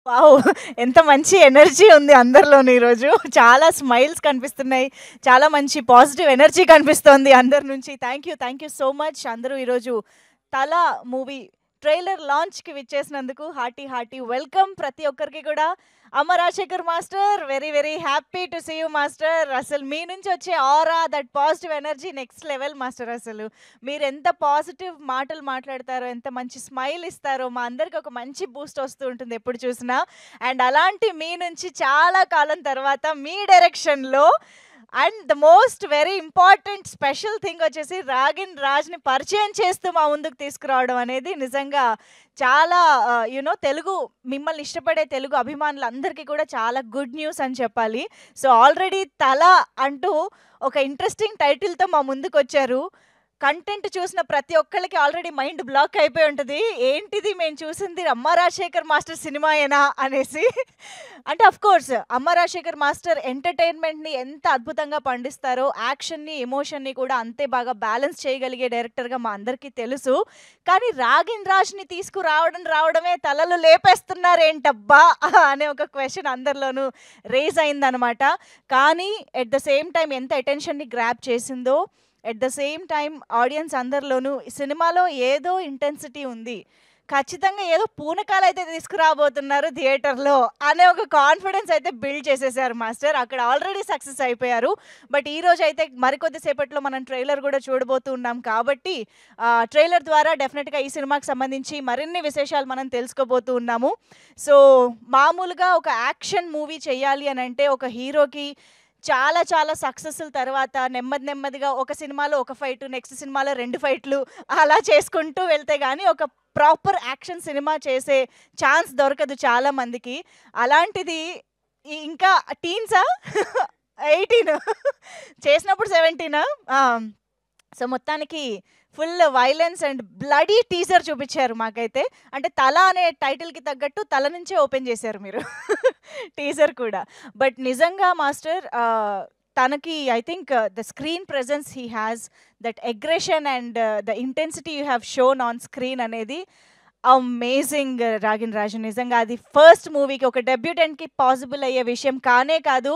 Wow! ఎంత మంచి energy ఉంది అందరిలోని ఈరోజు. చాలా స్మైల్స్ కనిపిస్తున్నాయి. చాలా మంచి పాజిటివ్ ఎనర్జీ కనిపిస్తోంది అందరి నుంచి. Thank you so much. అందరూ ఈరోజు 'తల' మూవీ ట్రైలర్ లాంచ్‌కి విచ్చేసినందుకు హార్టీ వెల్కమ్ ప్రతి ఒక్కరికి కూడా. Amma Rajasekhar master, very happy to see you master. అసలు మీ నుంచి వచ్చే aura, that positive energy next level master. అసలు మీరు ఎంత పాజిటివ్ మాటలు మాట్లాడతారో, ఎంత మంచి స్మైల్ ఇస్తారో, మా అందరికి ఒక మంచి బూస్ట్ వస్తూ ఉంటుంది ఎప్పుడు చూసినా. అండ్ అలాంటి మీ నుంచి చాలా కాలం తర్వాత మీ డైరెక్షన్లో and the most very important special thing వచ్చేసి రాగిన్ రాజ్ని పరిచయం చేస్తూ మా ముందుకు తీసుకురావడం అనేది నిజంగా చాలా తెలుగు మిమ్మల్ని ఇష్టపడే తెలుగు అభిమానులందరికీ కూడా చాలా గుడ్ న్యూస్ అని చెప్పాలి. సో ఆల్రెడీ 'తల' అంటూ ఒక ఇంట్రెస్టింగ్ టైటిల్తో మా ముందుకు వచ్చారు. కంటెంట్ చూసిన ప్రతి ఒక్కళ్ళకి ఆల్రెడీ మైండ్ బ్లాక్ అయిపోయి ఉంటుంది. ఏంటిది మేము చూసింది అమ్మ రాజశేఖర్ మాస్టర్ సినిమాయేనా అనేసి. అంటే కోర్స్ అమ్మ రాజశేఖర్ మాస్టర్ ఎంటర్టైన్మెంట్ని ఎంత అద్భుతంగా పండిస్తారో, యాక్షన్ని ఎమోషన్ని కూడా అంతే బాగా బ్యాలెన్స్ చేయగలిగే డైరెక్టర్గా మా అందరికీ తెలుసు. కానీ రాగిన్ రాజ్ని రావడమే తలలు లేపేస్తున్నారేంటబ్బా అనే ఒక క్వశ్చన్ అందరిలోనూ రేజ్ అయిందనమాట. కానీ ఎట్ ద సేమ్ టైం ఎంత అటెన్షన్ని గ్రాప్ చేసిందో, at the same time audience అందరిలోనూ ఈ సినిమాలో ఏదో ఇంటెన్సిటీ ఉంది, ఖచ్చితంగా ఏదో పూనకాలు అయితే తీసుకురాబోతున్నారు థియేటర్లో అనే ఒక కాన్ఫిడెన్స్ అయితే బిల్డ్ చేసేసారు మాస్టర్. అక్కడ ఆల్రెడీ సక్సెస్ అయిపోయారు. బట్ ఈరోజు అయితే మరికొద్దిసేపట్లో మనం ట్రైలర్ కూడా చూడబోతూ ఉన్నాం కాబట్టి ట్రైలర్ ద్వారా డెఫినెట్గా ఈ సినిమాకి సంబంధించి మరిన్ని విశేషాలు మనం తెలుసుకోబోతూ ఉన్నాము. సో మామూలుగా ఒక యాక్షన్ మూవీ చేయాలి అని అంటే ఒక హీరోకి చాలా సక్సెస్ల తర్వాత నెమ్మదిగా ఒక సినిమాలో ఒక ఫైట్, నెక్స్ట్ సినిమాలో 2 ఫైట్లు అలా చేసుకుంటూ వెళ్తే కానీ ఒక ప్రాపర్ యాక్షన్ సినిమా చేసే ఛాన్స్ దొరకదు చాలా మందికి. అలాంటిది ఇంకా టీన్సా 18 చేసినప్పుడు 17. సో మొత్తానికి full violence and bloody teaser చూపించారు మాకైతే. అంటే 'తల' అనే టైటిల్కి తగ్గట్టు తల నుంచే ఓపెన్ చేశారు మీరు టీజర్ కూడా. బట్ నిజంగా మాస్టర్ తనకి I think the screen presence he has, that aggression and the intensity you have shown on screen అనేది అమేజింగ్. రాగిన్ రాజ్ నిజంగా అది ఫస్ట్ మూవీకి ఒక డెబ్యూటెంట్కి పాసిబుల్ అయ్యే విషయం కానే కాదు.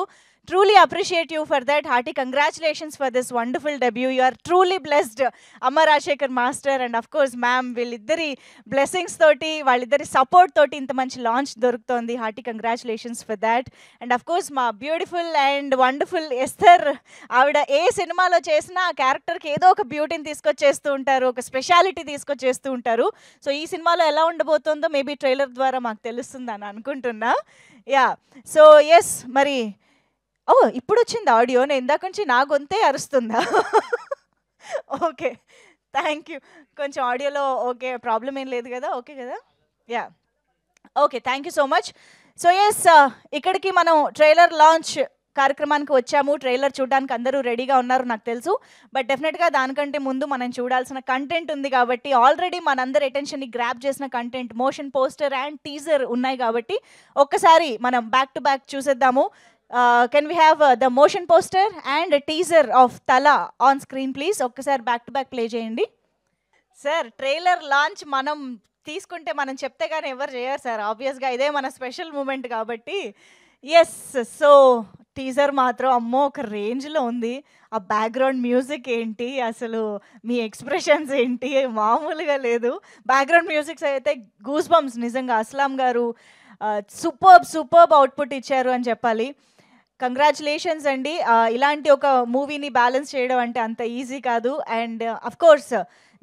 Truly appreciate you for that. Hearty congratulations for this wonderful debut. You are truly blessed, Amma Rajshekar Master and of course ma'am. Villiddari blessings toti, valliddari support toti inta manchi launch dorukutondi. Hearty congratulations for that. And of course ma beautiful and wonderful Esther, avida ఏ సినిమాలో చేసినా ఆ క్యారెక్టర్కి ఏదో ఒక బ్యూటీని తీసుకొచ్చేస్తూ ఉంటారు, ఒక speciality తీసుకొచ్చేస్తూ ఉంటారు. So ఈ సినిమాలో ఎలా ఉండబోతుందో మేబీ ట్రైలర్ ద్వారా మాకు తెలుస్తుందని అనుకుంటున్నా. యా, సో ఎస్, మరి ఇప్పుడు వచ్చింది ఆడియో. నేను ఇందాక నుంచి నా గొంతే అరుస్తుందా? Okay, thank you. కొంచెం ఆడియోలో ఓకే, ప్రాబ్లం ఏం లేదు కదా? ఓకే కదా? Yeah, okay, thank you so much. So yes, ఇక్కడికి మనం ట్రైలర్ లాంచ్ కార్యక్రమానికి వచ్చాము. ట్రైలర్ చూడడానికి అందరూ రెడీగా ఉన్నారు నాకు తెలుసు. బట్ డెఫినెట్గా దానికంటే ముందు మనం చూడాల్సిన కంటెంట్ ఉంది కాబట్టి, ఆల్రెడీ మనందరి అటెన్షన్ని గ్రాప్ చేసిన content, motion poster and teaser ఉన్నాయి కాబట్టి ఒక్కసారి మనం బ్యాక్ టు బ్యాక్ చూసేద్దాము. Can we have the motion poster and a teaser of 'Tala' on screen please? ఒక్కసారి బ్యాక్ టు బ్యాక్ ప్లే చేయండి సార్. ట్రైలర్ లాంచ్ మనం తీసుకుంటే మనం చెప్తే కానీ ఎవరు చేయరు సార్. ఆబ్వియస్గా ఇదే మన స్పెషల్ మూమెంట్ కాబట్టి. ఎస్, సో టీజర్ మాత్రం అమ్మో ఒక రేంజ్లో ఉంది. ఆ బ్యాక్గ్రౌండ్ మ్యూజిక్ ఏంటి, అసలు మీ ఎక్స్ప్రెషన్స్ ఏంటి, మామూలుగా లేదు. బ్యాక్గ్రౌండ్ మ్యూజిక్స్ అయితే గూస్ బంప్స్. నిజంగా అస్లాం గారు సూపర్బ్ అవుట్పుట్ ఇచ్చారు అని చెప్పాలి. కంగ్రాచులేషన్స్ అండి. ఇలాంటి ఒక మూవీని బ్యాలెన్స్ చేయడం అంటే అంత ఈజీ కాదు. And of course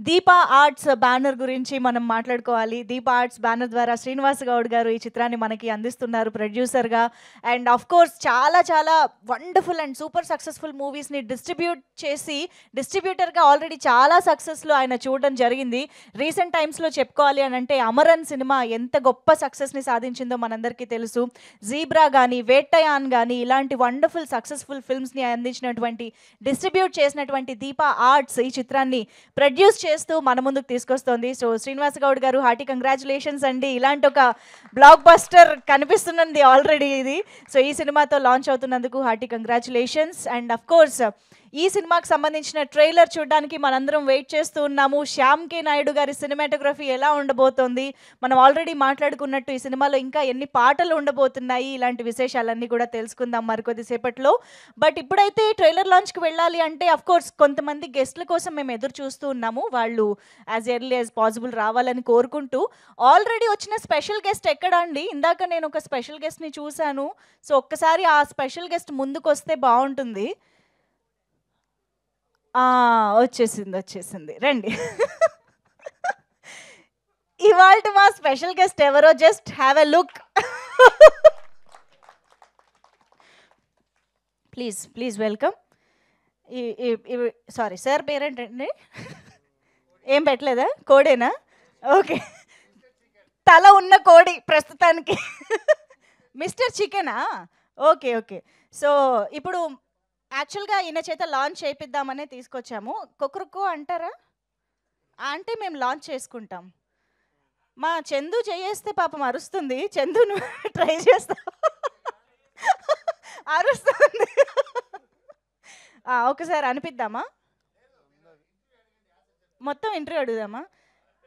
Deepa arts banner గురించి మనం మాట్లాడుకోవాలి. దీపా ఆర్ట్స్ బ్యానర్ ద్వారా శ్రీనివాస్ గౌడ్ గారు ఈ చిత్రాన్ని మనకి అందిస్తున్నారు ప్రొడ్యూసర్గా. అండ్ ఆఫ్ కోర్స్ చాలా వండర్ఫుల్ అండ్ సూపర్ సక్సెస్ఫుల్ మూవీస్ని డిస్ట్రిబ్యూట్ చేసి డిస్ట్రిబ్యూటర్గా ఆల్రెడీ చాలా సక్సెస్లో ఆయన చూడడం జరిగింది. రీసెంట్ టైమ్స్లో చెప్పుకోవాలి అని అంటే అమరన్ సినిమా ఎంత గొప్ప సక్సెస్ని సాధించిందో మనందరికీ తెలుసు. జీబ్రా కానీ, వేట్టయాన్ కానీ ఇలాంటి వండర్ఫుల్ సక్సెస్ఫుల్ ఫిల్మ్స్ని అందించినటువంటి, డిస్ట్రిబ్యూట్ చేసినటువంటి దీపా ఆర్ట్స్ ఈ చిత్రాన్ని ప్రొడ్యూస్ చేస్తూ మన ముందుకు తీసుకొస్తుంది. సో శ్రీనివాస్ గౌడ్ గారు హార్టీ కంగ్రాచులేషన్స్ అండి. ఇలాంటి ఒక బ్లాక్ బస్టర్ కనిపిస్తున్నది ఆల్రెడీ ఇది. సో ఈ సినిమాతో లాంచ్ అవుతున్నందుకు hearty congratulations. And of course ఈ సినిమాకి సంబంధించిన ట్రైలర్ చూడడానికి మనందరం వెయిట్ చేస్తూ ఉన్నాము. శ్యామ్ కే నాయుడు గారి సినిమాటోగ్రఫీ ఎలా ఉండబోతోంది, మనం ఆల్రెడీ మాట్లాడుకున్నట్టు ఈ సినిమాలో ఇంకా ఎన్ని పాటలు ఉండబోతున్నాయి, ఇలాంటి విశేషాలన్నీ కూడా తెలుసుకుందాం మరికొద్దిసేపట్లో. బట్ ఇప్పుడైతే ట్రైలర్ లాంచ్కి వెళ్ళాలి అంటే అఫ్కోర్స్ కొంతమంది గెస్ట్ల కోసం మేము ఎదురు చూస్తూ ఉన్నాము. వాళ్ళు యాజ్ ఎర్లీ యాజ్ పాసిబుల్ రావాలని కోరుకుంటూ, ఆల్రెడీ వచ్చిన స్పెషల్ గెస్ట్ ఎక్కడ అండి? ఇందాక నేను ఒక స్పెషల్ గెస్ట్ని చూశాను. సో ఒక్కసారి ఆ స్పెషల్ గెస్ట్ ముందుకు వస్తే బాగుంటుంది. వచ్చేసింది రండి. ఇవాళ మా స్పెషల్ గెస్ట్ ఎవరో just have a look. Please welcome. Sorry sir, పేరేంటండి? ఏం పెట్టలేదా? కోడేనా? ఓకే, తల ఉన్న కోడి ప్రస్తుతానికి. మిస్టర్ చికెనా? ఓకే. సో ఇప్పుడు యాక్చువల్గా ఈయన చేత లాంచ్ చేయిద్దామనే తీసుకొచ్చాము. కొక్కరుకో అంటారా? అంటే మేము లాంచ్ చేసుకుంటాం. మా చందు చేయేస్తే పాపం అరుస్తుంది. చందు నువ్వు ట్రై చేస్తా. అరుస్తుంది. ఒకసారి అనిపిద్దామా? మొత్తం ఇంటర్వ్యూ అడుగుదామా?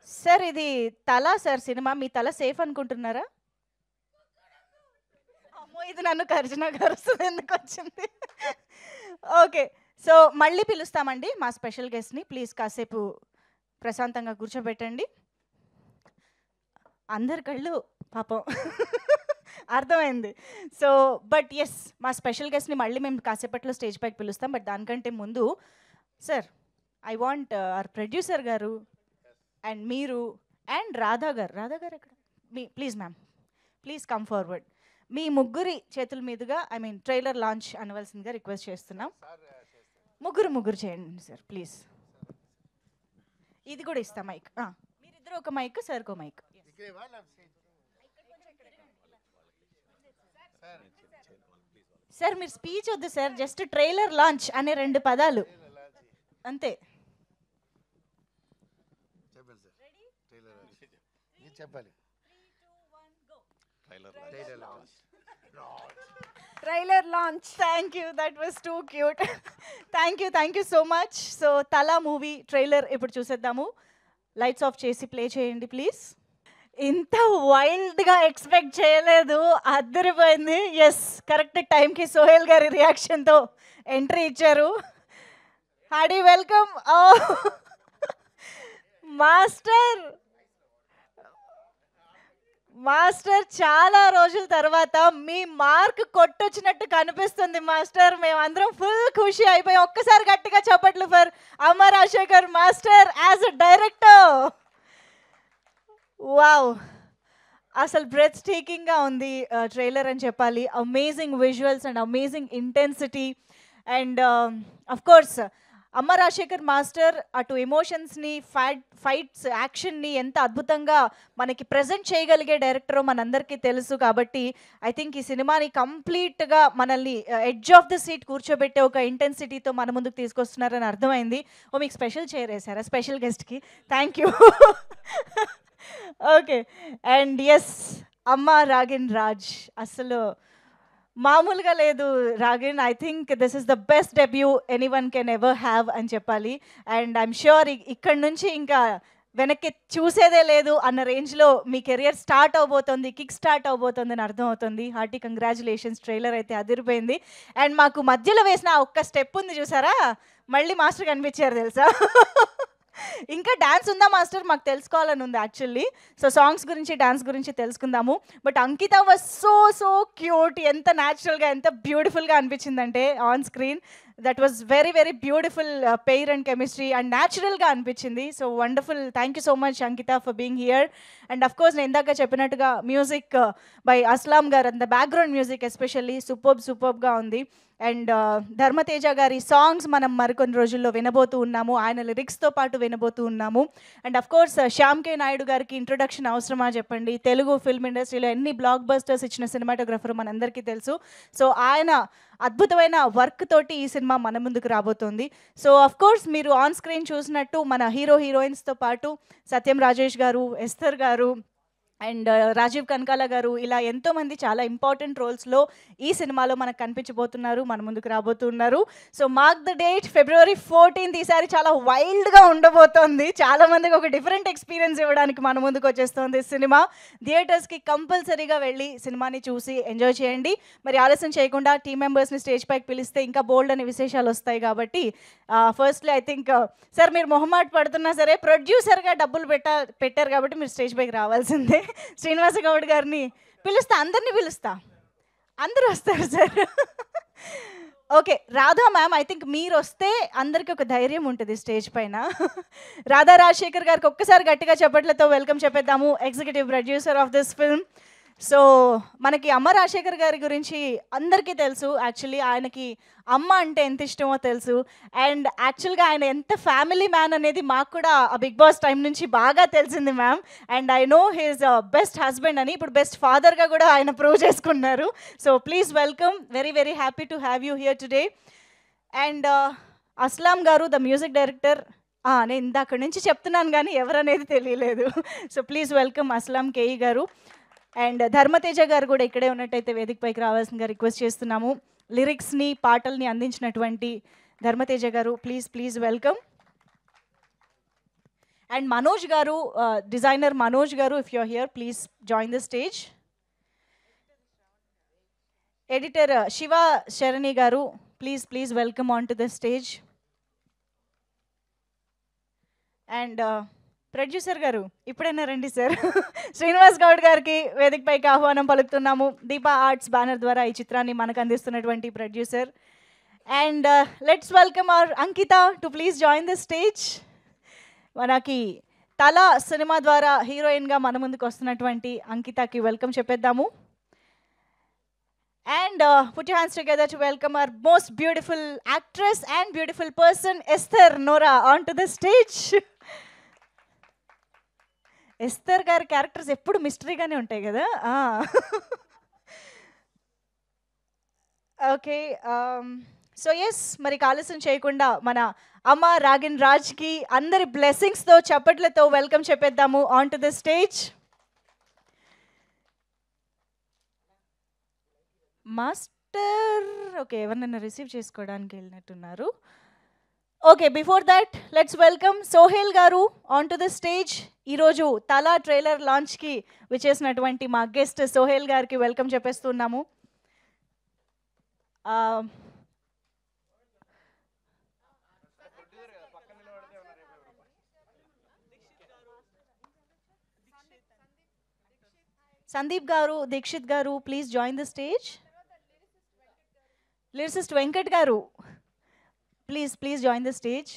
సార్ ఇది తల సార్ సినిమా, మీ తల సేఫ్ అనుకుంటున్నారా? అమ్మో, ఇది నన్ను కరుస్తుంది, ఎందుకు వచ్చింది? ఓకే, సో మళ్ళీ పిలుస్తామండి మా స్పెషల్ గెస్ట్ని. ప్లీజ్ కాసేపు ప్రశాంతంగా కూర్చోబెట్టండి. అందరి కళ్ళు పాపం అర్థమైంది. సో బట్ ఎస్, మా స్పెషల్ గెస్ట్ని మళ్ళీ మేము కాసేపట్లో స్టేజ్ పైకి పిలుస్తాం. బట్ దానికంటే ముందు sir, I want our producer గారు అండ్ మీరు అండ్ రాధా గారు ఎక్కడ? Please ma'am, please come forward. మీ ముగ్గురి చేతుల మీదుగా ట్రైలర్ లాంచ్ అనవలసిందిగా రిక్వెస్ట్ చేస్తున్నాం. ముగ్గురు చేయండి సార్ ప్లీజ్. ఇది కూడా ఇస్తా మైక్. మీరిద్దరు ఒక మైక్, సార్ ఒక మైక్. సార్ మీరు స్పీచ్ వద్దు సార్, జస్ట్ ట్రైలర్ లాంచ్ అనే 2 పదాలు అంతే. చెప్పాలి. Trailer launch. Thank you, that was too cute. Thank you so much. So తలా మూవీ ట్రైలర్ ఇప్పుడు చూసేద్దాము. లైట్స్ ఆఫ్ చేసి ప్లే చేయండి ప్లీజ్. ఇంత వైల్డ్గా ఎక్స్పెక్ట్ చేయలేదు, అద్దరిపోయింది. ఎస్, కరెక్ట్ టైంకి సోహెల్ గారి రియాక్షన్తో ఎంట్రీ ఇచ్చారు. Hardy welcome master. చాలా రోజుల తర్వాత మీ మార్క్ కొట్టొచ్చినట్టు కనిపిస్తుంది మాస్టర్. మేమందరం ఫుల్ ఖుషి అయిపోయాం. ఒక్కసారి గట్టిగా చప్పట్లు ఫర్ అమ్మ Rajasekhar master as a director. Wow, అసలు బ్రెత్ స్టేకింగ్గా ఉంది ట్రైలర్ అని చెప్పాలి. Amazing visuals and amazing intensity. And of course అమ్మ రాజశేఖర్ మాస్టర్ అటు ఎమోషన్స్ని, ఫైట్స్, యాక్షన్ని ఎంత అద్భుతంగా మనకి ప్రజెంట్ చేయగలిగే డైరెక్టరో మనందరికీ తెలుసు. కాబట్టి ఐ థింక్ ఈ సినిమాని కంప్లీట్గా మనల్ని ఎడ్జ్ ఆఫ్ ద సీట్ కూర్చోబెట్టే ఒక ఇంటెన్సిటీతో మన ముందుకు తీసుకొస్తున్నారని అర్థమైంది. మీకు స్పెషల్ చైర్ వేసారా స్పెషల్ గెస్ట్కి? Thank you. Okay, and yes, Amma Ragin Raj అసలు మామూలుగా లేదు. Ragin, I think this is the best debut anyone can ever have అని చెప్పాలి. అండ్ ఐఎమ్ ష్యూర్ ఇక్కడ నుంచి ఇంకా వెనక్కి చూసేదే లేదు అన్న రేంజ్లో మీ కెరియర్ స్టార్ట్ అవబోతుంది, కిక్ స్టార్ట్ అవబోతుంది అని అర్థం అవుతుంది. Hearty congratulations. ట్రైలర్ అయితే అదిరిపోయింది. అండ్ మాకు మధ్యలో వేసిన ఒక్క స్టెప్ ఉంది చూసారా, మళ్ళీ మాస్టర్ కనిపించారు తెలుసా. ఇంకా డాన్స్ ఉందా మాస్టర్? మాకు తెలుసుకోవాలని ఉంది యాక్చువల్లీ. సో సాంగ్స్ గురించి, డాన్స్ గురించి తెలుసుకుందాము. But Ankita was so cute. ఎంత న్యాచురల్గా, ఎంత బ్యూటిఫుల్గా అనిపించిందంటే on screen. That was very beautiful pair and chemistry and న్యాచురల్గా అనిపించింది. So wonderful. Thank you so much Ankita for being here. And of course నేను ఇందాక చెప్పినట్టుగా మ్యూజిక్ బై అస్లాం గారు, and the background music especially సూపర్బ్గా ఉంది. అండ్ ధర్మతేజ గారి సాంగ్స్ మనం మరికొన్ని రోజుల్లో వినబోతూ ఉన్నాము. ఆయన లిరిక్స్తో పాటు వినబోతూ ఉన్నాము. And of course Shyam K Naidu గారికి ఇంట్రొడక్షన్ అవసరమా చెప్పండి? తెలుగు ఫిల్మ్ ఇండస్ట్రీలో ఎన్ని బ్లాక్ బస్టర్స్ ఇచ్చిన సినిమాటోగ్రఫర్ మనందరికీ తెలుసు. సో ఆయన అద్భుతమైన వర్క్ తోటి ఈ సినిమా మన ముందుకు రాబోతోంది. సో అఫ్ కోర్స్ మీరు ఆన్ స్క్రీన్ చూసినట్టు మన హీరోయిన్స్తో పాటు సత్యం రాజేష్ గారు, ఎస్తర్ గారు, అండ్ రాజీవ్ కనకాల గారు, ఇలా ఎంతోమంది చాలా ఇంపార్టెంట్ రోల్స్లో ఈ సినిమాలో మనకు కనిపించబోతున్నారు, మన ముందుకు రాబోతున్నారు. So mark the date, February 14th. ఈసారి చాలా వైల్డ్గా ఉండబోతోంది. చాలా మందికి ఒక డిఫరెంట్ ఎక్స్పీరియన్స్ ఇవ్వడానికి మన ముందుకు వచ్చేస్తుంది సినిమా. థియేటర్స్కి కంపల్సరీగా వెళ్ళి సినిమాని చూసి ఎంజాయ్ చేయండి. మరి ఆలస్యం చేయకుండా టీమ్ మెంబర్స్ని స్టేజ్ పైకి పిలిస్తే ఇంకా బోల్డ్ అనే విశేషాలు వస్తాయి. కాబట్టి ఫస్ట్లీ ఐ థింక్ సార్, మీరు మొహమాట పడుతున్నా సరే ప్రొడ్యూసర్గా డబ్బులు పెట్టారు కాబట్టి మీరు స్టేజ్ పైకి రావాల్సిందే. శ్రీనివాస గౌడ్ గారిని పిలుస్తా, అందరినీ పిలుస్తా, అందరూ వస్తారు sir. Okay, Radha ma'am, I think మీరు వస్తే అందరికీ ఒక ధైర్యం ఉంటుంది స్టేజ్ పైన. రాధా రాజశేఖర్ గారికి ఒక్కసారి గట్టిగా చెప్పట్లతో వెల్కమ్ చెప్పేద్దాము, executive producer of this film. So మనకి అమ్మ రాజశేఖర్ గారి గురించి అందరికీ తెలుసు. యాక్చువల్లీ ఆయనకి అమ్మ అంటే ఎంత ఇష్టమో తెలుసు. అండ్ యాక్చువల్గా ఆయన ఎంత ఫ్యామిలీ మ్యాన్ అనేది మాకు కూడా ఆ బిగ్ బాస్ టైం నుంచి బాగా తెలిసింది ma'am. And I know he's best husband అని, ఇప్పుడు బెస్ట్ ఫాదర్గా కూడా ఆయన ప్రూవ్ చేసుకున్నారు. So please welcome, very very happy to have you here today. And Aslam గారు, ద మ్యూజిక్ డైరెక్టర్. నేను ఇందాక నుంచి చెప్తున్నాను కానీ ఎవరనేది తెలియలేదు. So please welcome Aslam KE గారు. అండ్ ధర్మతేజ గారు కూడా ఇక్కడే ఉన్నట్టయితే వేదికపైకి రావాల్సిందిగా రిక్వెస్ట్ చేస్తున్నాము. లిరిక్స్ని, పాటల్ని అందించినటువంటి ధర్మతేజ గారు, please please welcome. And Manoj గారు, డిజైనర్ మనోజ్ గారు, if you're here please join the stage. Editor Shiva Sharani గారు, please please welcome on to the stage. And producer గారు, ఇప్పుడైనా రండి సార్. శ్రీనివాస్ గౌడ్ గారికి వేదికపైకి ఆహ్వానం పలుకుతున్నాము. దీపా ఆర్ట్స్ బ్యానర్ ద్వారా ఈ చిత్రాన్ని మనకు అందిస్తున్నటువంటి producer. And let's welcome our Ankita to please join the stage. మనకి తల సినిమా ద్వారా హీరోయిన్గా మన ముందుకు వస్తున్నటువంటి అంకితకి వెల్కమ్ చెప్పేద్దాము. And put your hands together to welcome our most beautiful actress and beautiful person, Esther Nora, onto the stage. Esther గారి క్యారెక్టర్స్ ఎప్పుడు మిస్టరీగానే ఉంటాయి కదా. ఓకే, సో ఎస్, మరి ఆలస్యం చేయకుండా మన అమ్మ రాగిన్ రాజ్కి అందరి బ్లెస్సింగ్స్తో చప్పట్లతో వెల్కమ్ చెప్పేద్దాము on to the stage. Master, okay, ఎవరినైనా రిసీవ్ చేసుకోవడానికి వెళ్ళినట్టున్నారు. Okay, before that let's welcome Sohel గారు ఆన్ టు ద స్టేజ్. ఈరోజు తలా ట్రైలర్ లాంచ్కి విచ్చేసినటువంటి మా గెస్ట్ సోహెల్ గారికి వెల్కమ్ చెప్పేస్తున్నాము. సందీప్ గారు, దీక్షిత్ గారు, please join the stage. Lyricist Venkat గారు, please please join the stage.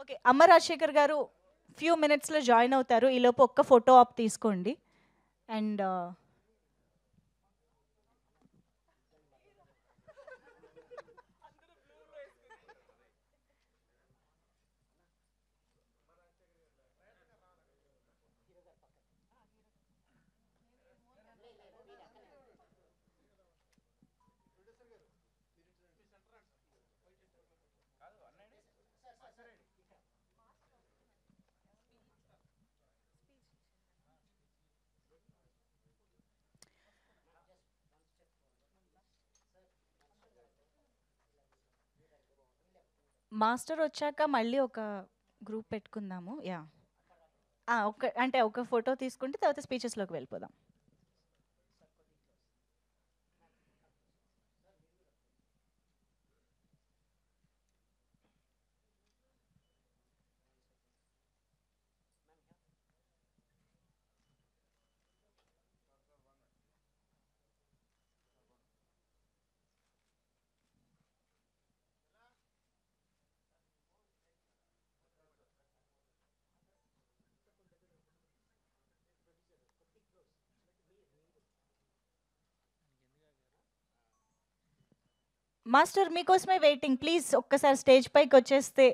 Okay, Amma Rajasekhar గారు ఫ్యూ మినిట్స్లో జాయిన్ అవుతారు. ఈలోపు ఒక్క ఫోటో ఆప్ తీసుకోండి. అండ్ మాస్టర్ వచ్చాక మళ్ళీ ఒక గ్రూప్ పెట్టుకుందాము. యా, ఒక ఫోటో తీసుకుంటే తర్వాత స్పీచెస్లోకి వెళ్ళిపోదాం. మాస్టర్ మీకోసమే వెయిటింగ్. ప్లీజ్ ఒక్కసారి స్టేజ్ పైకి వచ్చేస్తే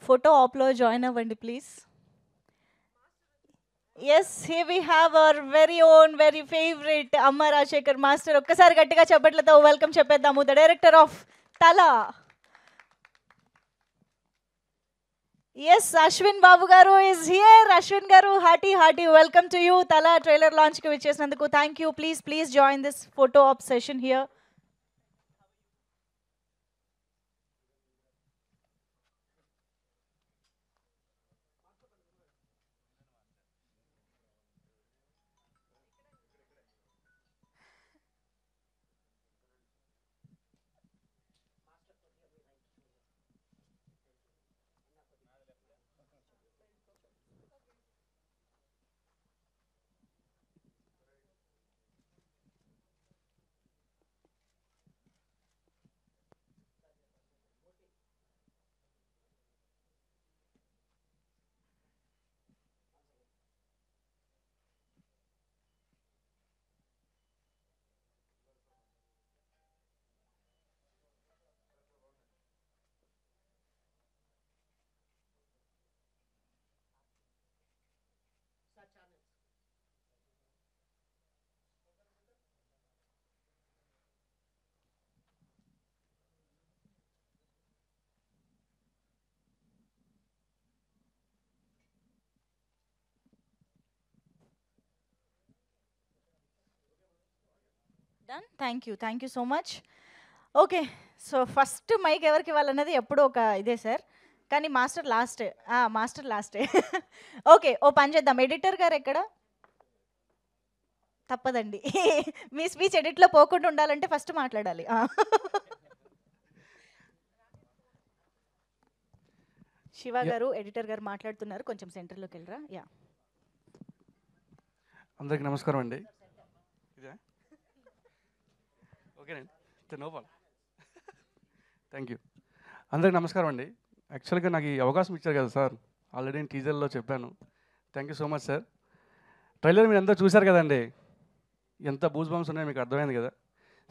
ఫోటో ఆప్లో జాయిన్ అవ్వండి please. Yes, here we have our very own, very favorite Amma Rajshekhar Master. ఒక్కసారి గట్టిగా చెప్పట్లతో వెల్కమ్ చెప్పేద్దాము. ద డైరెక్టర్ ఆఫ్ తల. Yes, Ashwin Babu garu is here. Ashwin garu, hearty welcome to you. Tala trailer launch ki vichesiనందుకు thank you. Please join this photo op session here. Done. Thank you so much. Okay, so first mic ఎవరికి ఇవ్వాలన్నది ఎప్పుడూ ఒక ఇదే sir, కానీ master లాస్టే. Okay, ఓ పని చేద్దాం. Editor గారు ఎక్కడ? తప్పదండి, మీ స్పీచ్ ఎడిట్లో పోకుండా ఉండాలంటే ఫస్ట్ మాట్లాడాలి. శివ గారు, ఎడిటర్ గారు మాట్లాడుతున్నారు, కొంచెం సెంటర్లోకి వెళ్ళరా. యా, అందరికీ నమస్కారం అండి. ఓకేనండి, నో ప్రాబ్లం. Thank you. అందరికీ నమస్కారం అండి. యాక్చువల్గా నాకు ఈ అవకాశం ఇచ్చారు కదా సార్, ఆల్రెడీ నేను టీజర్లో చెప్పాను. Thank you so much sir. Trailer మీరు అంతా చూశారు కదండి, ఎంత బూజ్ బంప్స్ ఉన్నాయో మీకు అర్థమైంది కదా.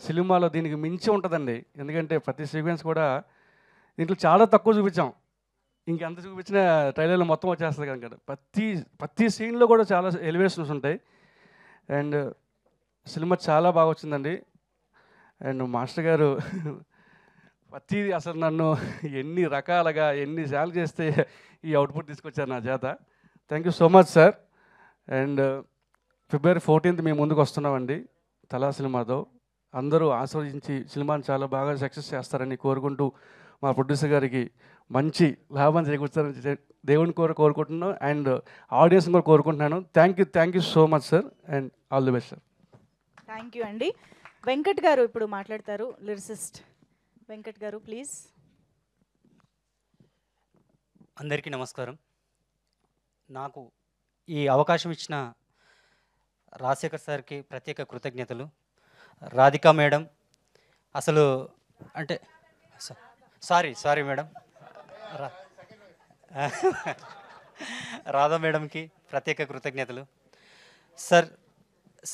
సినిమాలో దీనికి మించి ఉంటుందండి, ఎందుకంటే ప్రతి సీక్వెన్స్ కూడా దీంట్లో చాలా తక్కువ చూపించాం. ఇంకెంత చూపించిన ట్రైలర్లో మొత్తం వచ్చేస్తుంది కనుక ప్రతి సీన్లో కూడా చాలా ఎలివేషన్స్ ఉంటాయి. అండ్ సినిమా చాలా బాగా వచ్చిందండి. అండ్ మాస్టర్ గారు ప్రతిదీ అసలు నన్ను ఎన్ని రకాలుగా ఎన్నిసార్లు చేస్తే ఈ అవుట్పుట్ తీసుకొచ్చారు నా చేత. Thank you so much sir. And February 14th మేము ముందుకు వస్తున్నామండి తలా సినిమాతో. అందరూ ఆస్వాదించి సినిమాని చాలా బాగా సక్సెస్ చేస్తారని కోరుకుంటూ మా ప్రొడ్యూసర్ గారికి మంచి లాభం చేకూర్చారని దేవుని కోరుకుంటున్నాను. అండ్ ఆడియన్స్ కూడా కోరుకుంటున్నాను. Thank you so much sir, and all the best sir. Thank you అండి. వెంకట్ గారు ఇప్పుడు మాట్లాడతారు, లిరిసిస్ట్ వెంకట్ గారు ప్లీజ్. అందరికీ నమస్కారం. నాకు ఈ అవకాశం ఇచ్చిన రాజశేఖర్ సార్కి ప్రత్యేక కృతజ్ఞతలు. రాధికా మేడం, అసలు అంటే సారీ మేడం, రాధా మేడంకి ప్రత్యేక కృతజ్ఞతలు.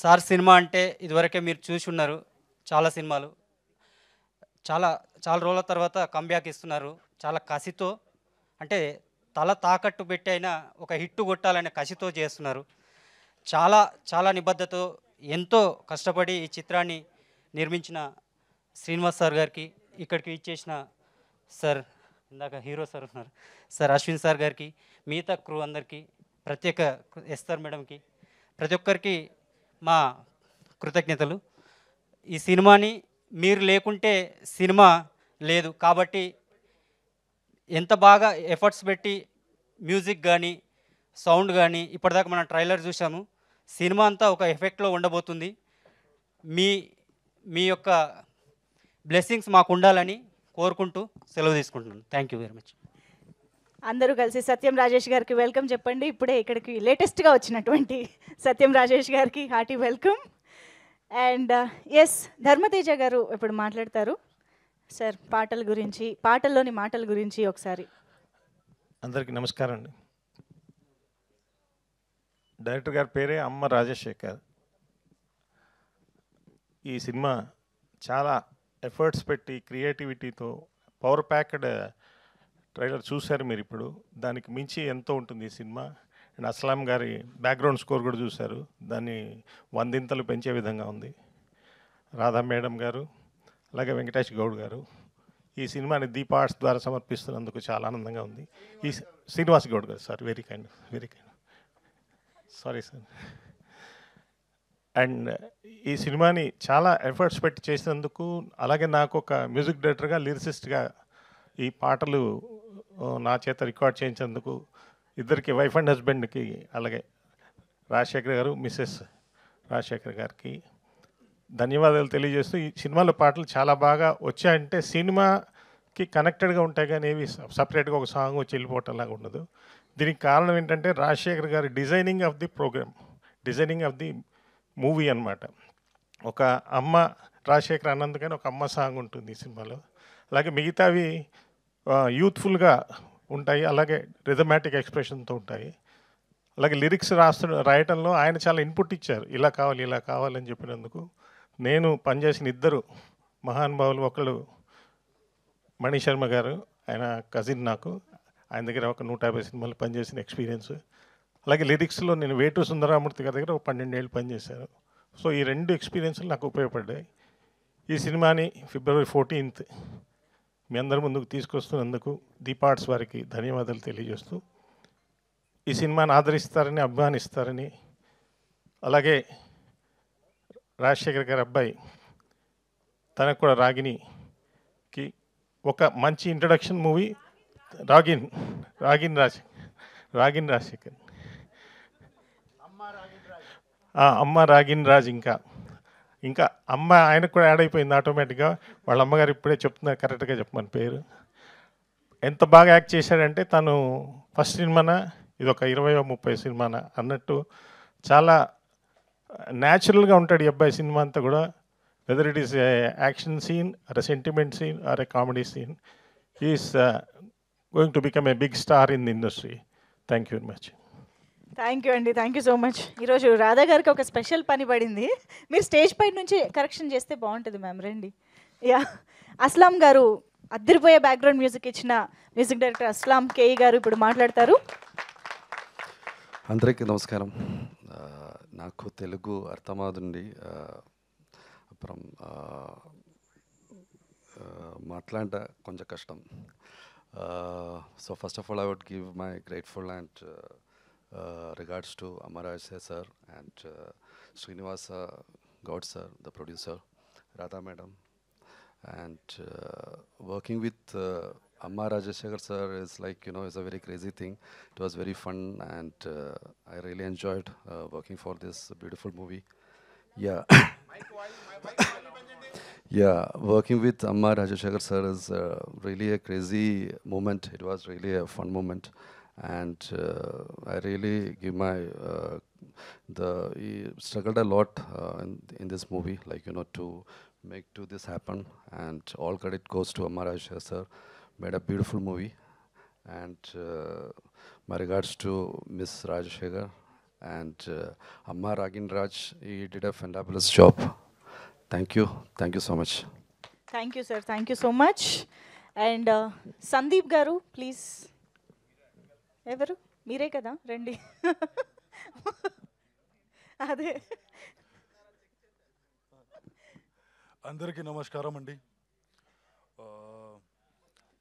సార్ సినిమా అంటే ఇదివరకే మీరు చూసి ఉన్నారు, చాలా సినిమాలు, చాలా రోజుల తర్వాత కంబ్యాక్ ఇస్తున్నారు. చాలా కసితో, అంటే తల తాకట్టు పెట్టి అయినా ఒక హిట్టు కొట్టాలనే కసితో చేస్తున్నారు. చాలా నిబద్ధతతో ఎంతో కష్టపడి ఈ చిత్రాన్ని నిర్మించిన శ్రీనివాస్ సార్ గారికి, ఇక్కడికి ఇచ్చేసిన సార్, ఇందాక హీరో సార్ ఉన్నారు సార్, అశ్విన్ సార్ గారికి, మిగతా క్రూ అందరికీ, ప్రత్యేక ఎస్ఆర్ మేడంకి, ప్రతి ఒక్కరికి మా కృతజ్ఞతలు. ఈ సినిమాని మీరు లేకుంటే సినిమా లేదు కాబట్టి ఎంత బాగా ఎఫర్ట్స్ పెట్టి మ్యూజిక్ కానీ సౌండ్ కానీ ఇప్పటిదాకా మనం ట్రైలర్ చూసాము. సినిమా అంతా ఒక ఎఫెక్ట్లో ఉండబోతుంది. మీ యొక్క బ్లెస్సింగ్స్ మాకు ఉండాలని కోరుకుంటూ సెలవు తీసుకుంటున్నాను. Thank you very much. అందరూ కలిసి సత్యం రాజేష్ గారికి వెల్కమ్ చెప్పండి. ఇప్పుడే ఇక్కడికి లేటెస్ట్గా వచ్చినటువంటి సత్యం రాజేష్ గారికి hearty welcome. And yes, Dharmateja గారు ఇప్పుడు మాట్లాడతారు సార్ పాటల గురించి, పాటల్లోని మాటల గురించి ఒకసారి. అందరికీ నమస్కారం అండి. డైరెక్టర్ గారి పేరే అమ్మ రాజశేఖర్. ఈ సినిమా చాలా ఎఫర్ట్స్ పెట్టి క్రియేటివిటీతో పవర్ ప్యాక్డ్ ట్రైలర్ చూశారు మీరు. ఇప్పుడు దానికి మించి ఎంతో ఉంటుంది ఈ సినిమా. అండ్ అస్లాం గారి బ్యాక్గ్రౌండ్ స్కోర్ కూడా చూశారు, దాన్ని వందింతలు పెంచే విధంగా ఉంది. రాధా మేడం గారు, అలాగే వెంకటేష్ గౌడ్ గారు ఈ సినిమాని దీప్ ఆర్ట్స్ ద్వారా సమర్పిస్తున్నందుకు చాలా ఆనందంగా ఉంది. ఈ శ్రీనివాస్ గౌడ్ గారు sir, very kind sorry sir. And ఈ సినిమాని చాలా ఎఫర్ట్స్ పెట్టి చేసినందుకు, అలాగే నాకు ఒక మ్యూజిక్ డైరెక్టర్గా, లిరిసిస్ట్గా ఈ పాటలు నా చేత రికార్డ్ చేయించేందుకు ఇద్దరికి, వైఫ్ అండ్ హస్బెండ్కి, అలాగే రాజశేఖర్ గారు, మిస్సెస్ రాజశేఖర్ గారికి ధన్యవాదాలు తెలియజేస్తూ, ఈ సినిమాలో పాటలు చాలా బాగా వచ్చాయంటే సినిమాకి కనెక్టెడ్గా ఉంటాయి కానీ ఏవి సపరేట్గా ఒక సాంగ్ వచ్చి వెళ్ళిపోవటంలాగా ఉండదు. దీనికి కారణం ఏంటంటే రాజశేఖర్ గారి designing of the programme, designing of the movie అనమాట. ఒక అమ్మ, రాజశేఖర్ అన్నందుకని ఒక అమ్మ సాంగ్ ఉంటుంది ఈ సినిమాలో. అలాగే మిగతావి యూత్ఫుల్గా ఉంటాయి, అలాగే రిథమాటిక్ ఎక్స్ప్రెషన్తో ఉంటాయి. అలాగే లిరిక్స్ రాయటంలో ఆయన చాలా ఇన్పుట్ ఇచ్చారు, ఇలా కావాలి ఇలా కావాలని చెప్పినందుకు. నేను పనిచేసిన ఇద్దరు మహానుభావులు, ఒకళ్ళు మణి శర్మ గారు, ఆయన కజిన్ నాకు, ఆయన దగ్గర ఒక 150 సినిమాలు పనిచేసిన ఎక్స్పీరియన్స్. అలాగే లిరిక్స్లో నేను వేటు సుందరామూర్తి గారి దగ్గర ఒక 12 ఏళ్ళు పనిచేశాను. సో ఈ 2 ఎక్స్పీరియన్స్లు నాకు ఉపయోగపడ్డాయి. ఈ సినిమాని February 14th మీ అందరి ముందుకు తీసుకొస్తున్నందుకు దీప్ ఆర్ట్స్ వారికి ధన్యవాదాలు తెలియజేస్తూ, ఈ సినిమాని ఆదరిస్తారని, అభిమానిస్తారని, అలాగే రాజశేఖర్ గారి అబ్బాయి తనకు కూడా రాగిణికి ఒక మంచి ఇంట్రడక్షన్ మూవీ, రాగిన్ రాజశేఖర్, అమ్మ రాగిన్ రాజ్, ఇంకా అమ్మ ఆయనకు కూడా యాడ్ అయిపోయింది ఆటోమేటిక్గా. వాళ్ళ అమ్మగారు ఇప్పుడే చెప్తున్నారు, కరెక్ట్గా చెప్పమని పేరు. ఎంత బాగా యాక్ట్ చేశాడంటే, తను ఫస్ట్ సినిమాన ఇది ఒక 20-30 సినిమాన అన్నట్టు చాలా న్యాచురల్గా ఉంటాడు ఈ అబ్బాయి సినిమా అంతా కూడా. Whether it is a action scene or a sentiment scene or a comedy scene, is going to become a big star in the industry. Thank you very much. Thank you అండి, thank you so much. ఈరోజు రాధా గారికి ఒక special పని పడింది, మీరు stage పై నుంచి correction చేస్తే బాగుంటుంది మ్యామ్, రండి. యా, అస్లాం గారు అద్దరిపోయే బ్యాక్గ్రౌండ్ మ్యూజిక్ ఇచ్చిన మ్యూజిక్ డైరెక్టర్ అస్లాం కేఈ గారు ఇప్పుడు మాట్లాడతారు. అందరికీ నమస్కారం. నాకు తెలుగు అర్థమవుతుంది, అப்புறம் మాట్లాడ కొంచెం కష్టం. So first of all I would give my grateful and regards to Amma Rajeshekar sir and Srinivasa Gaud sir, the producer, Radha madam, and working with Amma Rajeshekar sir is like, you know, is a very crazy thing. It was very fun and I really enjoyed working for this beautiful movie. Yeah. Yeah, working with Amma Rajeshekar sir is really a crazy moment. It was really a fun moment, and I really give my he struggled a lot in this movie, like, you know, to make this happen, and all credit goes to Amma Rajeshekar sir. Made a beautiful movie, and my regards to Miss Rajeshekar and Amma Ragin Raj. He did a fabulous job. Thank you so much. Thank you sir, thank you so much. And Sandeep గారు please. ఎవరు? మీరే కదా, రండి. అదే, అందరికీ నమస్కారం అండి.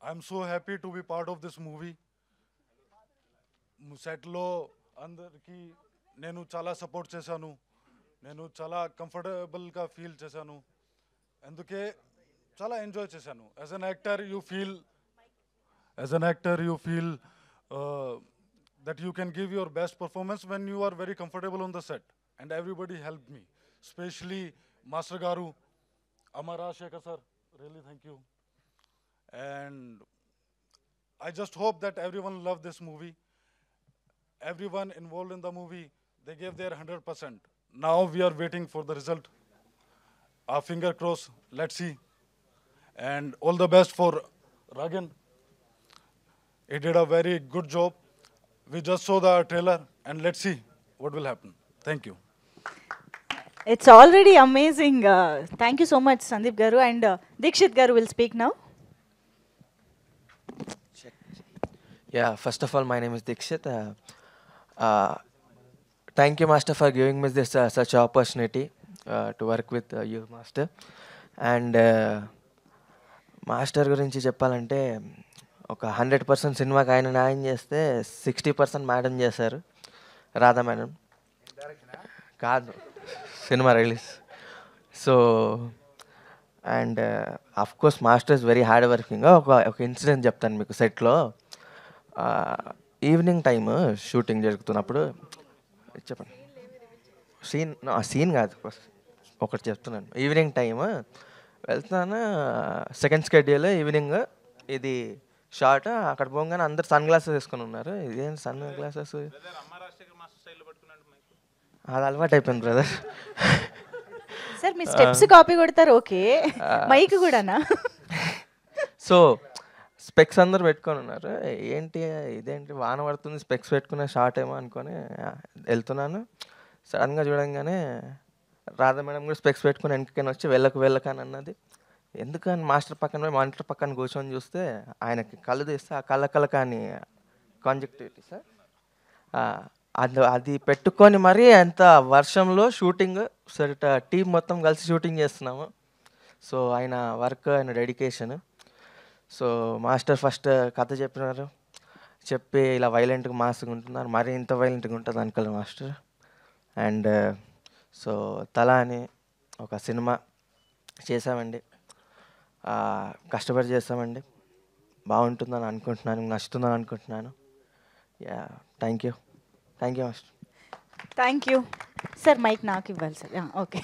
I'm so happy to be part of this movie. సెట్లో అందరికీ నేను చాలా సపోర్ట్ చేశాను, నేను చాలా కంఫర్టబుల్గా ఫీల్ చేశాను, అందుకే చాలా ఎంజాయ్ చేశాను. As an actor you feel that you can give your best performance when you are very comfortable on the set, and everybody helped me, especially Master Garu, Amma Rajeshekar sir, really thank you. And I just hope that everyone loved this movie. Everyone involved in the movie, they gave their 100%. Now we are waiting for the result. Our finger crossed, let's see. And all the best for Ragan. He did a very good job. We just saw the trailer and let's see what will happen. Thank you. it's already amazing. Thank you so much, Sandeep garu. And Dikshit garu will speak now. Yeah, first of all, my name is Dikshit. Thank you, Master, for giving me this such opportunity to work with you, Master. And master గురించి చెప్పాలంటే ఒక 100% సినిమాకి ఆయన న్యాయం చేస్తే 60% madam చేశారు, Radha madam. కాదు, cinema release. So and course master is very hard working. ఒక ఇన్సిడెంట్ చెప్తాను మీకు. సెట్లో ఈవినింగ్ టైమ్ షూటింగ్ జరుగుతున్నప్పుడు, చెప్పండి, సీన్ కాదు, ఒకటి చెప్తున్నాను. ఈవినింగ్ టైమ్ వెళ్తున్నాను, సెకండ్ స్కెడ్యూల్ ఈవినింగ్, ఇది షార్ట్. అక్కడ పోగానే అందరు సన్ గ్లాసెస్ వేసుకొని ఉన్నారు. ఇదేం సన్ గ్లాసెస్, అది అలవాటు అయిపోయింది బ్రదర్. సార్ మీ స్టెప్స్ కాపీ కొడతారు, ఓకే, మైక్ కూడానా? సో స్పెక్స్ అందరు పెట్టుకొని ఉన్నారు. ఏంటి ఇదేంటి వాన పడుతుంది, స్పెక్స్ పెట్టుకునే షార్ట్ ఏమో అనుకొని వెళ్తున్నాను. సడన్గా చూడంగానే రాధా మేడం కూడా స్పెక్స్ పెట్టుకుని వెనకని వచ్చి వెళ్ళకని అన్నది. ఎందుకని మాస్టర్ పక్కన పోయి మానిటర్ పక్కన కూర్చొని చూస్తే ఆయనకి కళ్ళు తీస్తే ఆ కళ్ళ కానీ కాంజక్టివిటీ సార్, అది పెట్టుకొని మరీ అంత వర్షంలో షూటింగ్, సరే టీం మొత్తం కలిసి షూటింగ్ చేస్తున్నాము. సో ఆయన వర్క్, ఆయన డెడికేషన్. సో మాస్టర్ ఫస్ట్ కథ చెప్పినారు, చెప్పి ఇలా వైలెంట్గా మాస్గా ఉంటున్నారు, మరీ ఇంత వైలెంట్గా ఉంటుంది అనుకోలే మాస్టర్. అండ్ సో తల అని ఒక సినిమా చేసామండి, కష్టపడి చేస్తామండి. బాగుంటుందని అనుకుంటున్నాను, నచ్చుతుందని అనుకుంటున్నాను. Yeah, thank you master. Thank you sir. Mic నాకు ఇవ్వాలి sir, okay.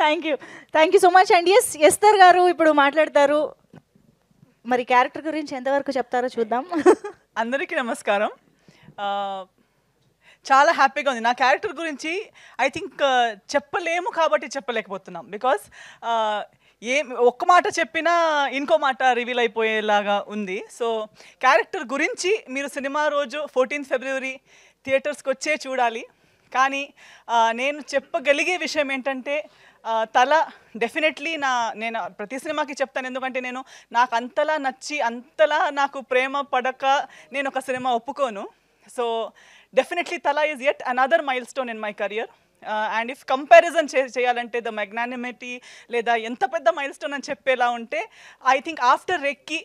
Thank you so much. And Esther గారు ఇప్పుడు మాట్లాడతారు. మరి క్యారెక్టర్ గురించి ఎంతవరకు చెప్తారో చూద్దాం. అందరికీ నమస్కారం. చాలా హ్యాపీగా ఉంది. నా క్యారెక్టర్ గురించి ఐ థింక్ చెప్పలేము కాబట్టి చెప్పలేకపోతున్నాం. బికాస్ ఒక్క మాట చెప్పినా ఇంకో మాట రివీల్ అయిపోయేలాగా ఉంది. సో క్యారెక్టర్ గురించి మీరు సినిమా రోజు 14 ఫిబ్రవరి థియేటర్స్కి వచ్చే చూడాలి. కానీ నేను చెప్పగలిగే విషయం ఏంటంటే, తల డెఫినెట్లీ నేను ప్రతి సినిమాకి చెప్తాను, ఎందుకంటే నాకు అంతలా నచ్చి అంతలా నాకు ప్రేమ పడక నేను ఒక సినిమా ఒప్పుకోను. సో డెఫినెట్లీ తల is yet another mile stone in my career. And if comparison చేయాలంటే ద మ్యాగ్నానిమిటీ లేదా ఎంత పెద్ద మైల్ స్టోన్ అని చెప్పేలా ఉంటే, ఐ థింక్ ఆఫ్టర్ రెక్కి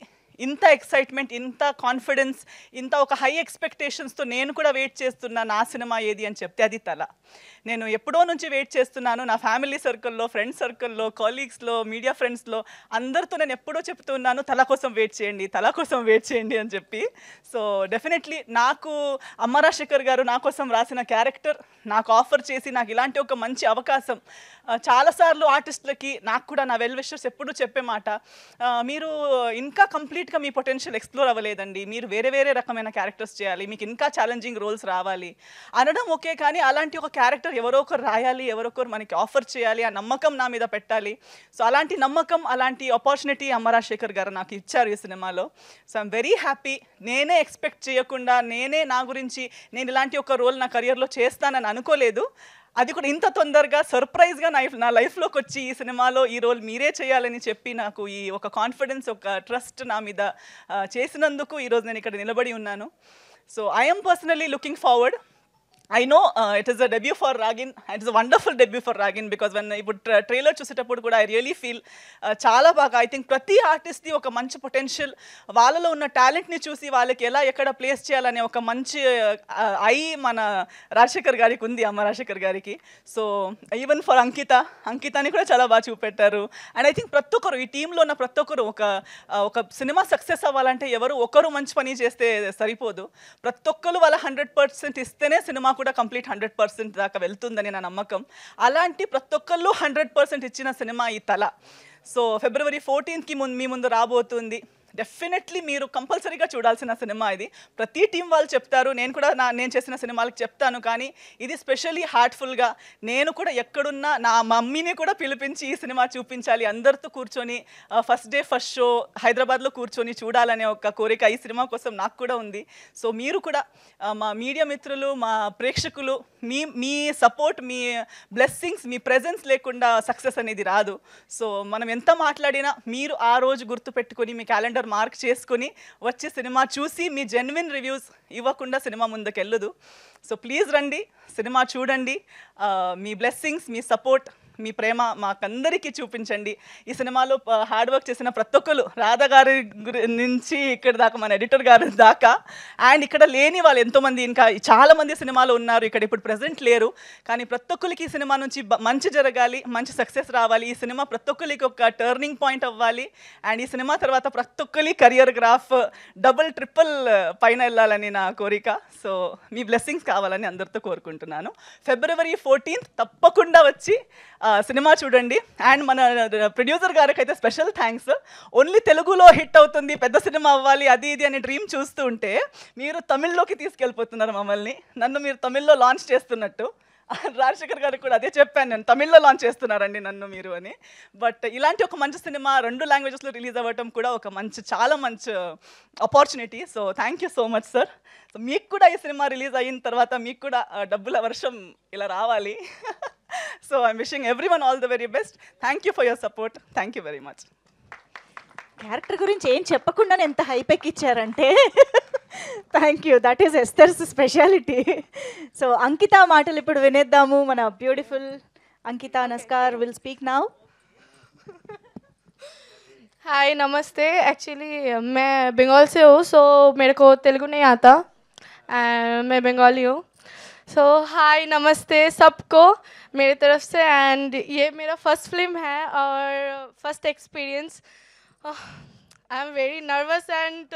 ఇంత ఎక్సైట్మెంట్, ఇంత కాన్ఫిడెన్స్, ఇంత ఒక హై ఎక్స్పెక్టేషన్స్తో నేను కూడా వెయిట్ చేస్తున్నా నా సినిమా ఏది అని చెప్తే అది తల. నేను ఎప్పుడో నుంచి వెయిట్ చేస్తున్నాను. నా ఫ్యామిలీ సర్కిల్లో, ఫ్రెండ్స్ సర్కిల్లో, కొలీగ్స్లో, మీడియా ఫ్రెండ్స్లో అందరితో నేను ఎప్పుడో చెప్తున్నాను, తల కోసం వెయిట్ చేయండి అని చెప్పి. సో డెఫినెట్లీ నాకు అమ్మ రాజశేఖర్ గారు నా కోసం రాసిన క్యారెక్టర్ నాకు ఆఫర్ చేసి నాకు ఇలాంటి ఒక మంచి అవకాశం, చాలాసార్లు ఆర్టిస్టులకి, నాకు కూడా నా వెల్ విషర్స్ ఎప్పుడూ చెప్పే మాట, మీరు ఇంకా కంప్లీట్గా మీ పొటెన్షియల్ ఎక్స్ప్లోర్ అవ్వలేదండి, మీరు వేరే రకమైన క్యారెక్టర్స్ చేయాలి, మీకు ఇంకా ఛాలెంజింగ్ రోల్స్ రావాలి అనడం ఓకే. కానీ అలాంటి ఒక క్యారెక్టర్ ఎవరో ఒకరు రాయాలి, ఎవరో ఒకరు మనకి ఆఫర్ చేయాలి, ఆ నమ్మకం నా మీద పెట్టాలి. సో అలాంటి నమ్మకం, అలాంటి ఆపర్చునిటీ అమ్మ రాజశేఖర్ గారు నాకు ఇచ్చారు ఈ సినిమాలో. So I'm very happy. నేనే ఎక్స్పెక్ట్ చేయకుండా, నా గురించి నేను ఇలాంటి ఒక రోల్ నా కెరియర్లో చేస్తానని అనుకోలేదు. అది కూడా ఇంత తొందరగా సర్ప్రైజ్గా నా లైఫ్లోకి వచ్చి ఈ సినిమాలో ఈ రోల్ మీరే చేయాలని చెప్పి నాకు ఈ ఒక కాన్ఫిడెన్స్, ఒక ట్రస్ట్ నా మీద చేసినందుకు ఈరోజు నేను ఇక్కడ నిలబడి ఉన్నాను. So I'm personally looking forward. I know it is a debut for Ragin. It is a wonderful debut for Ragin because when ఇప్పుడు ట్రైలర్ చూసేటప్పుడు కూడా ఐ రియలీ ఫీల్ చాలా బాగా, ఐ థింక్ ప్రతి ఆర్టిస్ట్ది ఒక మంచి పొటెన్షియల్, వాళ్ళలో ఉన్న టాలెంట్ని చూసి వాళ్ళకి ఎక్కడ ప్లేస్ చేయాలనే ఒక మంచి మన రాజశేఖర్ గారికి ఉంది, అమ్మ రాజశేఖర్ గారికి. సో ఈవెన్ ఫర్ అంకితాని కూడా చాలా బాగా చూపెట్టారు. అండ్ ఐ థింక్ ప్రతి ఒక్కరు ఈ టీంలో ఉన్న ప్రతి ఒక్కరు ఒక సినిమా సక్సెస్ అవ్వాలంటే ఎవరు ఒకరు మంచి పని చేస్తే సరిపోదు, ప్రతి ఒక్కరు వాళ్ళ 100% ఇస్తేనే సినిమా కూడా కంప్లీట్ 100% దాకా వెళ్తుందని నా నమ్మకం. అలాంటి ప్రతి ఒక్కళ్ళు 100% ఇచ్చిన సినిమా ఈ తల. సో ఫిబ్రవరి 14కి మీ ముందు రాబోతుంది. డెఫినెట్లీ మీరు కంపల్సరీగా చూడాల్సిన సినిమా ఇది. ప్రతి టీం వాళ్ళు చెప్తారు, నేను కూడా నేను చేసిన సినిమాలకు చెప్తాను, కానీ ఇది స్పెషల్లీ హార్ట్ఫుల్గా నేను కూడా ఎక్కడున్నా నా మమ్మీని కూడా పిలిపించి ఈ సినిమా చూపించాలి, అందరితో కూర్చొని ఫస్ట్ డే ఫస్ట్ షో హైదరాబాద్లో కూర్చొని చూడాలనే ఒక కోరిక ఈ సినిమా కోసం నాకు కూడా ఉంది. సో మీరు కూడా మా మీడియా మిత్రులు, మా ప్రేక్షకులు, మీ సపోర్ట్, మీ బ్లెస్సింగ్స్, మీ ప్రెజెన్స్ లేకుండా సక్సెస్ అనేది రాదు. సో మనం ఎంత మాట్లాడినా మీరు ఆ రోజు గుర్తుపెట్టుకొని మీ క్యాలెండర్ నెంబర్ మార్క్ చేసుకుని వచ్చి సినిమా చూసి మీ జెన్యున్ రివ్యూస్ ఇవ్వకుండా సినిమా ముందుకెళ్ళదు. సో ప్లీజ్ రండి, సినిమా చూడండి, మీ బ్లెస్సింగ్స్, మీ సపోర్ట్, మీ ప్రేమ మాకందరికీ చూపించండి. ఈ సినిమాలో హార్డ్ వర్క్ చేసిన ప్రతి ఒక్కరు, రాధా గారి నుంచి ఇక్కడ దాకా మన ఎడిటర్ గారి దాకా, అండ్ ఇక్కడ లేని వాళ్ళు ఎంతోమంది, ఇంకా చాలామంది సినిమాలో ఉన్నారు, ఇక్కడ ఇప్పుడు ప్రజెంట్ లేరు. కానీ ప్రతి ఒక్కరికి ఈ సినిమా నుంచి మంచి జరగాలి, మంచి సక్సెస్ రావాలి. ఈ సినిమా ప్రతి ఒక్కరికి ఒక టర్నింగ్ పాయింట్ అవ్వాలి. అండ్ ఈ సినిమా తర్వాత ప్రతి ఒక్కరి కెరియర్ గ్రాఫ్ డబుల్ ట్రిపుల్ పైన వెళ్ళాలని నా కోరిక. సో మీ బ్లెస్సింగ్స్ కావాలని అందరితో కోరుకుంటున్నాను. February 14th తప్పకుండా వచ్చి సినిమా చూడండి. అండ్ మన ప్రొడ్యూసర్ గారికి అయితే స్పెషల్ థ్యాంక్స్. ఓన్లీ తెలుగులో హిట్ అవుతుంది, పెద్ద సినిమా అవ్వాలి, అది ఇది అని డ్రీమ్ చూస్తూ ఉంటే మీరు తమిళ్లోకి తీసుకెళ్ళిపోతున్నారు మమ్మల్ని. నన్ను మీరు తమిళ్లో లాంచ్ చేస్తున్నట్టు. రాజశేఖర్ గారికి కూడా అదే చెప్పాను నేను, తమిళ్లో లాంచ్ చేస్తున్నారండి నన్ను మీరు అని. బట్ ఇలాంటి ఒక మంచి సినిమా 2 లాంగ్వేజెస్లో రిలీజ్ అవ్వటం కూడా ఒక చాలా మంచి opportunity. So thank you so much sir. So మీకు కూడా ఈ సినిమా రిలీజ్ అయిన తర్వాత మీకు కూడా డబ్బుల వర్షం ఇలా రావాలి. So I'm wishing everyone all the very best. Thank you for your support. Thank you very much. Character గురించి ఏం చెప్పకుండా ఎంత హైప్ ఎక్కిచ్చారంటే thank you, that is Esther's speciality. So Ankita మాటలు ఇప్పుడు వినేద్దాము. మన బ్యూటిఫుల్ अंकिता नस्कार विल स्पीक नाउ. हाय नमस्ते. एक्चुअली मैं बंगाल से हूँ, सो मेरे को तेलुगु नहीं आता, मैं बंगाली हूँ. सो हाय नमस्ते सबको मेरी तरफ से. एंड ये मेरा फर्स्ट फिल्म है और first experience. I am very nervous and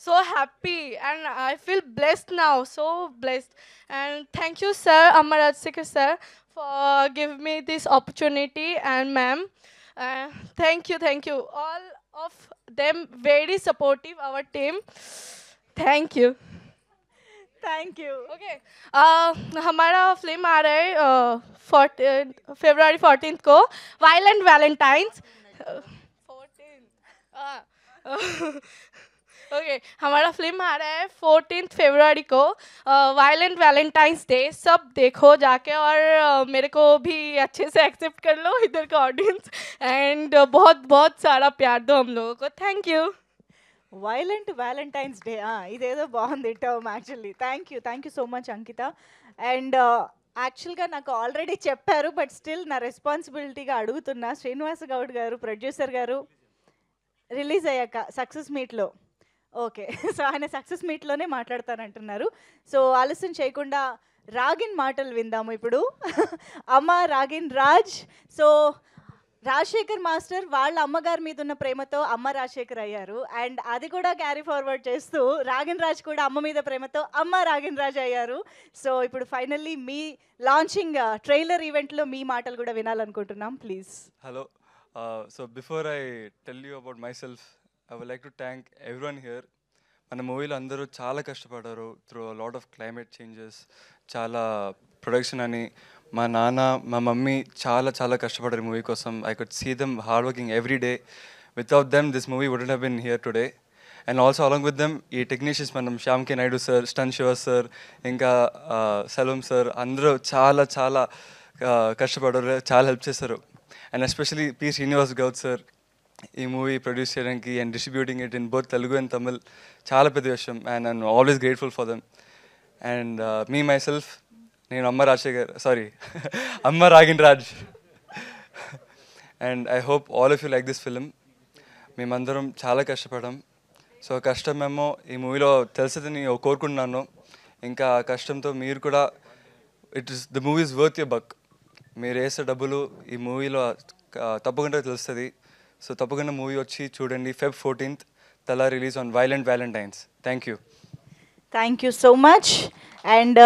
so happy and I feel blessed now, so blessed. And thank you sir, Amma Rajsekhar sir, for giving me this opportunity, and ma'am, thank you all of them, very supportive our team. Thank you. Okay, हमारा film आ रहा है February 14th को, Violent Valentines. 14 okay हमारा film आ रहा है 14th February को, violent Valentine's day. सब देखो जाके और मेरे को भी अच्छे से एक्सेप्ट कर लो इधर का ऑडियंस, एंड बहुत बहुत सारा प्यार दो हम लोगों को. Thank you. Violent Valentine's day, ఇదేదో బాగుంది term actually. Thank you so much Ankita. And యాక్చువల్గా నాకు ఆల్రెడీ చెప్పారు, బట్ స్టిల్ నా రెస్పాన్సిబిలిటీగా అడుగుతున్నా. శ్రీనివాస గౌడ్ గారు, ప్రొడ్యూసర్ గారు, రిలీజ్ అయ్యాక సక్సెస్ మీట్లో, ఓకే, సో ఆయన సక్సెస్ మీట్లోనే మాట్లాడతానంటున్నారు. సో ఆలస్యం చేయకుండా రాగిన్ మాటలు విందాము ఇప్పుడు. అమ్మ రాగిన్ రాజ్. సో రాజశేఖర్ మాస్టర్ వాళ్ళ అమ్మగారి మీద ఉన్న ప్రేమతో అమ్మ రాజశేఖర్ అయ్యారు, అండ్ అది కూడా క్యారీ ఫార్వర్డ్ చేస్తూ రాగిన్ రాజ్ కూడా అమ్మ మీద ప్రేమతో అమ్మ రాగిన్ రాజ్ అయ్యారు. సో ఇప్పుడు ఫైనల్లీ మీ లాంచింగ్ ట్రైలర్ ఈవెంట్లో మీ మాటలు కూడా వినాలనుకుంటున్నాం, please. Hello. So before I tell you about myself, I would like to thank everyone here. మన మూవీలో అందరూ చాలా కష్టపడ్డారు through lot of climate changes, చాలా ప్రొడక్షన్ అని. మా నాన్న మా మమ్మీ చాలా చాలా కష్టపడ్డారు మూవీ కోసం. I could see them hard working every day. Without them this movie wouldn't have been here today. And also along with them ఈ టెక్నీషియన్స్, మనం శ్యామ్ కే నాయుడు సార్, స్టన్ శివ సార్, ఇంకా సెల్వం సార్, అందరూ చాలా చాలా కష్టపడ్డారు, చాలా హెల్ప్ చేశారు. And especially P Srinivas Goud sir ఈ మూవీ ప్రొడ్యూస్ చేయడానికి and distributing it in both Telugu and Tamil చాలా పెద్ద విషయం. And I'm always grateful for them. And me myself, నేను Amma Ragin Raj. And I hope all of you like this film. మేమందరం చాలా కష్టపడాం. So కష్టమేమో ఈ మూవీలో తెలుస్తుందని కోరుకుంటున్నాను. ఇంకా కష్టంతో మీరు కూడా, the movie is worth your buck. మీరు వేసే డబ్బులు ఈ మూవీలో తప్పకుండా తెలుస్తుంది. సో తప్పకుండా మూవీ వచ్చి చూడండి. Feb 14th తలా release on violent Valentine's. Thank you so much. And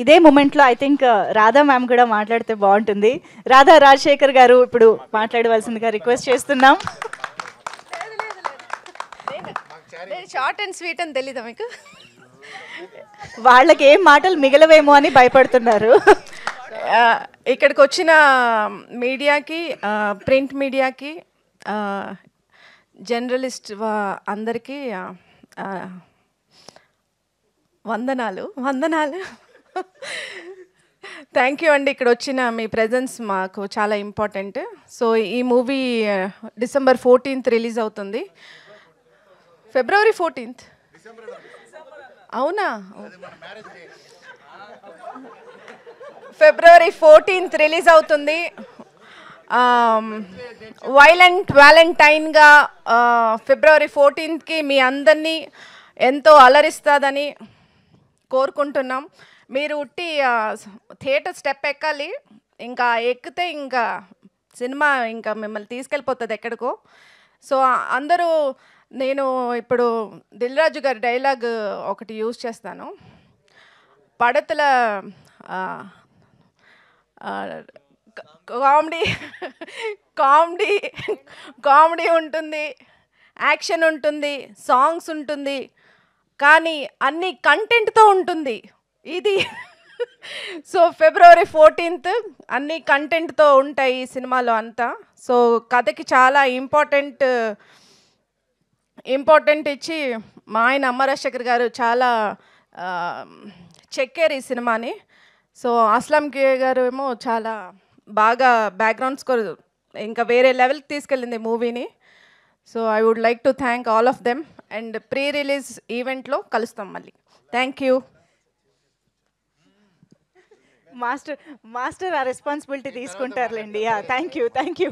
ఇదే మూమెంట్లో ఐ థింక్ రాధా మ్యామ్ కూడా మాట్లాడితే బాగుంటుంది. రాధా రాజశేఖర్ గారు ఇప్పుడు మాట్లాడవలసిందిగా రిక్వెస్ట్ చేస్తున్నాం. షార్ట్ అండ్ స్వీట్ అని తెలీదా మీకు? వాళ్ళకి ఏం మాటలు మిగలవేమో అని భయపడుతున్నారు. ఇక్కడికి వచ్చిన మీడియాకి, ప్రింట్ మీడియాకి, జర్నలిస్ట్ అందరికీ వందనాలు. థ్యాంక్ యూ అండి. ఇక్కడ వచ్చిన మీ ప్రెజెన్స్ మాకు చాలా ఇంపార్టెంట్. సో ఈ మూవీ December 14th రిలీజ్ అవుతుంది. ఫిబ్రవరి 14th. అవునా? ఫిబ్రవరి 14th రిలీజ్ అవుతుంది. వైలెంట్ వ్యాలంటైన్గా ఫిబ్రవరి 14th మీ అందరినీ ఎంతో అలరిస్తుందని కోరుకుంటున్నాం. మీరు ఉట్టి థియేటర్ స్టెప్ ఎక్కాలి, ఇంకా ఎక్కితే ఇంకా సినిమా ఇంకా మిమ్మల్ని తీసుకెళ్ళిపోతుంది ఎక్కడికో. సో అందరూ, నేను ఇప్పుడు దిల్ రాజు గారి డైలాగ్ ఒకటి యూజ్ చేస్తాను. పడతల కామెడీ కామెడీ కామెడీ ఉంటుంది, యాక్షన్ ఉంటుంది, సాంగ్స్ ఉంటుంది, కానీ అన్ని కంటెంట్తో ఉంటుంది ఇది. సో ఫిబ్రవరి 14th అన్ని కంటెంట్తో ఉంటాయి ఈ సినిమాలో అంతా. సో కథకి చాలా ఇంపార్టెంట్ ఇచ్చి మా ఆయన అమ్మ రాజశేఖర్ గారు చాలా చెక్కారు ఈ సినిమాని. సో అస్లాం కే గారు ఏమో చాలా బాగా బ్యాక్గ్రౌండ్ స్కోర్ ఇంకా వేరే లెవెల్కి తీసుకెళ్ళింది మూవీని. So I would like to thank all of them. And pre release ఈవెంట్లో కలుస్తాం మళ్ళీ. Thank you. మాస్టర్ ఆ రెస్పాన్సిబిలిటీ తీసుకుంటారులేండి. Thank you.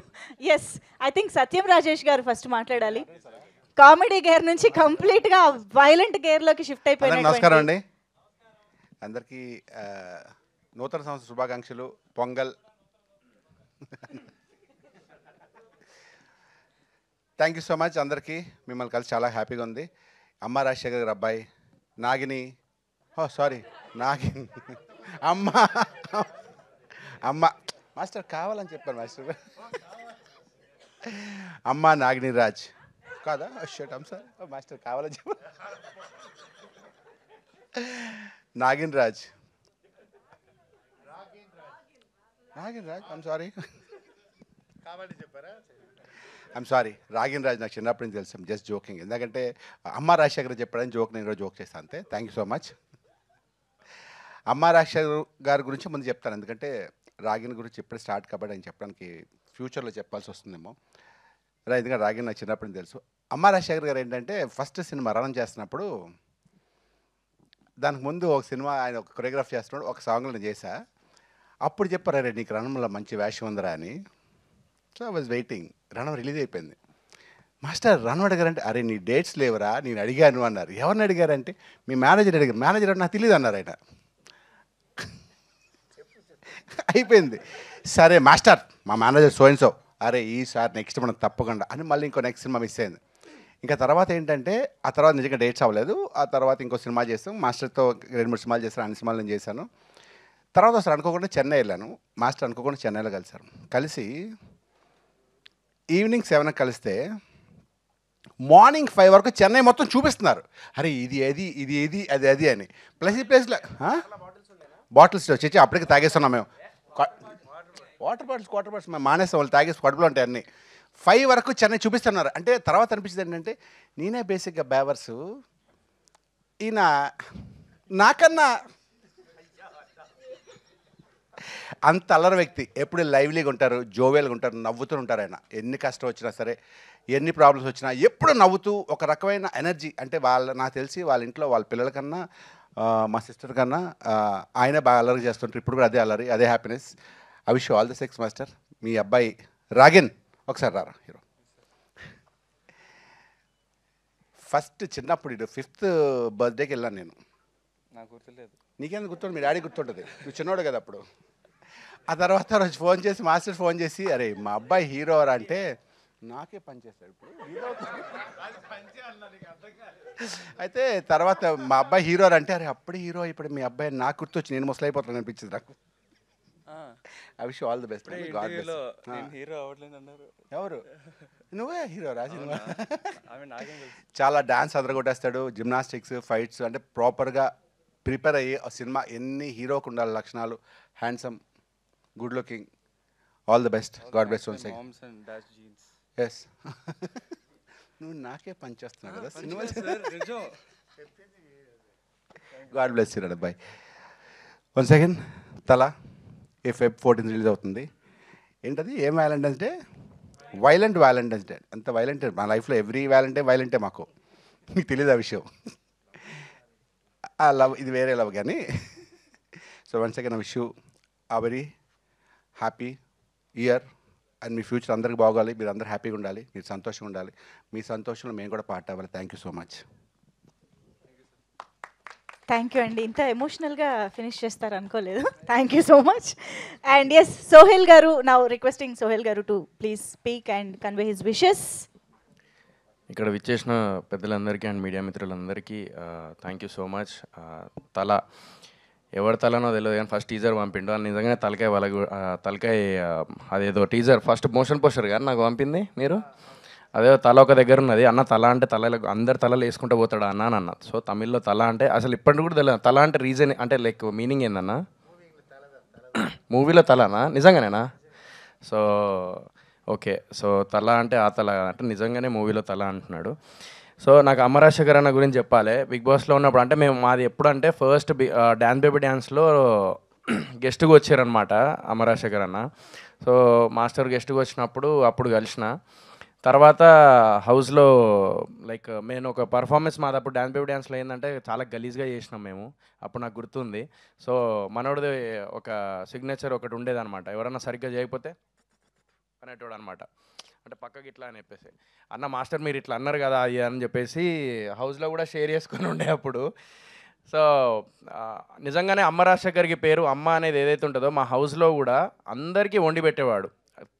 Yes, I think Satyam Rajesh గారు ఫస్ట్ మాట్లాడాలి. కామెడీ గేర్ నుంచి కంప్లీట్గా వైలెంట్ గేర్లోకి షిఫ్ట్ అయిపోయిన. నమస్కారం అండి అందరికీ. నూతన సంవత్సర శుభాకాంక్షలు. Pongal. Thank you so much అందరికీ. మిమ్మల్ని కలిసి చాలా హ్యాపీగా ఉంది. అమ్మ రాజశేఖర్ గారి అబ్బాయి నాగిని, నాగిని అమ్మ మాస్టర్ కావాలని చెప్పాను మాస్టర్. అమ్మ నాగిని రాజ్ కాదా? షట్ సార్, మాస్టర్ కావాలని చెప్పాను. Nagin Raj I'm sorry. రాగిన్ రాజ్ నాకు చిన్నప్పటి నుంచి తెలుసు. Just joking. ఎందుకంటే అమ్మ రాజశేఖర్ చెప్పాడని జోక్, నేను కూడా జోక్ చేస్తాను అంతే. Thank you so much. అమ్మ రాజశేఖర్ గారి గురించి ముందు చెప్తాను, ఎందుకంటే రాగిన్ గురించి ఎప్పుడు స్టార్ట్ కాబట్టి ఆయన చెప్పడానికి ఫ్యూచర్లో చెప్పాల్సి వస్తుందేమో. ఎందుకంటే రాగిన్ నాకు చిన్నప్పటి నుంచి తెలుసు. అమ్మ రాజశేఖర్ గారు ఏంటంటే ఫస్ట్ సినిమా రన్ చేస్తున్నప్పుడు, దానికి ముందు ఒక సినిమా ఆయన ఒక కొరియోగ్రాఫ్ చేస్తున్నాడు, ఒక సాంగ్లో నేను చేశా. అప్పుడు చెప్పారు, అరే నీకు రణంలో మంచి వేషం ఉందిరా అని. So I was waiting. Ranam release అయిపోయింది. మాస్టర్ రణం అడిగారంటే, అరే నీ డేట్స్ లేవరా, నేను అడిగాను అన్నారు. ఎవరిని అడిగారంటే మీ మేనేజర్ అడిగారు. మేనేజర్ నాకు తెలియదు అన్నారు ఆయన. అయిపోయింది. సరే మాస్టర్ మా మేనేజర్ సో, అరే ఈసారి నెక్స్ట్ మనం తప్పకుండా అని మళ్ళీ ఇంకో నెక్స్ట్ సినిమా మిస్ అయింది. ఇంకా తర్వాత ఏంటంటే ఆ తర్వాత నిజంగా డేట్స్ అవ్వలేదు. ఆ తర్వాత ఇంకో సినిమా చేస్తాం. మాస్టర్తో 2-3 సినిమాలు చేస్తాను. అన్ని సినిమాలు నేను చేశాను. తర్వాత అసలు అనుకోకుండా చెన్నై వెళ్ళాను. మాస్టర్ అనుకోకుండా చెన్నైలో కలిశారు. కలిసి ఈవినింగ్ 7కి కలిస్తే మార్నింగ్ 5 వరకు చెన్నై మొత్తం చూపిస్తున్నారు. అరే ఇది ఏది, ఇది ఏది, అది అది అని. ప్లస్ ఈ ప్లేస్లో బాటిల్స్ వచ్చి అప్పటికి తాగేస్తున్నాం మేము. వాటర్ బాటిల్స్ మేము మానేస్తాం. వాళ్ళు తాగేసి కడుపులో ఉంటాయి అన్నీ. 5 వరకు చెన్నై చూపిస్తున్నారు. అంటే తర్వాత అనిపించింది ఏంటంటే నేనే బేసిక్గా బేవర్సు, ఈయన నాకన్నా అంత అల్లరి వ్యక్తి. ఎప్పుడు లైవ్లీగా ఉంటారు, జోవేల్గా ఉంటారు, నవ్వుతూ ఉంటారు ఆయన. ఎన్ని కష్టం వచ్చినా సరే, ఎన్ని ప్రాబ్లమ్స్ వచ్చినా ఎప్పుడు నవ్వుతూ ఒక రకమైన ఎనర్జీ. అంటే నాకు తెలిసి వాళ్ళ ఇంట్లో వాళ్ళ పిల్లల కన్నా మా సిస్టర్ కన్నా ఆయన బాగా అల్లరి చేస్తుంటారు. ఇప్పుడు కూడా అదే అల్లరి, అదే happiness. I wish all the success master. మీ అబ్బాయి రాగిన్ ఒకసారి రారా హీరో. ఫస్ట్ చిన్నప్పుడు 5th బర్త్డేకి వెళ్ళాను నేను. నాకు గుర్తులేదు. నీకేందుకు గుర్తుంటుంది? మీ డాడీ గుర్తుంటుంది, నువ్వు చిన్నోడు కదా అప్పుడు. ఆ తర్వాత రోజు ఫోన్ చేసి మాస్టర్ ఫోన్ చేసి, అరే మా అబ్బాయి హీరో అంటే నాకే పనిచేస్తాడు ఇప్పుడు హీరో. అయితే తర్వాత మా అబ్బాయి హీరో అంటే, అరే అప్పుడు హీరో ఇప్పుడు మీ అబ్బాయి నాకు గుర్తొచ్చి నేను ముసలైపోతాను అనిపించింది నాకు. I wish all the best. Hero అవ్వట్లేదు అన్నారు. ఎవరు? నువ్వే హీరో రాజు. చాలా డాన్స్ అదరగొట్టేస్తాడు, జిమ్నాస్టిక్స్, ఫైట్స్, అంటే ప్రాపర్గా ప్రిపేర్ అయ్యి ఆ సినిమా ఎన్ని హీరోకు ఉండాలి లక్షణాలు. Handsome, good looking. All the best. God bless once again. Yes, నువ్వు నాకే పనిచేస్తున్నావు కదా సినిమా. గాడ్ బ్లెస్ యూ అబ్బాయి. Once again Thala Feb 14 release అవుతుంది. ఏంటది? ఏం Valentine's Day? Violent Valentine's Day. అంత వైలెంట్ మా లైఫ్లో. ఎవ్రీ వ్యాలంటే వైలెంటే మాకు. మీకు తెలియదు ఆ విషయం. ఆ లవ్ ఇది వేరే లవ్ కానీ. So once again I wish you a very happy year and మీ ఫ్యూచర్ అందరికి బాగోవాలి, మీరు అందరూ హ్యాపీగా ఉండాలి, మీరు సంతోషంగా ఉండాలి, మీ సంతోషంలో మేము కూడా పార్ట్ అవ్వాలి. Thank you so much. Thank you అండి. ఇంత ఎమోషనల్గా ఫినిష్ చేస్తారు అనుకోలేదు. Thank you so much. And yes, Sohel గారు, నౌ రిక్వెస్టింగ్ సోహెల్ గారు to please speak and convey his wishes. ఇక్కడ విచ్చేసిన పెద్దలందరికీ అండ్ మీడియా మిత్రులందరికీ థ్యాంక్ యూ సో మచ్. తల ఎవరి తలనో తెలియదు కానీ ఫస్ట్ టీజర్ పంపిండు, అని నిజంగానే తలకాయ తలకాయ అదేదో టీజర్ ఫస్ట్ మోషన్ పోస్టర్ గారు నాకు పంపింది మీరు, అదే తల ఒక దగ్గర ఉన్నది అన్న, తల అంటే తలలో అందరు తలలు వేసుకుంటూ పోతాడు అన్న అని అన్న. సో తమిళ్లో తల అంటే అసలు ఇప్పటికి కూడా తెలియదు తల అంటే రీజన్ అంటే లైక్ మీనింగ్ ఏందన్నా? మూవీలో తలనా నిజంగానేనా? సో ఓకే, సో తల అంటే ఆ తల అంటే నిజంగానే మూవీలో తల అంటున్నాడు. సో నాకు అమ్మ రాజశేఖర్ అన్న గురించి చెప్పాలి. బిగ్ బాస్లో ఉన్నప్పుడు అంటే మేము మాది ఎప్పుడంటే ఫస్ట్ డ్యాన్స్ బేబీ డ్యాన్స్లో గెస్ట్గా వచ్చారనమాట అమ్మ రాజశేఖర్ అన్న. సో మాస్టర్ గెస్ట్గా వచ్చినప్పుడు అప్పుడు కలిసిన తర్వాత హౌస్లో లైక్ నేను ఒక పర్ఫార్మెన్స్ మాది అప్పుడు డ్యాన్స్ బేబీ డ్యాన్స్లో ఏంటంటే చాలా గలీజ్గా చేసినాం మేము, అప్పుడు నాకు గుర్తుంది. సో మనోడిది ఒక సిగ్నేచర్ ఒకటి ఉండేదన్నమాట, ఎవరన్నా సరిగ్గా చేయకపోతే అనేటోడు అనమాట, అంటే పక్కకి ఇట్లా అని చెప్పేసి అన్న మాస్టర్ మీరు ఇట్లా అన్నారు కదా అది అని చెప్పేసి హౌస్లో కూడా షేర్ చేసుకొని ఉండే అప్పుడు. సో నిజంగానే అమ్మ రాజశేఖర్కి పేరు అమ్మ అనేది ఏదైతే ఉంటుందో మా హౌస్లో కూడా అందరికీ వండి పెట్టేవాడు.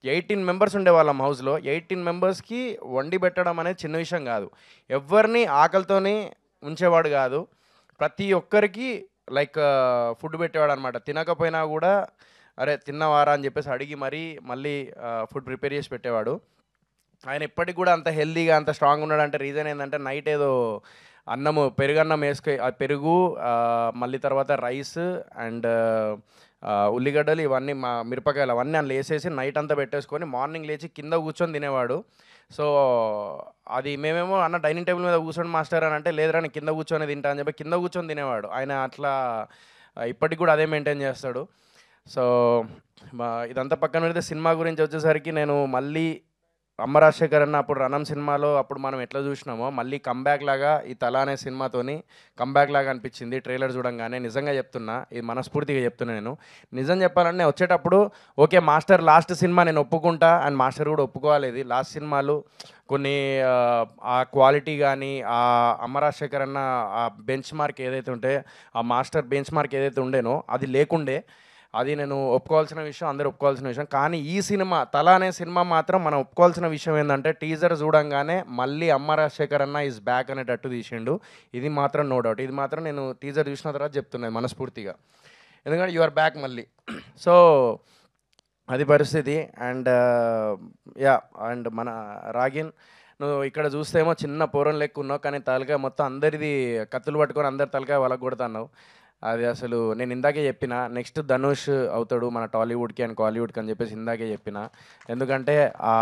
18 మెంబర్స్ ఉండేవాళ్ళం హౌస్లో. 18 మెంబర్స్కి వండి పెట్టడం అనేది చిన్న విషయం కాదు. ఎవరిని ఆకలితోని ఉంచేవాడు కాదు, ప్రతి ఒక్కరికి లైక్ ఫుడ్ పెట్టేవాడు అనమాట. తినకపోయినా కూడా అరే తిన్నవారా అని చెప్పేసి అడిగి మళ్ళీ ఫుడ్ ప్రిపేర్ చేసి పెట్టేవాడు. ఆయన ఇప్పటికి కూడా అంత హెల్తీగా అంత స్ట్రాంగ్ ఉన్నాడంటే రీజన్ ఏంటంటే నైట్ ఏదో అన్నము పెరుగన్నం పెరుగు మళ్ళీ తర్వాత రైస్ అండ్ ఉల్లిగడ్డలు ఇవన్నీ మిరపకాయలు అవన్నీ అందులో వేసేసి నైట్ అంతా పెట్టేసుకొని మార్నింగ్ లేచి కింద కూర్చొని తినేవాడు. సో అది మేమేమో అన్న డైనింగ్ టేబుల్ మీద కూర్చొని మాస్టర్ అని అంటే లేదురా నేను కింద కూర్చొని తింటా అని చెప్పి కింద కూర్చొని తినేవాడు. ఆయన అట్లా ఇప్పటికి కూడా అదే మెయింటైన్ చేస్తాడు. సో ఇదంతా పక్కన పెడితే సినిమా గురించి వచ్చేసరికి నేను మళ్ళీ అమ్మ రాజశేఖర్ అన్న అప్పుడు రణం సినిమాలో అప్పుడు మనం ఎట్లా చూసినామో మళ్ళీ కంబ్యాక్ లాగా ఈ తల అనే సినిమాతోని కంబ్యాక్ లాగా అనిపించింది ట్రైలర్ చూడంగానే. నిజంగా చెప్తున్నా, ఇది మనస్ఫూర్తిగా చెప్తున్నా. నేను నిజం చెప్పాలంటే వచ్చేటప్పుడు ఓకే మాస్టర్ లాస్ట్ సినిమా నేను ఒప్పుకుంటా అండ్ మాస్టర్ కూడా ఒప్పుకోవాలి. లాస్ట్ సినిమాలు కొన్ని ఆ క్వాలిటీ కానీ ఆ అమ్మ రాజశేఖర్ అన్న ఆ బెంచ్ మార్క్ ఏదైతే ఉంటే ఆ మాస్టర్ బెంచ్ మార్క్ ఏదైతే ఉండేనో అది లేకుండే, అది నేను ఒప్పుకోవాల్సిన విషయం, అందరూ ఒప్పుకోవాల్సిన విషయం. కానీ ఈ సినిమా తల అనే సినిమా మాత్రం మనం ఒప్పుకోవాల్సిన విషయం ఏంటంటే టీజర్ చూడంగానే మళ్ళీ అమ్మ రాజశేఖర్ అన్న ఈజ్ బ్యాక్ అనేటట్టు తీసిండు. ఇది మాత్రం నో డౌట్, ఇది మాత్రం నేను టీజర్ చూసిన తర్వాత చెప్తున్నాను మనస్ఫూర్తిగా, ఎందుకంటే యు ఆర్ బ్యాక్ మళ్ళీ. సో అది పరిస్థితి. అండ్ యా అండ్ మన రాగిన్ నువ్వు ఇక్కడ చూస్తేమో చిన్న పూరం లెక్క ఉన్నావు, కానీ తలకాయ మొత్తం అందరిది కత్తులు పట్టుకొని అందరి తలకాయ వాళ్ళకు కొడుతున్నావు. అది అసలు నేను ఇందాకే చెప్పిన నెక్స్ట్ ధనుష్ అవుతాడు మన టాలీవుడ్కి అండ్ కాలీవుడ్కి అని చెప్పేసి ఇందాకే చెప్పిన. ఎందుకంటే ఆ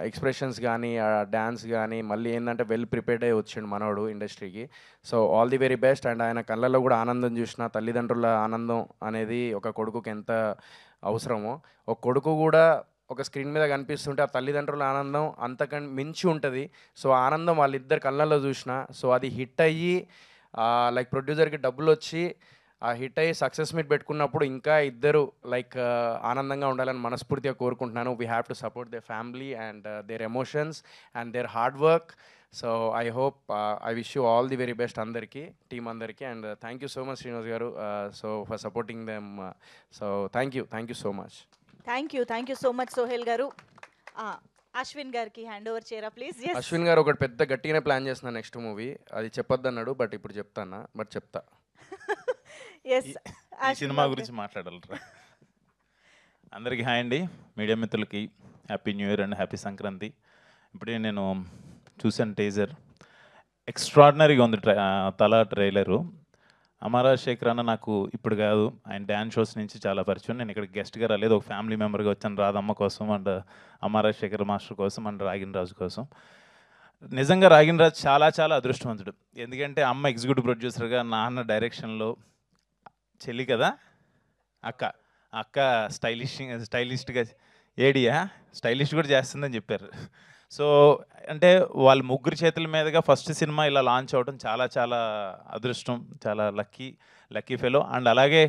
ఎక్స్ప్రెషన్స్ కానీ ఆ డ్యాన్స్ కానీ మళ్ళీ ఏంటంటే వెల్ ప్రిపేర్డ్ అయ్యి వచ్చిండు మనోడు ఇండస్ట్రీకి. So all the very best. And ఆయన కళ్ళల్లో కూడా ఆనందం చూసిన, తల్లిదండ్రుల ఆనందం అనేది ఒక కొడుకుకి ఎంత అవసరమో, ఒక కొడుకు కూడా ఒక స్క్రీన్ మీద కనిపిస్తుంటే ఆ తల్లిదండ్రుల ఆనందం అంతకంటే మించి ఉంటుంది. సో ఆనందం వాళ్ళిద్దరు కళ్ళల్లో చూసిన. సో అది హిట్ అయ్యి లైక్ ప్రొడ్యూసర్కి డబ్బులు వచ్చి ఆ హిట్ అయ్యి సక్సెస్ మీట్ పెట్టుకున్నప్పుడు ఇంకా ఇద్దరు లైక్ ఆనందంగా ఉండాలని మనస్ఫూర్తిగా కోరుకుంటున్నాను. We have to support their family and their emotions and their hard work. So I hope I wish you all the very best అందరికీ, టీమ్ అందరికీ. And thank you so much Srinivas గారు so for supporting them. So thank you so much. Thank you so much Sohel గారు. అశ్విన్ గారికి hand over చేయరా please. Ashwin గారు ఒకటి పెద్ద గట్టిగానే ప్లాన్ చేస్తున్నా నెక్స్ట్ మూవీ, అది చెప్పొద్దు అన్నాడు బట్ ఇప్పుడు చెప్తానా, బట్ చెప్తా. ఈ సినిమా గురించి మాట్లాడాలరా. అందరికీ హాయ్ అండి, మీడియా మిత్రులకి happy new year and happy Sankranti. ఇప్పుడే నేను చూసాను టీజర్, ఎక్స్ట్రాడినరీగా ఉంది తల ట్రైలరు. అమ్మ రాజశేఖర్ అన్న నాకు ఇప్పుడు కాదు, ఆయన డ్యాన్స్ షోస్ నుంచి చాలా పరిచయం. నేను ఇక్కడ గెస్ట్గా రాలేదు, ఒక ఫ్యామిలీ మెంబర్గా వచ్చాను రాధమ్మ కోసం అండ్ అమ్మ రాజశేఖర్ మాస్టర్ కోసం అండ్ రాగిన్ రాజు కోసం. నిజంగా రాగిన్ రాజు చాలా చాలా అదృష్టవంతుడు, ఎందుకంటే అమ్మ ఎగ్జిక్యూటివ్ ప్రొడ్యూసర్గా, నాన్న డైరెక్షన్లో, చెల్లి కదా అక్క స్టైలిష్గా స్టైలిస్ట్ కూడా చేస్తుందని చెప్పారు. సో అంటే వాళ్ళ ముగ్గురు చేతుల మీదుగా ఫస్ట్ సినిమా ఇలా లాంచ్ అవ్వడం చాలా చాలా అదృష్టం, చాలా లక్కీ ఫెలో. అండ్ అలాగే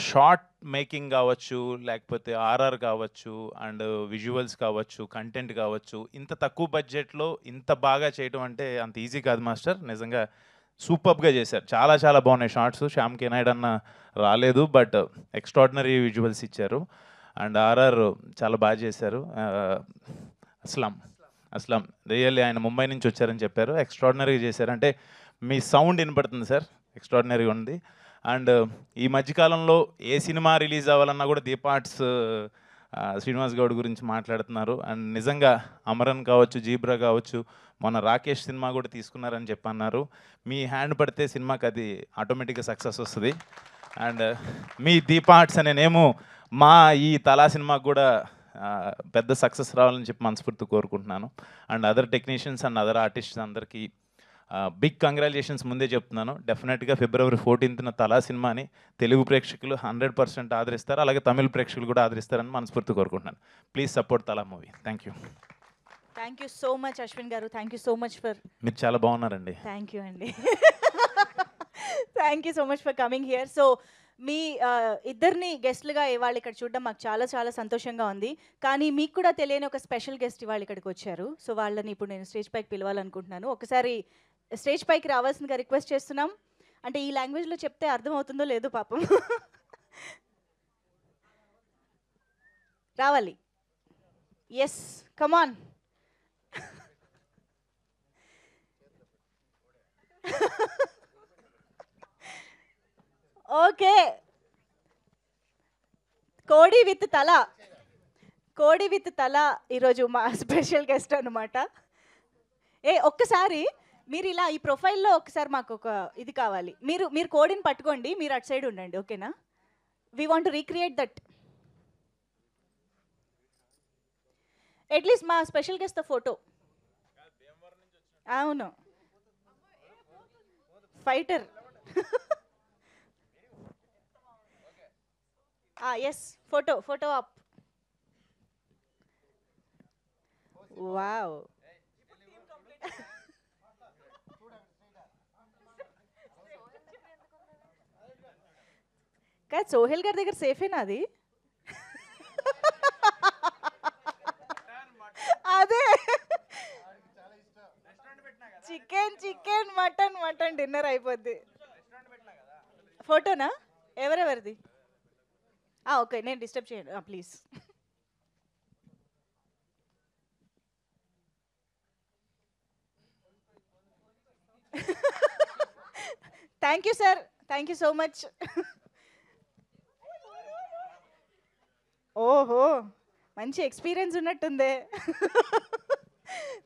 షార్ట్ మేకింగ్ కావచ్చు, లేకపోతే ఆర్ఆర్ కావచ్చు, అండ్ విజువల్స్ కావచ్చు, కంటెంట్ కావచ్చు, ఇంత తక్కువ బడ్జెట్లో ఇంత బాగా చేయడం అంటే అంత ఈజీ కాదు మాస్టర్. నిజంగా సూపర్గా చేశారు, చాలా చాలా బాగున్నాయి షార్ట్స్. శ్యామ్ కే నాయుడు అన్న రాలేదు, బట్ ఎక్స్ట్రాడినరీ విజువల్స్ ఇచ్చారు. అండ్ ఆర్ఆర్ చాలా బాగా చేశారు. అస్లాం రియల్లీ ఆయన ముంబై నుంచి వచ్చారని చెప్పారు, ఎక్స్ట్రాడినరీగా చేశారు. అంటే మీ సౌండ్ వినపడుతుంది సార్, ఎక్స్ట్రాడినరీగా ఉంది. అండ్ ఈ మధ్యకాలంలో ఏ సినిమా రిలీజ్ అవ్వాలన్నా కూడా దీపార్ట్స్ శ్రీనివాస్ గౌడ్ గురించి మాట్లాడుతున్నారు. అండ్ నిజంగా అమరన్ కావచ్చు, జీబ్రా కావచ్చు, మొన్న రాకేష్ సినిమా కూడా తీసుకున్నారని చెప్పన్నారు. మీ హ్యాండ్ పడితే సినిమాకి అది ఆటోమేటిక్గా సక్సెస్ వస్తుంది. అండ్ మీ దీపార్ట్స్ అనే నేము మా ఈ తలా సినిమాకు కూడా పెద్ద సక్సెస్ రావాలని చెప్పి మనస్ఫూర్తి కోరుకుంటున్నాను. And other technicians and other artists అందరికీ బిగ్ కంగ్రాచులేషన్స్ ముందే చెప్తున్నాను. డెఫినెట్గా February 14th తలా సినిమాని తెలుగు ప్రేక్షకులు 100% ఆదరిస్తారు, అలాగే తమిళ ప్రేక్షకులు కూడా ఆదరిస్తారని మనస్ఫూర్తి కోరుకుంటున్నాను. Please support Thala movie. Thank you. Thank you so much Ashwin గారు, thank you so much for. మీరు చాలా బాగున్నారండి. థ్యాంక్ యూ అండి. Thank you so much for coming here. So మీ ఇద్దరిని గెస్ట్లుగా ఇవాళ ఇక్కడ చూడడం మాకు చాలా చాలా సంతోషంగా ఉంది. కానీ మీకు కూడా తెలియని ఒక స్పెషల్ గెస్ట్ ఇవాళ ఇక్కడికి వచ్చారు. సో వాళ్ళని ఇప్పుడు నేను స్టేజ్ పైకి పిలవాలనుకుంటున్నాను. ఒకసారి స్టేజ్ పైకి రావాల్సిందిగా రిక్వెస్ట్ చేస్తున్నాం. అంటే ఈ లాంగ్వేజ్లో చెప్తే అర్థమవుతుందో లేదో పాపం. రావాలి. ఎస్, కమాన్. ఓకే, కోడి విత్ తల ఈరోజు మా స్పెషల్ గెస్ట్ అనమాట. ఒక్కసారి మీరు ఇలా ఈ ప్రొఫైల్లో ఒకసారి మాకు ఒక ఇది కావాలి. మీరు కోడిని పట్టుకోండి, మీరు అటు సైడ్ ఉండండి, ఓకేనా? We want to recreate that. At least మా స్పెషల్ గెస్ట్ ఫోటో. అవును, fighter. Yes, photo up. Wow, కాదు సోహెల్ గారి దగ్గర సేఫేనా అది? అదే చికెన్ మటన్ డిన్నర్ అయిపోద్ది. ఫోటోనా? ఎవరెవరిది? ఓకే, నేను డిస్టర్బ్ చేయండి please. Thank you sir, thank you so much. ఓహో, మంచి ఎక్స్పీరియన్స్ ఉన్నట్టుందే.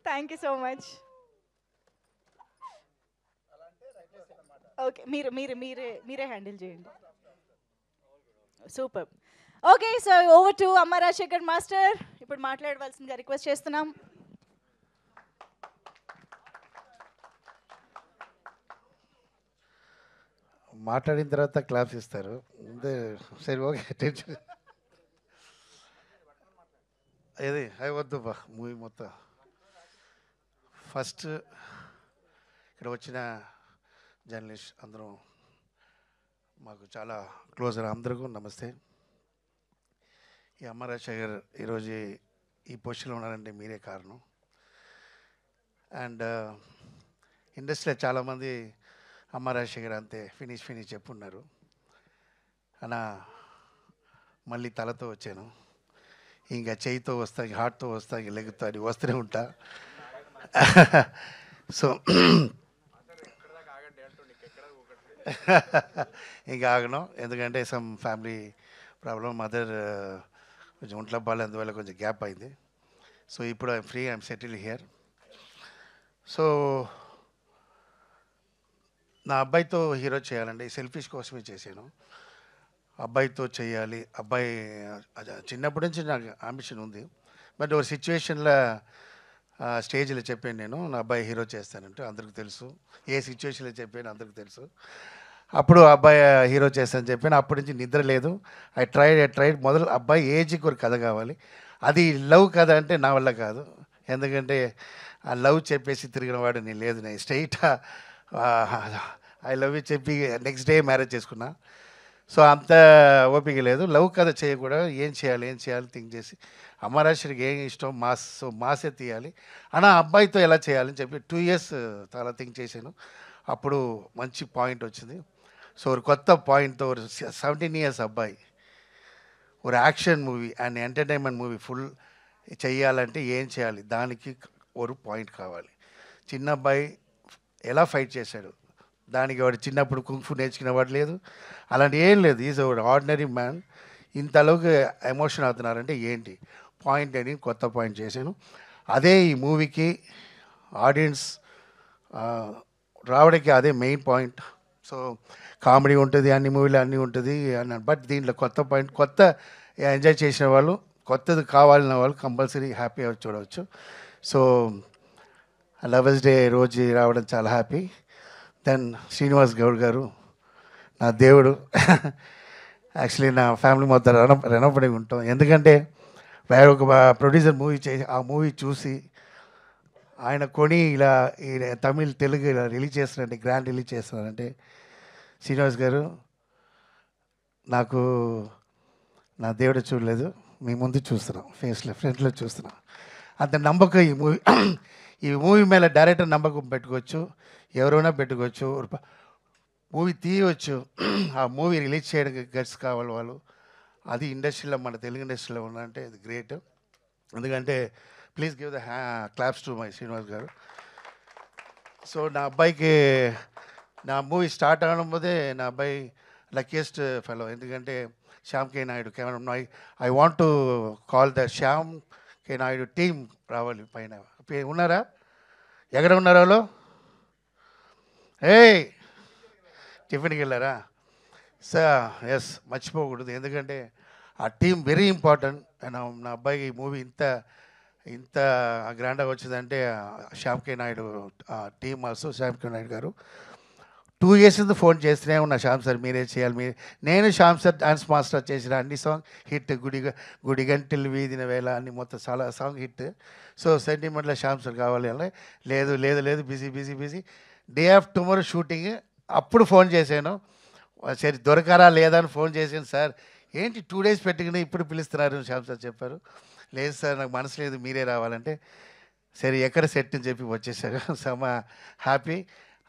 Thank you so much. Okay, మీరే హ్యాండిల్ చేయండి. Super. Okay, so over to Amma Rajasekhar master. ఇప్పుడు మాట్లాడవలసిందిగా రిక్వెస్ట్ చేస్తున్నాం. మాట్లాడిన తర్వాత క్లాప్స్ ఇస్తారు. సరే ఓకే, టెన్షన్ ఏది అవి వద్దు బా. మూవీ మొత్తం ఫస్ట్ ఇక్కడ వచ్చిన జర్నలిస్ట్ అందరం మాకు చాలా క్లోజ్, అందరికీ నమస్తే. ఈ అమ్మ రాజశేఖర్ ఈరోజు ఈ పొజిషన్లో ఉన్నారంటే మీరే కారణం. అండ్ ఇండస్ట్రీలో చాలామంది అమ్మ రాజశేఖర్ అంతే ఫినిష్ చెప్పున్నారు. అలా మళ్ళీ తలతో వచ్చాను, ఇంకా చేయితో వస్తా, హార్ట్తో వస్తా, ఇంక లెగ్తో అది వస్తూనే ఉంటా. సో ఇంకా ఆగను, ఎందుకంటే సమ్ ఫ్యామిలీ ప్రాబ్లం, మదర్ కొంచెం ఒంట్లో బాగా, అందువల్ల కొంచెం గ్యాప్ అయింది. సో ఇప్పుడు I'm free, I'm settle here. So నా అబ్బాయితో హీరో చేయాలండి, సెల్ఫిష్ కోసమే చేశాను. అబ్బాయితో చేయాలి, అబ్బాయి చిన్నప్పటి నుంచి నాకు అంబిషన్ ఉంది. బట్ ఒక సిచ్యువేషన్లో స్టేజ్లో చెప్పాను నేను నా అబ్బాయి హీరో చేస్తానంటే, అందరికి తెలుసు ఏ సిచ్యువేషన్లో చెప్పాను, అందరికి తెలుసు. అప్పుడు అబ్బాయి హీరో చేస్తానని చెప్పాను. అప్పటి నుంచి నిద్ర లేదు. ఐ ట్రైడ్ మొదలు అబ్బాయి ఏజ్కి ఒక కథ కావాలి, అది లవ్ కథ అంటే నా వల్ల కాదు, ఎందుకంటే ఆ లవ్ చెప్పేసి తిరిగిన వాడు నేను లేదు, నేను స్ట్రైట్ ఐ లవ్ యూ చెప్పి నెక్స్ట్ డే మ్యారేజ్ చేసుకున్నా. సో అంత ఓపిక లేదు. లవ్ కథ చేయకూడదు, ఏం చేయాలి థింక్ చేసి అమరాశ్వరికి ఏం ఇష్టం మాస్, సో మాసే తీయాలి అన్న అబ్బాయితో ఎలా చేయాలని చెప్పి 2 years చాలా థింక్ చేశాను. అప్పుడు మంచి పాయింట్ వచ్చింది. సో ఒక కొత్త పాయింట్తో ఒక 17 years అబ్బాయి ఒక action movie and entertainment movie full చెయ్యాలంటే ఏం చేయాలి, దానికి ఒక పాయింట్ కావాలి. చిన్న అబ్బాయి ఎలా ఫైట్ చేశాడు, దానికి వాడు చిన్నప్పుడు కుంఫు నేర్చుకునేవాడు లేదు, అలాంటి ఏం లేదు. ఈజ్ ఒక ఆర్డినరీ మ్యాన్. ఇంతలోకి ఎమోషన్ అవుతున్నారంటే ఏంటి పాయింట్ అని కొత్త పాయింట్ చేశాను. అదే ఈ మూవీకి ఆడియన్స్ రావడానికి అదే మెయిన్ పాయింట్. సో కామెడీ ఉంటుంది, అన్ని మూవీలు అన్నీ ఉంటుంది అన్నాను. బట్ దీంట్లో కొత్త పాయింట్, కొత్త ఎంజాయ్ చేసిన వాళ్ళు, కొత్తది కావాలన్న వాళ్ళు కంపల్సరీ హ్యాపీగా చూడవచ్చు. సో లవర్స్ డే రోజు రావడం చాలా హ్యాపీ. దెన్ శ్రీనివాస్ గౌడ్ గారు నా దేవుడు. యాక్చువల్లీ నా ఫ్యామిలీ మొత్తం రుణపడి ఉంటాం. ఎందుకంటే వేరే ఒక ప్రొడ్యూసర్ మూవీ చేసి ఆ మూవీ చూసి ఆయన కొని ఇలా ఈ తమిళ్ తెలుగు ఇలా రిలీజ్ చేస్తున్నారంటే, గ్రాండ్ రిలీజ్ చేస్తున్నారంటే శ్రీనివాస్ గారు నాకు నా దేవుడు చూడలేదు, మీ ముందు చూస్తున్నాం, ఫేస్లో ఫ్రంట్లో చూస్తున్నాం. అంత నమ్మకం ఈ మూవీ మీద డైరెక్టర్ నమ్మకం పెట్టుకోవచ్చు, ఎవరైనా పెట్టుకోవచ్చు, మూవీ తీయవచ్చు. ఆ మూవీ రిలీజ్ చేయడానికి గట్స్ కావాలి వాళ్ళు. అది ఇండస్ట్రీలో, మన తెలుగు ఇండస్ట్రీలో ఉన్నారంటే ఇది గ్రేట్. ఎందుకంటే please give the claps to my Srinivas గారు. సో నా అబ్బాయికి నా మూవీ స్టార్ట్ అవడం పోతే నా అబ్బాయి లక్కీయెస్ట్ ఫెలో. ఎందుకంటే Shyam K Naidu camera, I want to call the Shyam K Naidu team రావాలి పైన. ఉన్నారా? ఎక్కడ ఉన్నారా వాళ్ళు? ఏయ్ టిఫిన్కి వెళ్ళారా? సార్ ఎస్, మర్చిపోకూడదు. ఎందుకంటే ఆ టీం వెరీ ఇంపార్టెంట్. నా అబ్బాయికి ఈ మూవీ ఇంత గ్రాండ్గా వచ్చిందంటే శ్యామ్ కే నాయుడు టీమ్, ఆల్సో శ్యామ్ కే నాయుడు గారు 2 years నుంచి ఫోన్ చేస్తూనే ఉన్నా, శ్యామ్ సార్ మీరే చేయాలి. నేను శ్యామ్ సార్ డాన్స్ మాస్టర్ చేసిన అన్ని సాంగ్ హిట్, గుడిగంటలు వీధిన వేళ అన్ని మొత్తం చాలా సాంగ్ హిట్. సో సెంటిమెంట్లో శ్యామ్ సార్ కావాలి అని, లేదు busy day off tomorrow shooting. అప్పుడు ఫోన్ చేశాను, సరే దొరకారా లేదా అని ఫోన్ చేశాను. సార్ ఏంటి 2 days పెట్టుకుని ఇప్పుడు పిలుస్తున్నారు శ్యామ్ సార్ చెప్పారు. లేదు సార్ నాకు మనసు లేదు, మీరే రావాలంటే సరే ఎక్కడ సెట్ అని చెప్పి వచ్చేసారు. సో మా హ్యాపీ.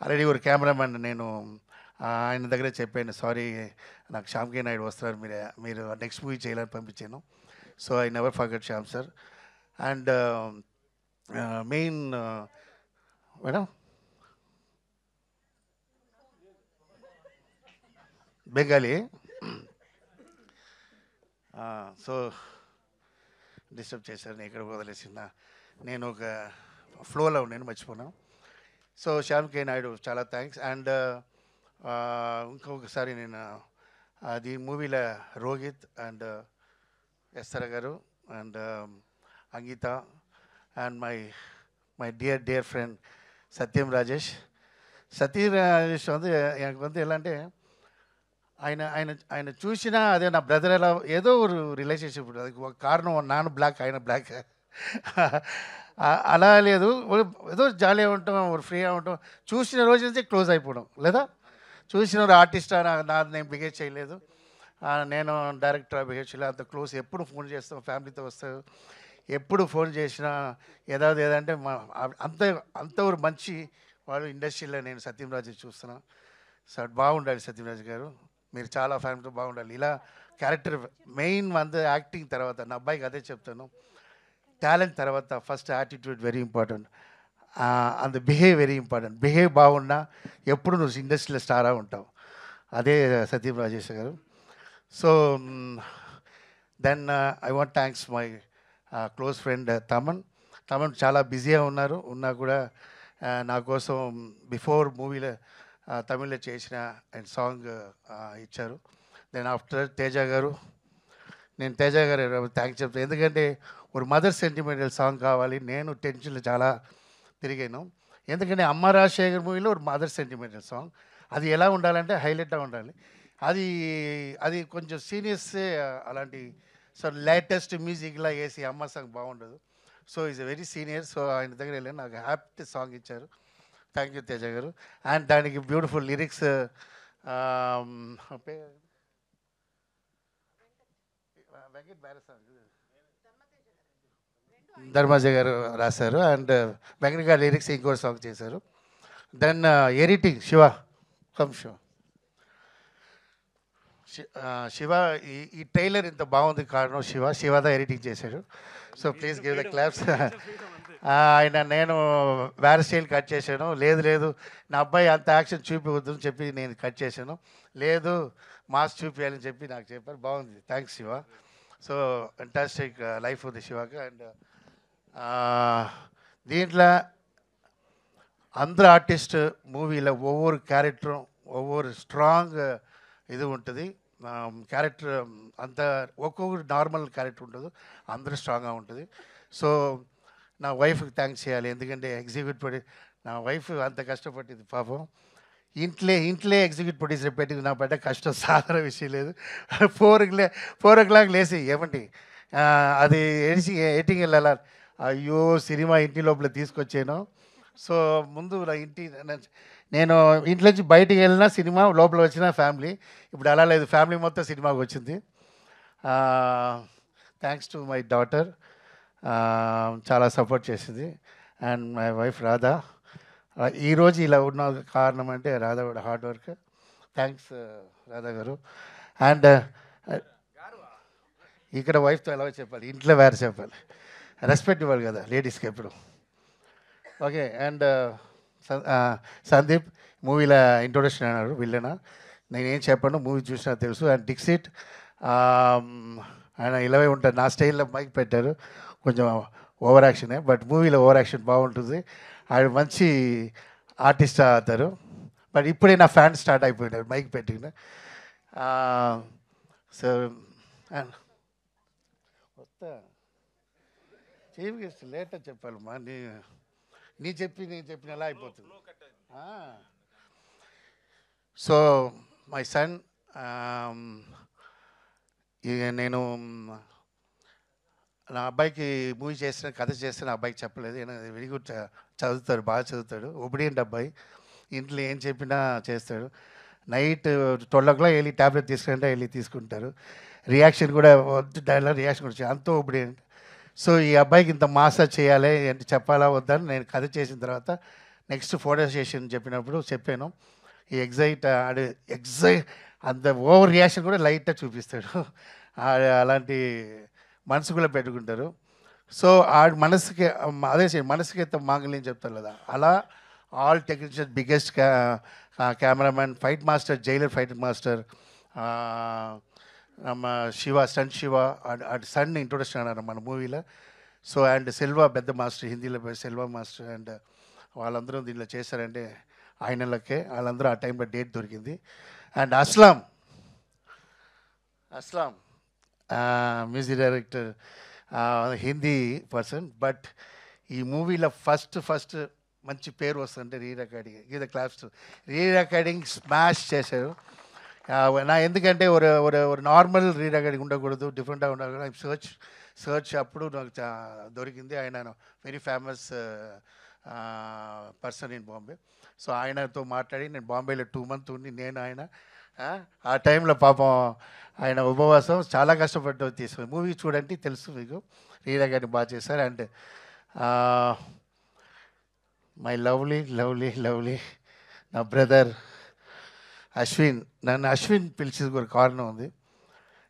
ఆల్రెడీ ఒక కెమెరామెన్ నేను ఆయన దగ్గర చెప్పాను, సారీ నాకు శ్యామ్ కే నాయుడు వస్తున్నారు, మీరు నెక్స్ట్ మూవీ చేయాలని పంపించాను. So I never forget Shyam sir. And main madam Bengali. So disturb చేశారు, నేను ఇక్కడ వదిలేసిందా, నేను ఒక ఫ్లోలో నేను మర్చిపోయాను. సో శ్యామ్ కే నాయుడు చాలా థ్యాంక్స్. అండ్ ఇంకొకసారి నేను అది మూవీలో రోహిత్ అండ్ ఎస్తర గారు and Ankita and my dear friend Satyam Rajesh வந்து எனக்கு வந்து ఎలా అంటే ఆయన చూసినా అదే నా బ్రదర్ ఎలా ఏదో ఒక రిలేషన్షిప్, అది ఒక కారణం, నాన్న బ్లాక్ ఆయన బ్లాక్ అలా లేదు, ఏదో జాలీగా ఉంటాం, ఫ్రీగా ఉంటాం. చూసిన రోజు నుంచి క్లోజ్ అయిపోవడం లేదా, చూసిన ఆర్టిస్ట్ నాది నేను బిహేవ్ చేయలేదు, నేను డైరెక్టర్ బిహేవ్ చేయలేదు, అంత క్లోజ్. ఎప్పుడు ఫోన్ చేస్తాం, ఫ్యామిలీతో వస్తావు, ఎప్పుడు ఫోన్ చేసినా ఏదంటే అంత ఒక మంచి వాళ్ళు ఇండస్ట్రీలో నేను సత్యంరాజు చూస్తున్నా. సార్ బాగుండాలి సత్యంరాజు గారు, మీరు చాలా ఫ్యామిలీతో బాగుండాలి. ఇలా క్యారెక్టర్ మెయిన్ యాక్టింగ్ తర్వాత నా అబ్బాయికి అదే చెప్తాను, టాలెంట్ తర్వాత first attitude very important, and behave very important. Behave బాగున్నా ఎప్పుడు నువ్వు ఇండస్ట్రీలో స్టారా ఉంటావు, అదే సత్యం రాజేష్ గారు. So then I want thanks my close friend Thaman చాలా బిజీగా ఉన్నా కూడా నా కోసం బిఫోర్ మూవీలో తమిళ్లో చేసిన అండ్ సాంగ్ ఇచ్చారు. దెన్ ఆఫ్టర్ తేజ గారు, నేను తేజ గారు థ్యాంక్స్ చెప్తాను. ఎందుకంటే ఒక మదర్ సెంటిమెంటల్ సాంగ్ కావాలి, నేను టెన్షన్లో చాలా తిరిగాను. ఎందుకంటే అమ్మ రాజశేఖర్ మూవీలో ఒక మదర్ సెంటిమెంటల్ సాంగ్, అది ఎలా ఉండాలంటే హైలైట్గా ఉండాలి. అది కొంచెం సీరియస్ అలాంటి సో లేటెస్ట్ మ్యూజిక్లా వేసి అమ్మ సాంగ్ బాగుండదు. So is a very senior. So ఆయన దగ్గర వెళ్ళాను, నాకు హ్యాపీ సాంగ్ ఇచ్చారు. థ్యాంక్ యూ తేజ గారు. అండ్ దానికి బ్యూటిఫుల్ లిరిక్స్ వెంకట్ బ్యార సాంగ్ ధర్మాజ గారు రాశారు. అండ్ వెంకట్ గారు లిరిక్స్ ఇంకో సాంగ్ చేశారు. దెన్ ఎడిటింగ్ శివ శివ ఈ ట్రైలర్ ఇంత బాగుంది కారణం శివదా ఎడిటింగ్ చేశాడు. So please give the claps. ఆయన నేను వేరే స్టైల్ కట్ చేశాను. లేదు నా అబ్బాయి అంత యాక్షన్ చూపివద్దు అని చెప్పి నేను కట్ చేశాను. లేదు మాస్ చూపించాలని చెప్పి నాకు చెప్పారు. బాగుంది, thanks Shiva. So fantastic life ఉంది శివకి. అండ్ దీంట్లో అందరు ఆర్టిస్ట్ మూవీలో ఒవ్వొరు క్యారెక్టரும் ఒవ్వొరు స్ట్రాంగ్ ఇది ఉంటుంది. క్యారెక్టర్ అంత ఒక్కొక్కరు నార్మల్ క్యారెక్టర్ ఉంటుంది, అందరూ స్ట్రాంగ్గా ఉంటుంది. సో నా వైఫ్కి థ్యాంక్స్ చేయాలి, ఎందుకంటే ఎగ్జిక్యూటివ్ ప్రొడ్యూసర్ నా వైఫ్ అంత కష్టపడింది పాపం. ఇంట్లో ఎగ్జిక్యూటివ్ ప్రొడ్యూసర్ పెట్టి నా పడ్డ కష్టం సాధారణ విషయం లేదు. 4 o'clock లేసి ఏమండి అది ఎడిటింగ్ వెళ్ళాలా, అయ్యో సినిమా ఇంటి లోపల తీసుకొచ్చాను. సో ముందు నేను ఇంట్లోంచి బయటికి వెళ్ళినా సినిమా, లోపల వచ్చిన ఫ్యామిలీ. ఇప్పుడు అలా లేదు, ఫ్యామిలీ మొత్తం సినిమాకి వచ్చింది. థ్యాంక్స్ టు మై డాటర్, చాలా సపోర్ట్ చేసింది. And my wife Radha. ఈరోజు ఇలా ఉన్న కారణం అంటే రాధా కూడా హార్డ్ వర్క్. థ్యాంక్స్ రాధా గారు. అండ్ ఇక్కడ వైఫ్తో ఎలా చెప్పాలి, ఇంట్లో వేరే చెప్పాలి, రెస్పెక్ట్ ఇవ్వాలి కదా లేడీస్కి ఎప్పుడు. ఓకే. అండ్ సందీప్ మూవీలో ఇంట్రొడక్షన్ అన్నాడు విల్లనా, నేనేం చెప్పాను మూవీ చూసినా తెలుసు. అండ్ డిక్సిట్ ఆయన ఇలాగే ఉంటారు, నా స్టైల్లో మైక్ పెట్టారు, కొంచెం ఓవర్ యాక్షనే, బట్ మూవీలో ఓవర్ యాక్షన్ బాగుంటుంది. ఆయన మంచి ఆర్టిస్ట్ అవుతారు. బట్ ఇప్పుడే నా ఫ్యాన్ స్టార్ట్ అయిపోయినారు మైక్ పెట్టిన. సో వస్తా చీఫ్ గెస్ట్ లేటర్ చెప్పాలమ్మా, నేను చెప్పిన ఎలా అయిపోతుంది. సో మై సన్, నేను నా అబ్బాయికి మూవీ చేసిన కథ చేస్తే నా అబ్బాయికి చెప్పలేదు. వెరీ గుడ్ చదువుతాడు, బాగా చదువుతాడు, ఒబిడియంట్ అబ్బాయి, ఇంట్లో ఏం చెప్పినా చేస్తాడు. నైట్ 12 o'clock వెళ్ళి ట్యాబ్లెట్ తీసుకుంటే వెళ్ళి తీసుకుంటారు. రియాక్షన్ కూడా డైలాగ్ రియాక్షన్ కూడా అంత ఒబిడియంట్. సో ఈ అబ్బాయికి ఇంత మాసాజ్ చేయాలి అంటే చెప్పాలా వద్దని నేను కథ చేసిన తర్వాత నెక్స్ట్ ఫోటో సెషన్ చెప్పినప్పుడు చెప్పాను. ఈ ఎగ్జైట్ అంత ఓవర్ రియాక్షన్ కూడా లైట్గా చూపిస్తాడు. అలాంటి మనసు కూడా పెట్టుకుంటారు. సో ఆ మనసుకి అదే మనసుకి ఎంత మాంగళ్యం చెప్తారు కదా, అలా all technician biggest cameraman, fight master, Jailer fight master, நம்ம Shiva stunt Shiva son introduction అన్నారు మన మూవీలో. సో అండ్ సెల్వా పెద్ద మాస్టర్, హిందీలో సెల్వా మాస్టర్. అండ్ వాళ్ళందరూ దీనిలో చేశారంటే ఆయనలకే, వాళ్ళందరూ ఆ టైంలో డేట్ దొరికింది. And Aslam music director, Hindi person, but ఈ మూవీలో ఫస్ట్ మంచి పేరు వస్తుందంటే రీ రికార్డింగ్. ఇది క్లాప్స్, రీ రికార్డింగ్ స్మాష్ చేశారు. నా ఎందుకంటే ஒரு నార్మల్ రీ రికార్డింగ్ ఉండకూడదు, డిఫరెంట్గా ఉండకూడదు. సర్చ్ అప్పుడు నాకు దొరికింది. ఆయన very famous person in Bombay. So ఆయనతో మాట్లాడి నేను బాంబేలో 2 months ఉండి నేను ఆయన ఆ టైంలో పాపం ఆయన ఉపవాసం చాలా కష్టపడ్డ తీసుకుని మూవీ చూడండి తెలుసు మీకు. రీ రికార్డింగ్ బాగా చేశారు. అండ్ మై లవ్లీ నా బ్రదర్ అశ్విన్. నన్ను అశ్విన్ పిలిచేది ఒక కారణం ఉంది.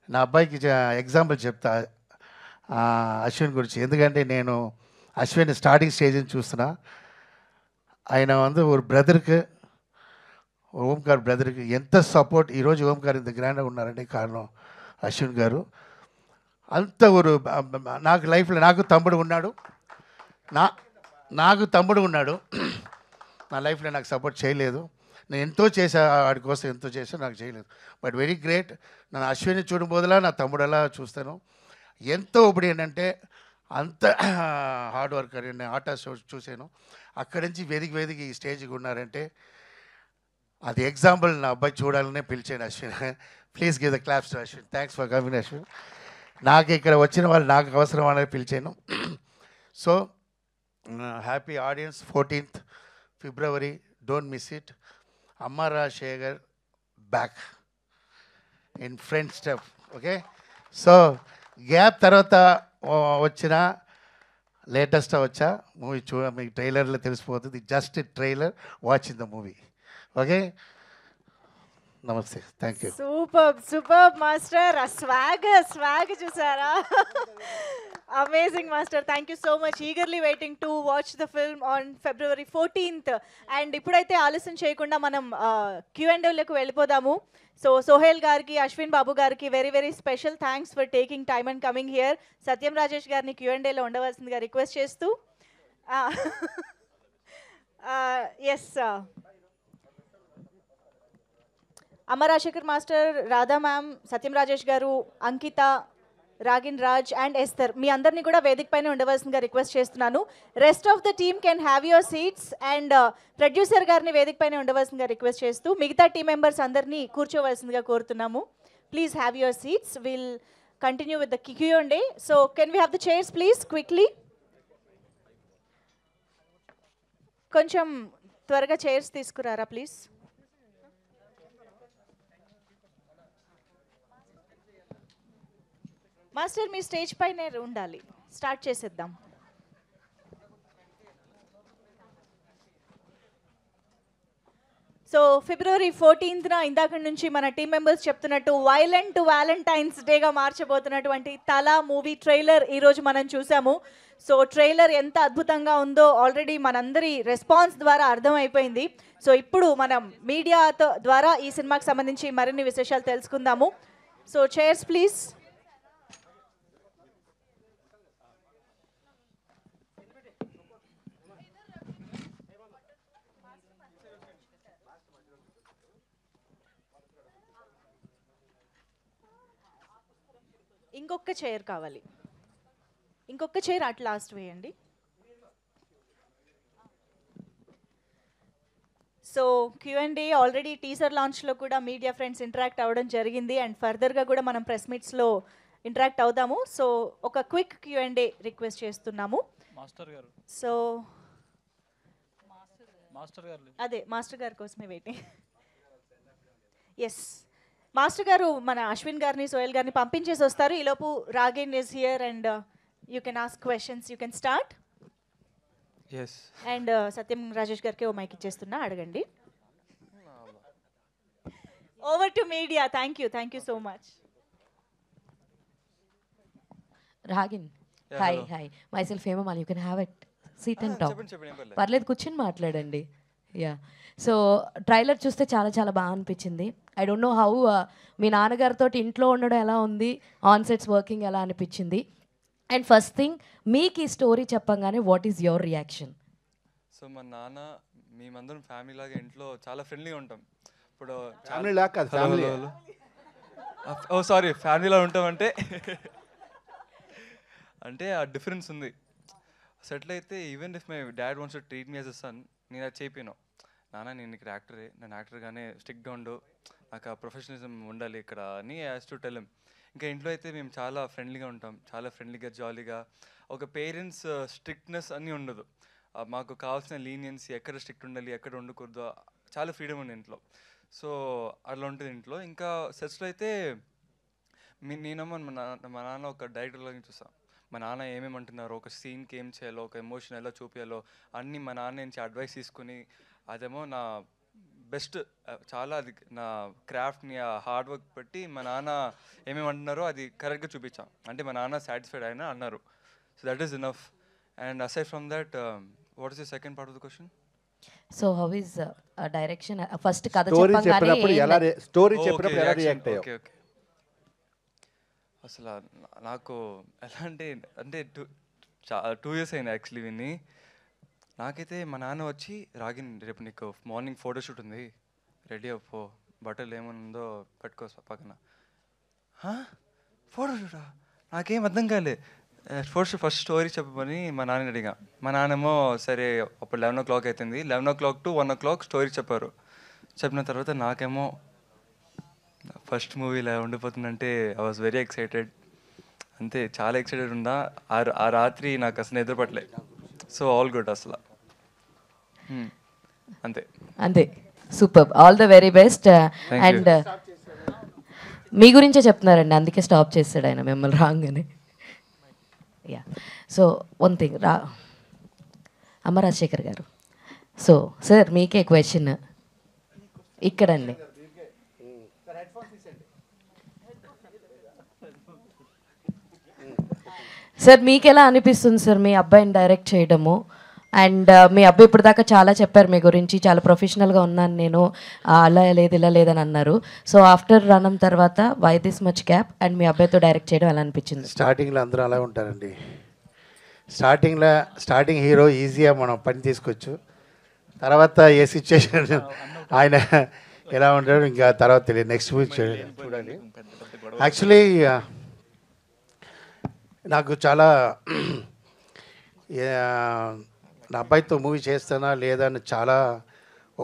నా అబ్బాయికి ఎగ్జాంపుల్ చెప్తా అశ్విన్ గురించి, ఎందుకంటే నేను అశ్విన్ స్టార్టింగ్ స్టేజ్ని చూస్తున్నా. ఆయన ஒரு బ్రదర్కి, ఓంకార్ బ్రదర్కి ఎంత సపోర్ట్. ఈరోజు ఓంకార్ ఇంత గ్రాండ్గా ఉన్నారంటే కారణం అశ్విన్ గారు. అంత నాకు లైఫ్లో నాకు తమ్ముడు ఉన్నాడు, నా లైఫ్లో నాకు సపోర్ట్ చేయలేదు. నేను ఎంతో చేశా వాడి కోసం, ఎంతో చేశా, నాకు చేయలేదు. But very great. నన్ను అశ్విని చూడబోదలా నా తమ్ముడు ఎలా చూస్తాను. ఎంతో ఒబడి ఏంటంటే అంత హార్డ్ వర్కర్. నేను ఆట షో చూశాను, అక్కడి నుంచి వేదిక ఈ స్టేజ్కి ఉన్నారంటే అది ఎగ్జాంపుల్. నా అబ్బాయి చూడాలనే పిలిచాను Ashwin. Please give the claps to Ashwin. Thanks for coming Ashwin. నాకు ఇక్కడ వచ్చిన వాళ్ళు నాకు అవసరం అనేది పిలిచాను. So happy audience 14th February, don't miss it. Amma Rajasekhar back in friend step. Okay, so gap తర్వాత వచ్చిన లేటెస్ట్ వచ్చా మూవీ మీకు ట్రైలర్లో తెలిసిపోతుంది. Just trailer, watch in the movie. Okay, నమస్తే, థ్యాంక్ యూ. Super master. ఆ స్వాగ్ చూసారా? Amazing master, thank you so much. Eagerly waiting to watch the film on February 14th. And ఇప్పుడైతే ఆలస్యం చేయకుండా మనం Q&Aలకు వెళ్ళిపోదాము. సో సోహెల్ గారికి, అశ్విన్ బాబు గారికి very very special thanks for taking time and coming here. Satyam Rajesh గారిని Q&Aలో ఉండవలసిందిగా రిక్వెస్ట్ చేస్తూ yes Amma Rajasekhar master, Radha ma'am, Satyam Rajesh గారు, అంకిత, రాగిన్ రాజ్ అండ్ ఎస్తర్, మీ అందరినీ కూడా వేదిక పైన ఉండవలసిందిగా రిక్వెస్ట్ చేస్తున్నాను. Rest of the team can have your seats. And producer గారిని వేదిక పైన ఉండవలసిందిగా రిక్వెస్ట్ చేస్తూ మిగతా టీమ్ మెంబర్స్ అందరినీ కూర్చోవలసిందిగా కోరుతున్నాము. Please have your seats. Will continue with the Q&A. So can we have the chairs please quickly? కొంచెం త్వరగా చైర్స్ తీసుకురారా ప్లీజ్. మాస్టర్ మీ స్టేజ్ పైనే ఉండాలి. స్టార్ట్ చేసేద్దాం. సో February 14th ఇందాక నుంచి మన టీం మెంబర్స్ చెప్తున్నట్టు వైలెంట్ వ్యాలంటైన్స్ డేగా మార్చబోతున్నటువంటి తలా మూవీ ట్రైలర్ ఈరోజు మనం చూసాము. సో ట్రైలర్ ఎంత అద్భుతంగా ఉందో ఆల్రెడీ మనందరి రెస్పాన్స్ ద్వారా అర్థమైపోయింది. సో ఇప్పుడు మనం మీడియా ద్వారా ఈ సినిమాకి సంబంధించి మరిన్ని విశేషాలు తెలుసుకుందాము. So chairs please. ఇంకొక చైర్ కావాలి. ఇంకొక చైర్ అట్ లాస్ట్ వేయండి. సో Q&A ఆల్రెడీ టీజర్ లాంచ్లో కూడా మీడియా ఫ్రెండ్స్ ఇంటరాక్ట్ అవ్వడం జరిగింది. అండ్ ఫర్దర్గా కూడా మనం ప్రెస్ మీట్స్లో ఇంటరాక్ట్ అవుదాము. సో ఒక క్విక్ Q&A రిక్వెస్ట్ చేస్తున్నాము. సో అదే మాస్టర్ గారి కోసమే వెయిటింగ్. ఎస్, మాస్టర్ గారు మన అశ్విన్ గారిని, సోహెల్ గారిని పంపించేసి వస్తారు. ఈలోపు Ragin is here and you can ask questions. You can start. And Satyam Rajesh గారికి ఓ మైక్ ఇచ్చేస్తున్నా, అడగండి. Over to media. Thank you so much. Ragin, hi myself Hemamali. You can have it seat and talk. పర్లేదు, కూర్చొని మాట్లాడండి. యా, సో ట్రైలర్ చూస్తే చాలా చాలా బాగా అనిపించింది. ఐ డోంట్ నో హౌ మీ నాన్నగారితో ఇంట్లో ఉండడం ఎలా ఉంది, ఆన్ సెట్స్ వర్కింగ్ ఎలా అనిపించింది. అండ్ ఫస్ట్ థింగ్, మీకు ఈ స్టోరీ చెప్పంగానే what is your reaction? So మా నాన్న, మేమందరం ఫ్యామిలీ లాగా ఇంట్లో చాలా ఫ్రెండ్లీగా ఉంటాం. ఇప్పుడు ఫ్యామిలీ లాగా కాదు, ఫ్యామిలీ. ఓ సారీ, ఫ్యామిలీలో ఉంటామంటే అంటే ఆ డిఫరెన్స్ ఉంది. సెటిల్ అయితే even if my dad wants to treat me as a son, నేను అది చెప్పాను. నాన్న, నేను ఇక్కడ యాక్టరే, నేను యాక్టర్గానే స్ట్రిక్ట్గా ఉండు, నాకు ఆ ప్రొఫెషనలిజం ఉండాలి ఇక్కడ అని యాజ్ టు టెల్ హిమ్. ఇంకా ఇంట్లో అయితే మేము చాలా ఫ్రెండ్లీగా ఉంటాం, చాలా ఫ్రెండ్లీగా జాలీగా. ఒక పేరెంట్స్ స్ట్రిక్ట్నెస్ అన్నీ ఉండదు. మాకు కావాల్సిన లీనియన్సీ, ఎక్కడ స్ట్రిక్ట్ ఉండాలి, ఎక్కడ ఉండకూడదు, చాలా ఫ్రీడమ్ ఉంది ఇంట్లో. సో అట్లా ఉంటుంది ఇంట్లో. ఇంకా సెట్స్లో అయితే నేనేమో మా నాన్న ఒక డైరెక్టర్లాగా చూస్తాను. మా నాన్న ఏమేమంటున్నారో, ఒక సీన్కి ఏం చేయాలో, ఒక ఎమోషన్ ఎలా చూపించాలో అన్నీ మా నాన్న నుంచి అడ్వైస్ తీసుకుని, అదేమో నా బెస్ట్, చాలా అది నా క్రాఫ్ట్ని, ఆ హార్డ్ వర్క్ పెట్టి మా నాన్న ఏమేమంటున్నారో అది కరెక్ట్గా చూపించాం. అంటే మా నాన్న సాటిస్ఫైడ్ అయినా అన్నారు. So that is enough. And aside from that, what is the second part of the question? So how is direction? First కథ చెప్పినప్పుడు ఎలా రియాక్ట్ అయ్యావు? ఓకే, అసలు నాకు ఎలా అంటే 2 years అయింది యాక్చువల్లీ విని. నాకైతే మా నాన్న వచ్చి, రాగిన్ రేపు నీకు మార్నింగ్ ఫోటోషూట్ ఉంది, రెడీ అవ్వు, బట్టలు ఏముందో పెట్టుకో పక్కన. ఫోటోషూటా? నాకేం అర్థం కాలే. ఫస్ట్ స్టోరీ చెప్పమని మా నాన్న అడిగా. మా నాన్నేమో సరే, అప్పుడు 11 o'clock అవుతుంది, 11 o'clock to 1 o'clock స్టోరీ చెప్పారు. చెప్పిన తర్వాత నాకేమో ఫస్ట్ మూవీ ఇలా ఉండిపోతుందంటే ఐ వాజ్ వెరీ ఎక్సైటెడ్. అంతే చాలా ఎక్సైటెడ్ ఉన్నా. ఆ రాత్రి నాకు అసలు నిద్రపట్టలే. సో ఆల్ గుడ్ అసలు. అంతే అంతే. Super, all the very best. And మీ గురించే చెప్తున్నారండి, అందుకే స్టాప్ చేస్తాడు ఆయన మిమ్మల్ని రాగానే. యా, సో వన్ థింగ్ అమ్మ రాజశేఖర్ గారు, సో సార్ మీకే క్వశ్చన్ ఇక్కడండి. సార్ మీకు ఎలా అనిపిస్తుంది సార్ మీ అబ్బాయిని డైరెక్ట్ చేయడము? అండ్ మీ అబ్బాయి ఇప్పుడు దాకా చాలా చెప్పారు మీ గురించి, చాలా ప్రొఫెషనల్గా ఉన్నాను నేను, అలా లేదు ఇలా లేదని అన్నారు. సో ఆఫ్టర్ రణం తర్వాత why this much gap, and మీ అబ్బాయితో డైరెక్ట్ చేయడం ఎలా అనిపించింది? స్టార్టింగ్లో అందరూ అలా ఉంటారండి. స్టార్టింగ్ హీరో ఈజీగా మనం పని తీసుకోవచ్చు. తర్వాత ఏ సిచ్యువేషన్ ఆయన ఎలా ఉంటాడో ఇంకా తర్వాత తెలియదు. నెక్స్ట్ వీక్ చూడాలి. యాక్చువల్లీ నాకు చాలా నా అబ్బాయితో మూవీ చేస్తానా లేదా అని చాలా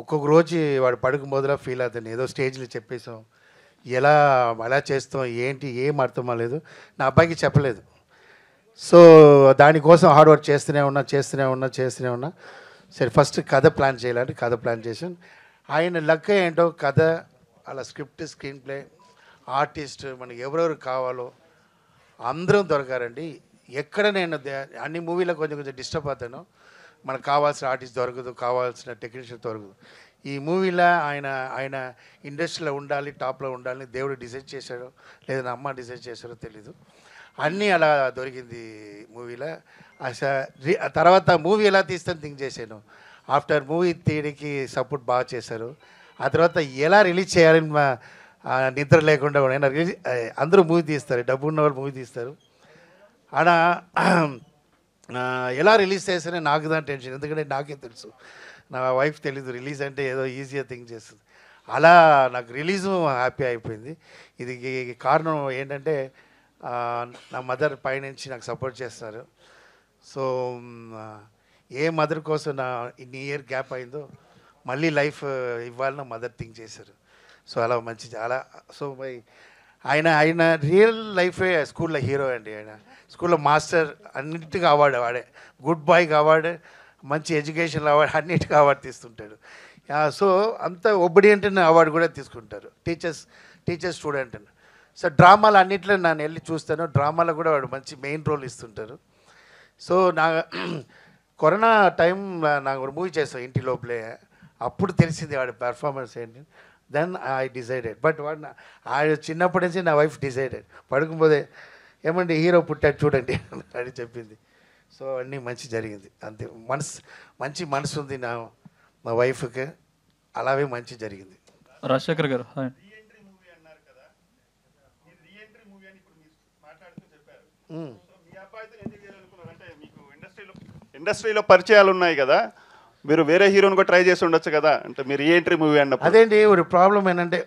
ఒక్కొక్క రోజు వాడు పడుకు మొదల ఫీల్ అవుతాను. ఏదో స్టేజ్లో చెప్పేసాం, ఎలా చేస్తాం ఏంటి ఏం అర్థం అవ్వలేదు, నా అబ్బాయికి చెప్పలేదు. సో దానికోసం హార్డ్ వర్క్ చేస్తూనే ఉన్నా. సరే ఫస్ట్ కథ ప్లాన్ చేయాలంటే కథ ప్లాన్ చేసాను. ఆయన లక్ ఏంటో కథ అలా స్క్రిప్ట్, స్క్రీన్ ప్లే, ఆర్టిస్ట్, మనకి ఎవరెవరు కావాలో అందరం దొరకారండి. ఎక్కడ నేను అన్ని మూవీలో కొంచెం డిస్టర్బ్ అవుతాను. మనకు కావాల్సిన ఆర్టిస్ట్ దొరకదు, కావాల్సిన టెక్నీషియన్ దొరకదు. ఈ మూవీలో ఆయన ఇండస్ట్రీలో ఉండాలి, టాప్లో ఉండాలని దేవుడు డిసైడ్ చేశాడో లేదా అమ్మ డిసైడ్ చేశారో తెలీదు, అన్నీ అలా దొరికింది మూవీలో. తర్వాత మూవీ ఎలా తీస్తాను థింక్ చేశాను. ఆఫ్టర్ మూవీ తీయడానికి సపోర్ట్ బాగా చేశారు. ఆ తర్వాత ఎలా రిలీజ్ చేయాలని నిద్ర లేకుండా అందరూ మూవీ తీస్తారు, డబ్బు ఉన్న వాళ్ళు మూవీ తీస్తారు. అలా ఎలా రిలీజ్ చేస్తేనే నాకు దాని టెన్షన్, ఎందుకంటే నాకే తెలుసు, నా వైఫ్ తెలీదు రిలీజ్ అంటే ఏదో ఈజీగా థింక్ చేస్తుంది. అలా నాకు రిలీజు హ్యాపీ అయిపోయింది. ఇది కారణం ఏంటంటే నా మదర్ పైనుంచి నాకు సపోర్ట్ చేస్తారు. సో ఏ మదర్ కోసం నా ఇన్ని ఇయర్ గ్యాప్ అయిందో మళ్ళీ లైఫ్ ఇవ్వాలని మదర్ థింక్ చేశారు. సో అలా మంచి చాలా. సో ఆయన రియల్ లైఫే స్కూల్లో హీరో అండి. ఆయన స్కూల్లో మాస్టర్, అన్నింటికి అవార్డు వాడే, గుడ్ బాయ్కి అవార్డు, మంచి ఎడ్యుకేషన్ అవార్డు, అన్నిటికీ అవార్డు తీస్తుంటాడు. సో అంత ఒబిడియంట్ అవార్డు కూడా తీసుకుంటారు టీచర్ స్టూడెంట్ అని. సో డ్రామాలు అన్నింటిలో నేను వెళ్ళి చూస్తాను, డ్రామాలో కూడా వాడు మంచి మెయిన్ రోల్ ఇస్తుంటారు. సో కరోనా టైం నాకు మూవీ చేస్తాను ఇంటి లోపలే, అప్పుడు తెలిసింది వాడి పెర్ఫార్మెన్స్ ఏంటి. Then I decided. బట్ వాడు ఆయన చిన్నప్పటి నుంచి నా వైఫ్ డిసైడెడ్, పడుకుపోతే ఏమంటే హీరో పుట్టాడు చూడండి అని చెప్పింది. సో అన్నీ మంచి జరిగింది అంతే. మంచి మనసు ఉంది నా వైఫ్కి, అలాగే మంచి జరిగింది. రాజశేఖర్ గారు ఇండస్ట్రీలో పరిచయాలు ఉన్నాయి కదా, మీరు వేరే హీరోని కూడా ట్రై చేసి ఉండొచ్చు కదా, అంటే మీరు రీఎంట్రీ మూవీ అన్నప్పుడు. అదేంటి ఒక ప్రాబ్లం ఏంటంటే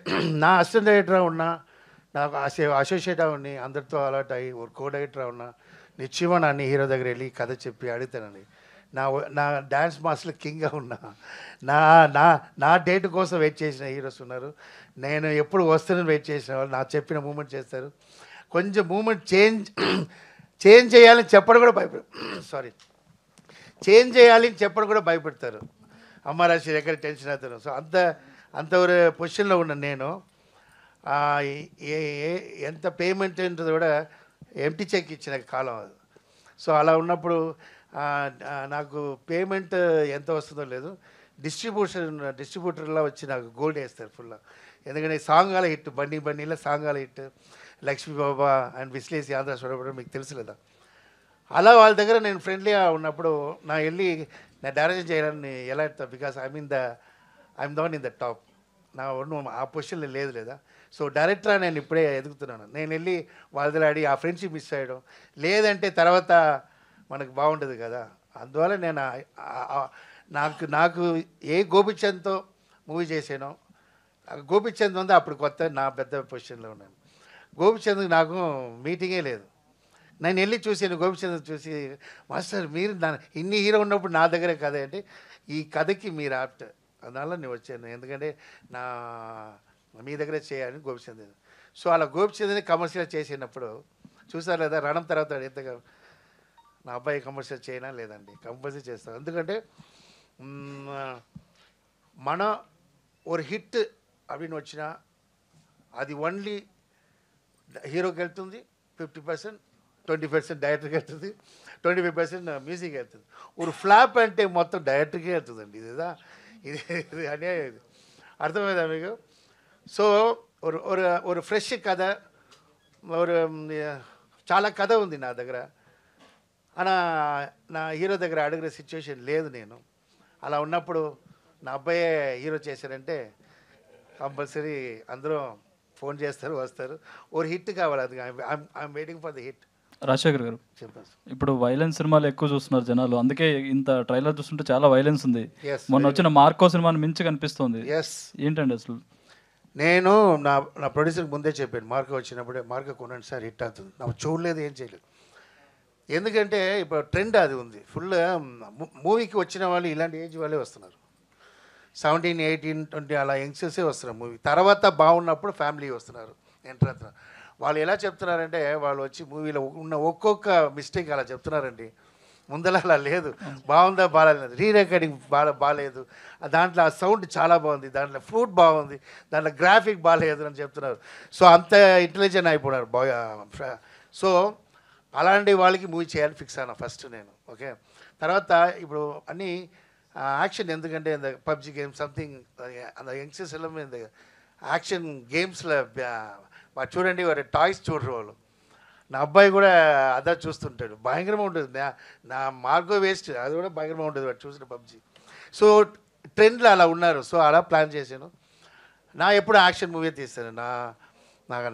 నా అసిస్టెంట్ డైరెక్టర్ ఉన్నా, నాకు అసోసియేట్ ఉన్ని అందరితో అలర్ట్ అయ్యి ఒక కో డైరెక్టర్ ఉన్నా, నిశ్చయమా నన్ను హీరో దగ్గర వెళ్ళి కథ చెప్పి అడుగుతానండి. నా డ్యాన్స్ మాస్టర్లో కింగ్గా ఉన్నా, నా డేట్ కోసం వెయిట్ చేసిన హీరోస్ ఉన్నారు. నేను ఎప్పుడు వస్తానని వెయిట్ చేసిన వాళ్ళు నా చెప్పిన మూమెంట్ చేస్తారు. కొంచెం మూమెంట్ చేంజ్ చేయాలని చెప్పడం కూడా చేంజ్ చేయాలని చెప్పడం కూడా భయపెడతారు. అమ్మారాశి ఎక్కడ టెన్షన్ అవుతాను. సో అంత పొజిషన్లో ఉన్నాను నేను. ఎంత పేమెంట్ ఏంటో కూడా ఎంటీ చెక్ ఇచ్చిన కాలం అది. సో అలా ఉన్నప్పుడు నాకు పేమెంట్ ఎంత వస్తుందో లేదు, డిస్ట్రిబ్యూటర్లో వచ్చి నాకు గోల్డ్ వేస్తారు ఫుల్గా. ఎందుకంటే సాంగాల హిట్, బండిలో సాంగాల హిట్, లక్ష్మీ బాబా అండ్ విశ్లేషి ఆంధ్ర చూడబడి మీకు తెలుసు లేదా. అలా వాళ్ళ దగ్గర నేను ఫ్రెండ్లీగా ఉన్నప్పుడు వెళ్ళి నా డైరెక్షన్ చేయాలని ఎలా ఎడతాను, because I'm the one in the top. నా ఆ పొజిషన్లో లేదు లేదా. సో డైరెక్టర్గా నేను ఇప్పుడే ఎదుగుతున్నాను. నేను వెళ్ళి వాళ్ళ దగ్గర అడిగి ఆ ఫ్రెండ్షిప్ మిస్ అయ్యడం లేదంటే తర్వాత మనకు బాగుంటుంది కదా. అందువల్ల నేను నాకు ఏ గోపిచంద్తో మూవీ చేశానో, గోపిచంద్ ఉంది అప్పుడు కొత్త, నా పెద్ద పొజిషన్లో ఉన్నాను. గోపిచంద్కి నాకు మీటింగే లేదు. నేను వెళ్ళి చూసాను గోపిచంద్ చూసి, మాస్టర్ మీరు ఇన్ని హీరో ఉన్నప్పుడు నా దగ్గరే కథ అంటే ఈ కథకి మీరు ఆప్ట్, అందువల్ల నేను వచ్చాను, ఎందుకంటే మీ దగ్గరే చేయాలని గోపిచంద్. సో అలా గోపిచంద్ని కమర్షియల్ చేసినప్పుడు చూసారు లేదా రణం తర్వాత ఎంతగా నా అబ్బాయి కమర్షియల్ చేయనా లేదండి, కంపల్సరీ చేస్తాను. ఎందుకంటే మన ఒక హిట్ అవి వచ్చినా అది ఓన్లీ హీరోకి వెళ్తుంది 50%, 20% డైరెక్టర్కి వెళ్తుంది, 25% మ్యూజిక్ వెళ్తుంది. ఒక ఫ్లాప్ అంటే మొత్తం డైరెక్టర్కే వెళ్తుందండి. ఇదిదా ఇది అనే అర్థమైందా మీకు? సో ఒక ఫ్రెష్ కథ, ఒక చాలా కథ ఉంది నా దగ్గర, నా హీరో దగ్గర అడిగిన సిచ్యువేషన్ లేదు. నేను అలా ఉన్నప్పుడు నా అబ్బాయే హీరో చేశారంటే కంపల్సరీ అందరూ ఫోన్ చేస్తారు, వస్తారు. ఒక హిట్ కావాలి, అది I'm waiting for the hit. Rajasekhar గారు, చెప్పండి. ఇప్పుడు వైలెన్స్ సినిమాలు ఎక్కువ చూస్తున్నారు జనాలు, అందుకే ఇంత ట్రైలర్ చూస్తుంటే చాలా వైలెన్స్ ఉంది. Yes, మొన్న వచ్చిన మార్కో సినిమాని మించి కనిపిస్తుంది. Yes. ఏంటండి అసలు? నేను నా ప్రొడ్యూసర్కి ముందే చెప్పాను, మార్కో వచ్చినప్పుడే మార్కో కొనండి సార్, హిట్ అవుతుంది. నాకు చూడలేదు, ఏం చేయలేదు. ఎందుకంటే ఇప్పుడు ట్రెండ్ అది ఉంది. ఫుల్ మూవీకి వచ్చిన వాళ్ళు ఇలాంటి ఏజ్ వాళ్ళే వస్తున్నారు. 17, 18, 20 అలా యంగ్స్టర్సే వస్తున్నారు మూవీ. తర్వాత బాగున్నప్పుడు ఫ్యామిలీ వస్తున్నారు, ఎంటర్ అవుతున్నారు. వాళ్ళు ఎలా చెప్తున్నారంటే వాళ్ళు వచ్చి మూవీలో ఉన్న ఒక్కొక్క మిస్టేక్ అలా చెప్తున్నారండి. ముందర అలా లేదు, బాగుందా బాగాలేదు, రీ రికార్డింగ్ బాగాలేదు, దాంట్లో ఆ సౌండ్ చాలా బాగుంది, దాంట్లో ఫ్రూట్ బాగుంది, దాంట్లో గ్రాఫిక్ బాగాలేదు అని చెప్తున్నారు. సో అంత ఇంటెలిజెంట్ అయిపోయినారు బాయ్. సో అలాంటి వాళ్ళకి మూవీ చేయాలని ఫిక్స్ అయినా ఫస్ట్ నేను. ఓకే, తర్వాత ఇప్పుడు అన్నీ యాక్షన్, ఎందుకంటే இந்த పబ్జి గేమ్ సంథింగ్ அந்த యంగ్స్టర్స్ ఎல்லாம் இந்த యాక్షన్ గేమ్స్లో చూడండి, వారి టాయ్స్ చూడరు వాళ్ళు. నా అబ్బాయి కూడా అదా చూస్తుంటాడు, భయంకరంగా ఉంటుంది. నా మార్గో వేస్ట్, అది కూడా భయంకరంగా ఉంటుంది వాడు చూసిన పబ్జి. సో ట్రెండ్లో అలా ఉన్నారు. సో అలా ప్లాన్ చేశాను. నా ఎప్పుడు యాక్షన్ మూవీ తీస్తాను.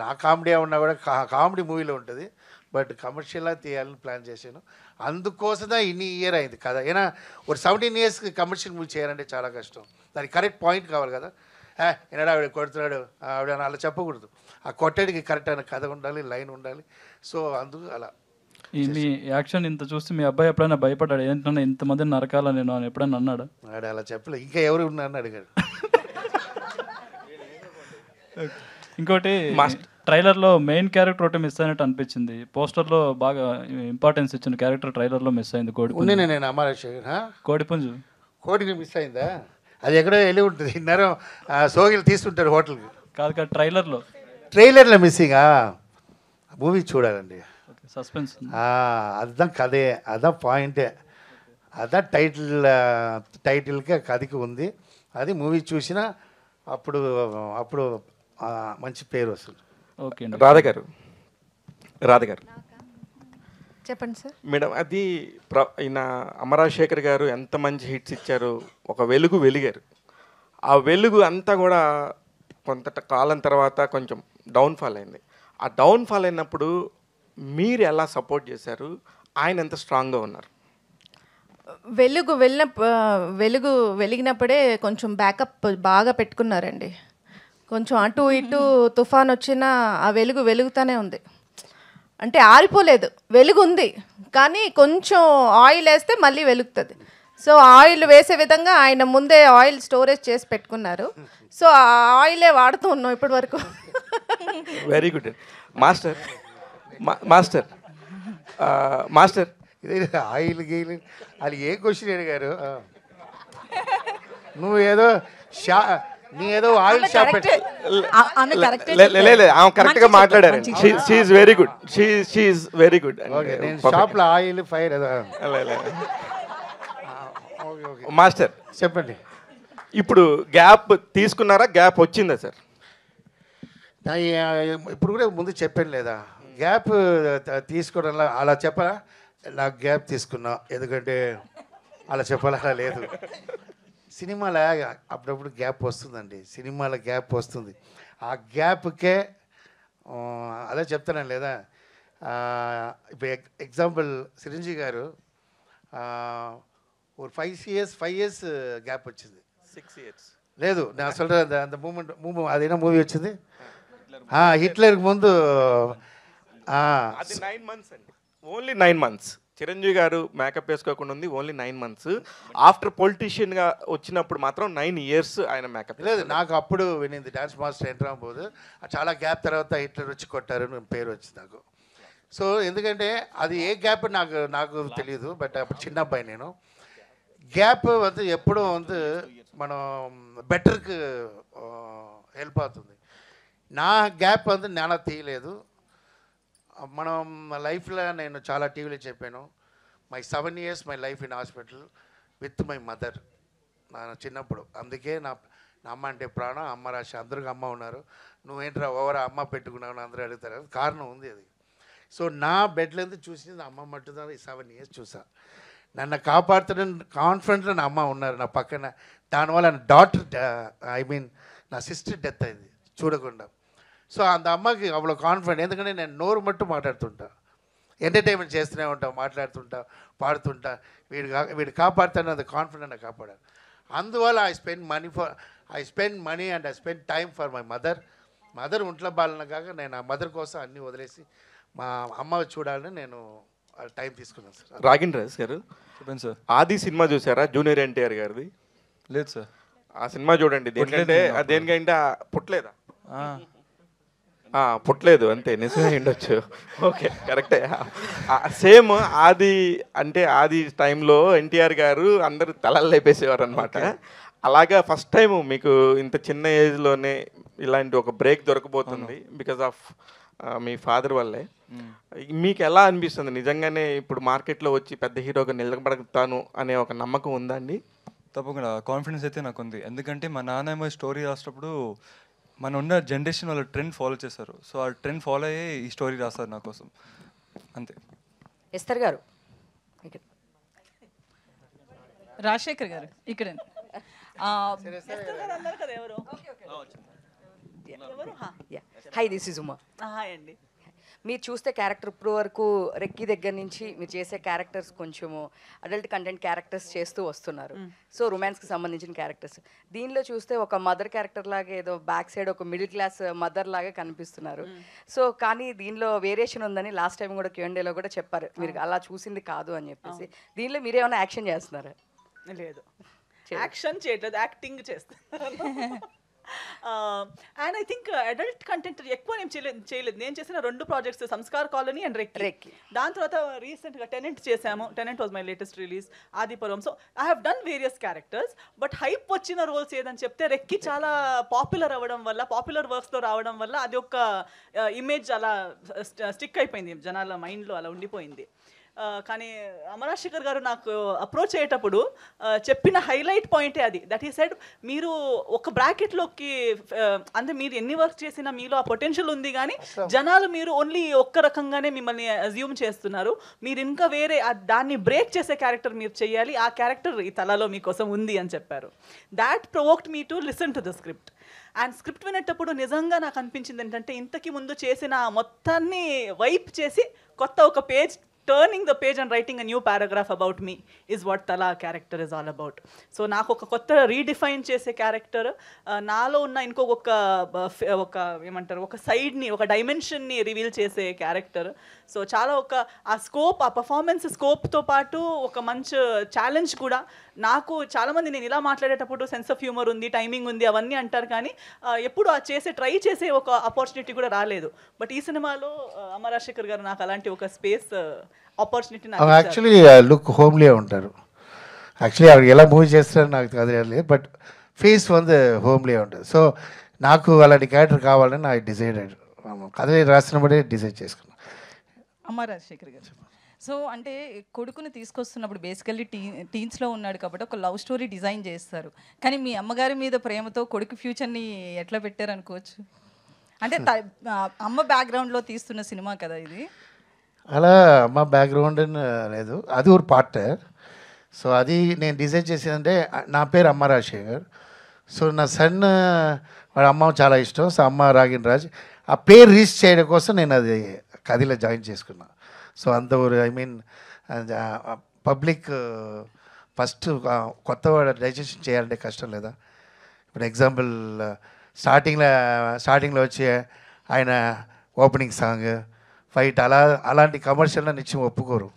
నా కామెడీ ఉన్నా కూడా కామెడీ మూవీలో ఉంటుంది, బట్ కమర్షియల్గా తీయాలని ప్లాన్ చేశాను. అందుకోసమే ఇన్ని ఇయర్ అయింది కదా. ఏనా ఒక 17 ఇయర్స్కి కమర్షియల్ మూవీ చేయాలంటే చాలా కష్టం. దానికి కరెక్ట్ పాయింట్ కావాలి కదా. ఏనాడు ఆవిడ కొడుతున్నాడు ఆవిడ అలా చెప్పకూడదు. ఆ కొట్టడికి కరెక్ట్ అయిన కథ ఉండాలి, లైన్ ఉండాలి. సో అందుకు అలా మీ యాక్షన్ ఇంత చూస్తే మీ అబ్బాయి ఎప్పుడైనా భయపడ్డాడు, ఏంటన్నా ఇంతమంది నరకాల నేను అని ఎప్పుడైనా అన్నాడు? ఆడ అలా చెప్పలేదు, ఇంకా ఎవరు ఉన్నారని అడిగాడు. ఇంకోటి, ట్రైలర్లో మెయిన్ క్యారెక్టర్ ఒకటి మిస్ అయినట్టు అనిపించింది. పోస్టర్లో బాగా ఇంపార్టెన్స్ ఇచ్చిన క్యారెక్టర్ ట్రైలర్లో మిస్ అయింది. కోడిపుంజు. నేను అమరాశేఖర్ కోడిపుంజు కోడికి మిస్ అయిందా? అది ఎక్కడో వెళ్ళి ఉంటుంది, ఇన్నరం సోగిలు తీసుకుంటారు హోటల్కి. కాదు ట్రైలర్లో మిస్సింగా మూవీ చూడాలండి. సస్పెన్స్ அதுதான் కథే, అதான் పాయింటే, అதான் టైటిల్గా కథకి ఉంది. అది మూవీ చూసినా అప్పుడు మంచి పేరు వస్తుంది. ఓకే. రాధ గారు చెప్పండి సార్. మేడం, అది ఈయన అమరాశేఖర్ గారు ఎంత మంచి హిట్స్ ఇచ్చారు, ఒక వెలుగు వెలిగారు. ఆ వెలుగు అంతా కూడా కొంత కాలం తర్వాత కొంచెం డౌన్ఫాల్ అయింది. ఆ డౌన్ఫాల్ అయినప్పుడు మీరు ఎలా సపోర్ట్ చేశారు? ఆయన ఎంత స్ట్రాంగ్గా ఉన్నారు? వెలుగు వెలిగినప్పుడే కొంచెం బ్యాకప్ బాగా పెట్టుకున్నారండి. కొంచెం అటు ఇటు తుఫాన్ వచ్చినా ఆ వెలుగు వెలుగుతూనే ఉంది, అంటే ఆరిపోలేదు. వెలుగు ఉంది కానీ కొంచెం ఆయిల్ వేస్తే మళ్ళీ వెలుగుతుంది. సో ఆయిల్ వేసే విధంగా ఆయన ముందే ఆయిల్ స్టోరేజ్ చేసి పెట్టుకున్నారు. సో ఆ ఆయిలే వాడుతూ ఉన్నాం ఇప్పటి వరకు. Very good master. మాస్టర్ ఇదే ఆయిల్ గీలు అది ఏ క్వశ్చన్ అడిగారు? నువ్వు ఏదో నీ ఏదో ఆయిల్ షాప్ ఆమె కరెక్ట్ గా మాట్లాడారు. She is very good, she is very good. నేను షాప్ లో ఆయిల్ ఫైర్ మాస్టర్ చెప్పండి. ఇప్పుడు గ్యాప్ తీసుకున్నారా, గ్యాప్ వచ్చిందా సార్? ఇప్పుడు కూడా ముందు చెప్పాను లేదా, గ్యాప్ తీసుకోవడం అలా చెప్పరా? నాకు గ్యాప్ తీసుకున్నా, ఎందుకంటే అలా చెప్పాలా లేదు. సినిమాలో అప్పుడప్పుడు గ్యాప్ వస్తుందండి, సినిమాలో గ్యాప్ వస్తుంది. ఆ గ్యాప్కే అదే చెప్తాను లేదా. ఇప్పుడు ఎగ్జాంపుల్ చిరంజీవి గారు ఒక 5 ఇయర్స్ గ్యాప్ వచ్చింది. 6 years లేదు, నేను అసలు అంత మూమెంట్ అదేనా మూవీ వచ్చింది హిట్లర్కి ముందు. అది 9 months అండి, ఓన్లీ 9 months. చిరంజీవి గారు మేకప్ వేసుకోకుండా ఉంది, ఓన్లీ 9 months. ఆఫ్టర్ పొలిటీషియన్గా వచ్చినప్పుడు మాత్రం 9 years ఆయన మేకప్. లేదు, నాకు అప్పుడు వినింది డాన్స్ మాస్టర్ ఎంటర్ అవ్వబోదు, చాలా గ్యాప్ తర్వాత హిట్లర్ వచ్చి కొట్టారు పేరు వచ్చింది నాకు. సో ఎందుకంటే అది ఏ గ్యాప్ నాకు నాకు తెలియదు, బట్ అప్పుడు చిన్న అబ్బాయి నేను. గ్యాప్ வந்து ఎప్పుడూ வந்து మనం బెటర్కి హెల్ప్ అవుతుంది. నా గ్యాప్ வந்து నేను తీయలేదు. మనం లైఫ్లో నేను చాలా టీవీలో చెప్పాను, my 7 years my life in hospital with my mother. నా చిన్నప్పుడు అందుకే నా అమ్మ అంటే ప్రాణం. అమ్మ రాశి అందరికి అమ్మ ఉన్నారు, నువ్వేంట్రా ఓవర్ అమ్మ పెట్టుకున్నావు అందరూ అడుగుతారు. కారణం ఉంది అది. సో నా బెడ్లేందు చూసింది అమ్మ మట్టుదని 7 years చూసా. నన్ను కాపాడుతున్న కాన్ఫిడెంట్లో నా అమ్మ ఉన్నారు నా పక్కన. దానివల్ల నా డాటర్ నా సిస్టర్ డెత్ అయింది చూడకుండా. సో అంత అమ్మకి అவ்வளோ కాన్ఫిడెంట్, ఎందుకంటే నేను నోరు మట్టు మాట్లాడుతుంటా, ఎంటర్టైన్మెంట్ చేస్తూనే ఉంటా, మాట్లాడుతుంటా, పాడుతుంటా. వీడు కాపాడుతాను అది కాన్ఫిడెంట్ నాకు కాపాడాను. అందువల్ల I spend money and I spend time for my mother ఒంట్లో బాలన కాక నేను ఆ మదర్ కోసం అన్నీ వదిలేసి మా అమ్మ చూడాలని నేను టైం తీసుకున్నాను సార్. రాగిన్ రాజ్ గారు చెప్పండి సార్. ఆది సినిమా చూసారా జూనియర్ ఎన్టీఆర్ గారిది? లేదు సార్. ఆ సినిమా చూడండి. దేనికంటే పుట్టలేదా? పుట్టలేదు అంతే, నిజమే ఉండొచ్చు. ఓకే కరెక్టే. సేమ్ ఆది అంటే ఆది టైంలో ఎన్టీఆర్ గారు అందరూ తలలు లేపేసేవారు అనమాట. అలాగా ఫస్ట్ టైం మీకు ఇంత చిన్న ఏజ్లోనే ఇలాంటి ఒక బ్రేక్ దొరకబోతుంది బికాజ్ ఆఫ్ మీ ఫాదర్ వల్లే. మీకు ఎలా అనిపిస్తుంది నిజంగానే ఇప్పుడు మార్కెట్లో వచ్చి పెద్ద హీరోగా నిలబడతాను అనే ఒక నమ్మకం ఉందా అండి? తప్పకుండా కాన్ఫిడెన్స్ అయితే నాకు ఉంది. ఎందుకంటే మా నాన్నమ్మ స్టోరీ రాసినప్పుడు మన ఉన్న జనరేషన్ వాళ్ళు ట్రెండ్ ఫాలో చేస్తారు. సో ఆ ట్రెండ్ ఫాలో అయ్యే ఈ స్టోరీ రాస్తారు నా కోసం, అంతే. ఎస్తర్ గారు, రాజశేఖర్ గారు ఇక్కడ. Hi, this is Uma. Hi అండి. మీరు చూస్తే క్యారెక్టర్ ఇప్పుడు వరకు రెక్కి దగ్గర నుంచి మీరు చేసే క్యారెక్టర్స్ కొంచెము అడల్ట్ కంటెంట్ క్యారెక్టర్స్ చేస్తూ వస్తున్నారు. సో రొమాన్స్కి సంబంధించిన క్యారెక్టర్స్ దీనిలో చూస్తే ఒక మదర్ క్యారెక్టర్ లాగా ఏదో బ్యాక్ సైడ్ ఒక మిడిల్ క్లాస్ మదర్ లాగా కనిపిస్తున్నారు. సో కానీ దీనిలో వేరియేషన్ ఉందని లాస్ట్ టైం కూడా Q&Aలో కూడా చెప్పారు, మీరు అలా చూసింది కాదు అని చెప్పేసి. దీనిలో మీరేమైనా యాక్షన్ చేస్తున్నారా? లేదు, యాక్షన్ చేయట్లేదు, యాక్టింగ్ చేస్తాను. And I think adult content ఎక్కువ నేను చేయలేదు. నేను చేసిన 2 projects, Sanskar colony and recce. దాని తర్వాత రీసెంట్గా టెనెంట్ చేసాము. Tenant was my latest release, Adipuram. So I have done various characters. But hype వచ్చిన రోల్స్ ఏదని చెప్తే రెక్కి చాలా పాపులర్ అవ్వడం వల్ల, పాపులర్ వర్క్స్లో రావడం వల్ల అది ఒక ఇమేజ్ అలా స్టిక్ అయిపోయింది జనాల మైండ్లో, అలా ఉండిపోయింది. కానీ అమరాశేఖర్ గారు నాకు అప్రోచ్ అయ్యేటప్పుడు చెప్పిన హైలైట్ పాయింటే అది. దట్ ఈ సెడ్, మీరు ఒక బ్రాకెట్లోకి అంటే మీరు ఎన్ని వర్క్ చేసినా మీలో ఆ పొటెన్షియల్ ఉంది, కానీ జనాలు మీరు ఓన్లీ ఒక్క రకంగానే మిమ్మల్ని అజ్యూమ్ చేస్తున్నారు. మీరు ఇంకా వేరే దాన్ని బ్రేక్ చేసే క్యారెక్టర్ మీరు చేయాలి, ఆ క్యారెక్టర్ ఈ తలలో మీకోసం ఉంది అని చెప్పారు. That provoked me to listen to the script. And script వినేటప్పుడు నిజంగా నాకు అనిపించింది ఏంటంటే, ఇంతకు ముందు చేసిన మొత్తాన్ని వైప్ చేసి కొత్త ఒక page, turning the page and writing a new paragraph about me is what Tala character is all about. So నాకు ఒక కొత్త రీడిఫైన్ చేసే క్యారెక్టర్, నాలో ఉన్న ఇంకొక ఏమంటారు ఒక సైడ్ని, ఒక డైమెన్షన్ని రివీల్ చేసే క్యారెక్టర్. సో చాలా ఆ స్కోప్, ఆ పర్ఫార్మెన్స్ స్కోప్తో పాటు ఒక మంచి ఛాలెంజ్ కూడా. నాకు చాలామంది నేను ఇలా మాట్లాడేటప్పుడు సెన్స్ ఆఫ్ హ్యూమర్ ఉంది, టైమింగ్ ఉంది అవన్నీ అంటారు, కానీ ఎప్పుడు ట్రై చేసే ఒక ఆపర్చునిటీ కూడా రాలేదు. బట్ ఈ సినిమాలో అమరాశేఖర్ గారు నాకు అలాంటి ఒక space opportunity. Actually look homely ఉంటారు. యాక్చువల్లీ ఆవిడ ఎలా మూవీ చేస్తారని నాకు తెలియలేదు, బట్ ఫేస్ வந்து హోమ్లీ ఉంటుంది. సో నాకు అలాంటి క్యారెక్టర్ కావాలని నాకు డిసైడెడ్, కథ రాసినప్పుడే డిసైడ్ చేసుకున్నాను. అమ్మ రాజశేఖర్ గారు, సో అంటే కొడుకుని తీసుకొస్తున్నప్పుడు బేసికల్లీ టీన్స్లో ఉన్నాడు కాబట్టి ఒక లవ్ స్టోరీ డిజైన్ చేస్తారు, కానీ మీ అమ్మగారి మీద ప్రేమతో కొడుకు ఫ్యూచర్ని ఎట్లా పెట్టారు అనుకోవచ్చు? అంటే అమ్మ బ్యాక్గ్రౌండ్లో తీస్తున్న సినిమా కదా ఇది. అలా అమ్మ బ్యాక్గ్రౌండ్ లేదు, అది ఒక పార్ట్. సో అది నేను డిజైన్ చేసేదంటే, నా పేరు అమ్మ రాజశేఖర్. సో నా సన్ వాడు అమ్మ చాలా ఇష్టం. సో అమ్మ రాగిన్ రాజ్, ఆ పేరు రీచ్ చేయడం కోసం నేను అది కథలో జాయిన్ చేసుకున్నా. సో అంత ఐ మీన్ పబ్లిక్ ఫస్ట్ కొత్త డైజెషన్ చేయాలంటే కష్టం లేదా? ఇప్పుడు ఎగ్జాంపుల్ స్టార్టింగ్లో వచ్చి ఆయన ఓపెనింగ్ సాంగ్, ఫైట్ అలాంటి కమర్షియల్లో నిత్యం ఒప్పుకోరు.